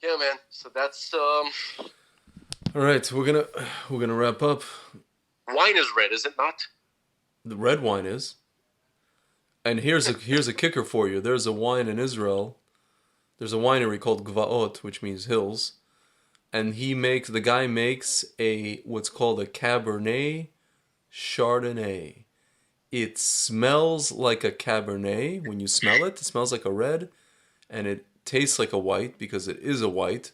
yeah, man. So that's. All right, we're gonna wrap up. Wine is red, is it not? The red wine is. And here's a kicker for you. There's a wine in Israel There's a winery called Gvaot, which means hills, and the guy makes a what's called a Cabernet Chardonnay. It smells like a Cabernet when you smell it. It smells like a red, and it tastes like a white because it is a white,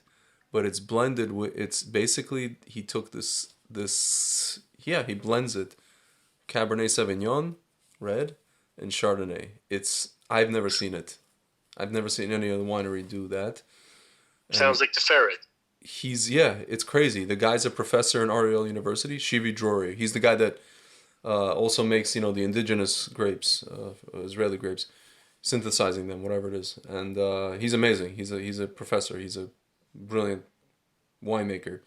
but it's blended with. It's basically he took he blends it, Cabernet Sauvignon, red, and Chardonnay. I've never seen it. I've never seen any other winery do that. Sounds like the ferret. It's crazy. The guy's a professor in Ariel University, Shivi Drori. He's the guy that also makes the indigenous grapes, Israeli grapes, synthesizing them, whatever it is. And he's amazing. He's a professor. He's a brilliant winemaker.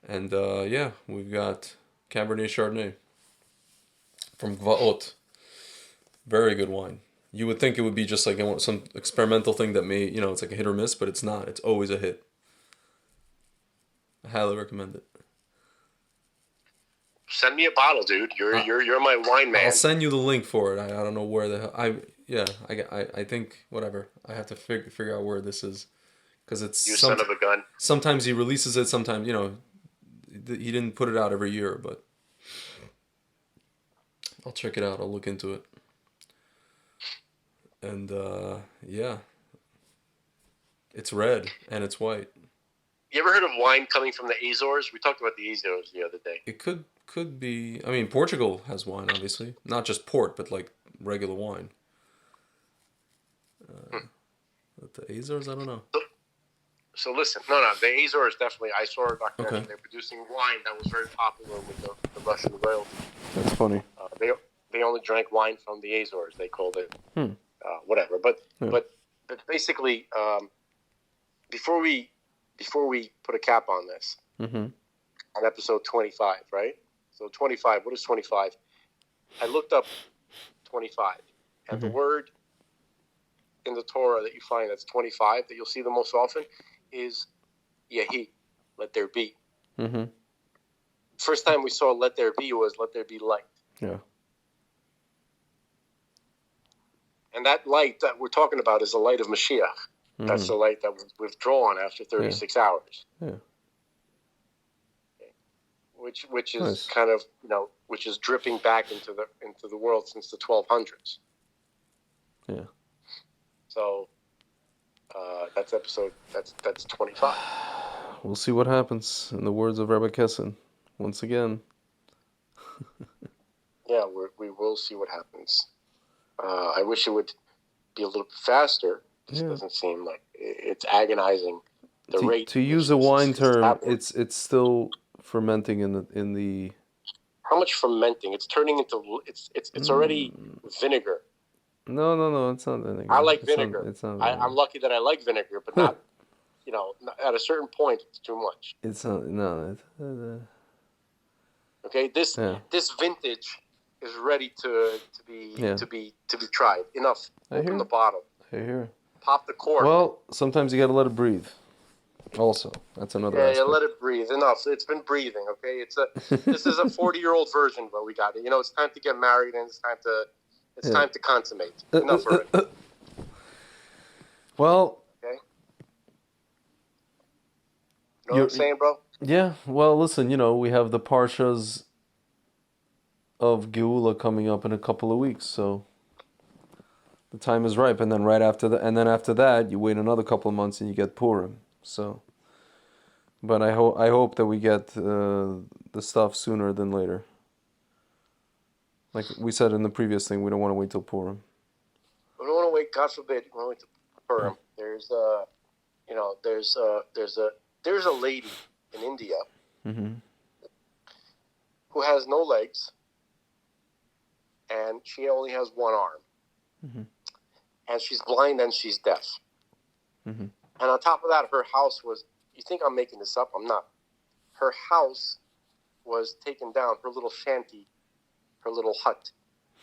And we've got Cabernet Chardonnay from Gvaot. Very good wine. You would think it would be just like some experimental thing that it's like a hit or miss, but it's not. It's always a hit. I highly recommend it. Send me a bottle, dude. You're my wine man. I'll send you the link for it. I don't know where the I think whatever. I have to figure out where this is because it's son of a gun. Sometimes he releases it. Sometimes he didn't put it out every year, but I'll check it out. I'll look into it. And it's red and it's white. You ever heard of wine coming from the Azores? We talked about the Azores the other day. It could be. I mean, Portugal has wine, obviously, not just port, but like regular wine. But the Azores, I don't know. So listen, no, the Azores definitely. I saw a documentary. Okay. They're producing wine that was very popular with the Russian royalty. That's funny. They only drank wine from the Azores. They called it whatever. But basically, before we put a cap on this, on episode 25, right? So 25. What is 25? I looked up 25, and the word in the Torah that you find that's 25 that you'll see the most often is Yehi, let there be. First time we saw let there be was let there be light. Yeah. And that light that we're talking about is the light of Mashiach. That's the light that was withdrawn after 36 hours. Yeah. Which is kind of which is dripping back into the world since the 1200s. Yeah. So that's episode. That's 25. We'll see what happens. In the words of Rabbi Kessin, once again. Yeah, we will see what happens. I wish it would be a little bit faster. It doesn't seem like it's agonizing. The rate to use a wine term, it's still fermenting in the. How much fermenting? It's turning into it's already vinegar. No, it's not vinegar. I like vinegar. It's not vinegar. I'm lucky that I like vinegar, but not. At a certain point, it's too much. It's not. No. Okay, this vintage is ready to be tried. Enough. Open the bottle. I hear. Pop the cork. Well, sometimes you got to let it breathe. Also, that's another aspect. Yeah, let it breathe. Enough. It's been breathing. Okay, this is a 40-year-old version, but we got it. It's time to get married and it's time to consummate. Enough for it. Well. Okay. You know what I'm saying, bro? Yeah. Well, listen. We have the Parshas of Geula coming up in a couple of weeks, so the time is ripe. And then after that, you wait another couple of months and you get Purim. So, but I hope that we get the stuff sooner than later. Like we said in the previous thing, we don't want to wait till Purim. We don't want to wait. God forbid, we want to wait till Purim. There's a lady in India who has no legs, and she only has one arm, and she's blind and she's deaf. And on top of that, her house was, you think I'm making this up? I'm not. Her house was taken down. Her little shanty, her little hut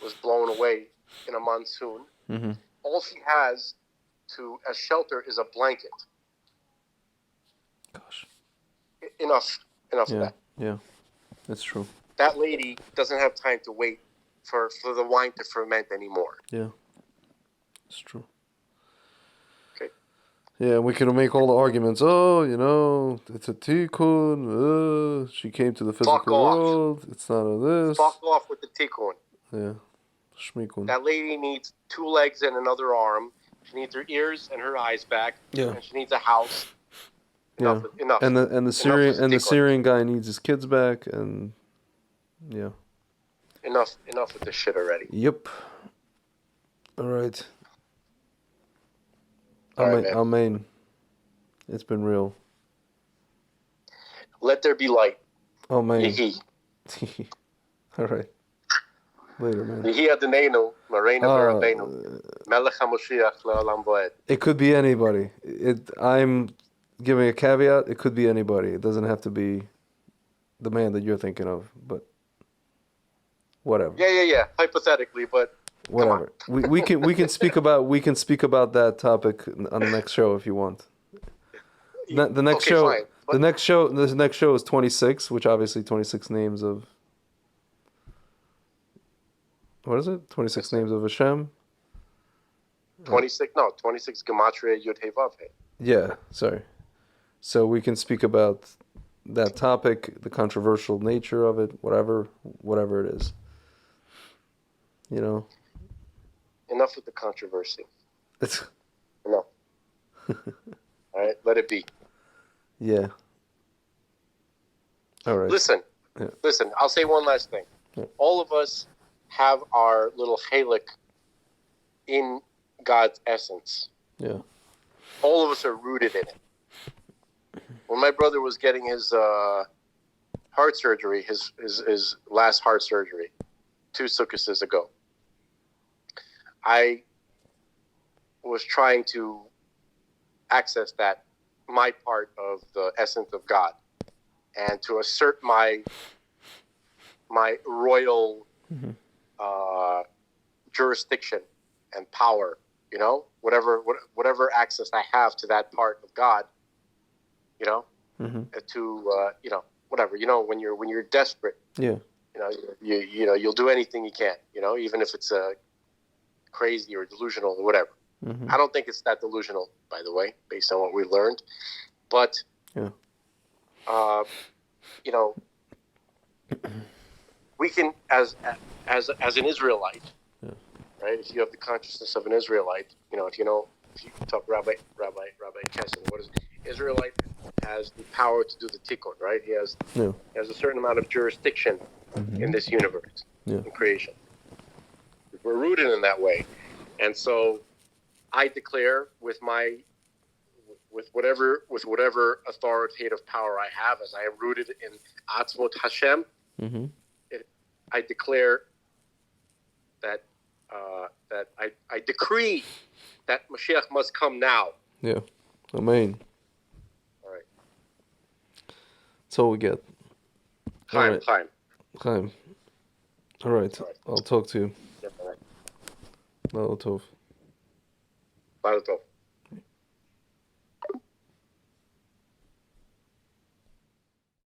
was blown away in a monsoon. All she has as shelter is a blanket. Gosh. Enough of that. Yeah, that's true. That lady doesn't have time to wait for the wine to ferment anymore. Yeah, it's true. Okay. Yeah, we can make all the arguments. Oh, it's a tikkun. She came to the Fuck physical off. world. It's not a this. Fuck off with the tikkun. Yeah, shmikun. That lady needs 2 legs and another arm. She needs her ears and her eyes back. Yeah. And she needs a house. Yeah. Enough. And the Enough with Syrian guy needs his kids back, and yeah. Enough with this shit already. Yep. All right. All right, man. Amen. It's been real. Let there be light. Amen. Yehi. All right. Later, man. Yehi Adonenu, Mareinu V'Rabbeinu, Melech HaMoshiach Le'olam Voed. It could be anybody. I'm giving a caveat. It could be anybody. It doesn't have to be the man that you're thinking of, but whatever. Yeah. Hypothetically, but whatever. We can speak about that topic on the next show if you want. The next show. Fine, the next show is 26, which obviously 26 names of. What is it? 26 names of Hashem. 26 Gematria Yud Hey Vav Hey. Yeah, sorry. So we can speak about that topic, the controversial nature of it, whatever it is. Enough with the controversy. It's Enough. All right, let it be. Yeah. All right. Listen, I'll say one last thing. Yeah. All of us have our little chalik in God's essence. Yeah. All of us are rooted in it. When my brother was getting his heart surgery, his last heart surgery, 2 sukkahs ago, I was trying to access my part of the essence of God, and to assert my royal jurisdiction and power. Whatever access I have to that part of God. To whatever. When you're desperate. Yeah. You'll do anything you can. Even if it's crazy or delusional or whatever. Mm-hmm. I don't think it's that delusional, by the way, based on what we learned. But, yeah. We can, as an Israelite, yeah. right? If you have the consciousness of an Israelite, if you talk Rabbi Kessin, what is it? Israelite has the power to do the tikkun, right? He has a certain amount of jurisdiction in this universe, in creation. We're rooted in that way, and so I declare with whatever authoritative power I have, as I am rooted in Atzmot Hashem, I declare that I decree that Mashiach must come now. Yeah, amen. All right. That's all we get. Chaim. All right. I'll talk to you. Yeah, all right. Mazel tov. Mazel tov.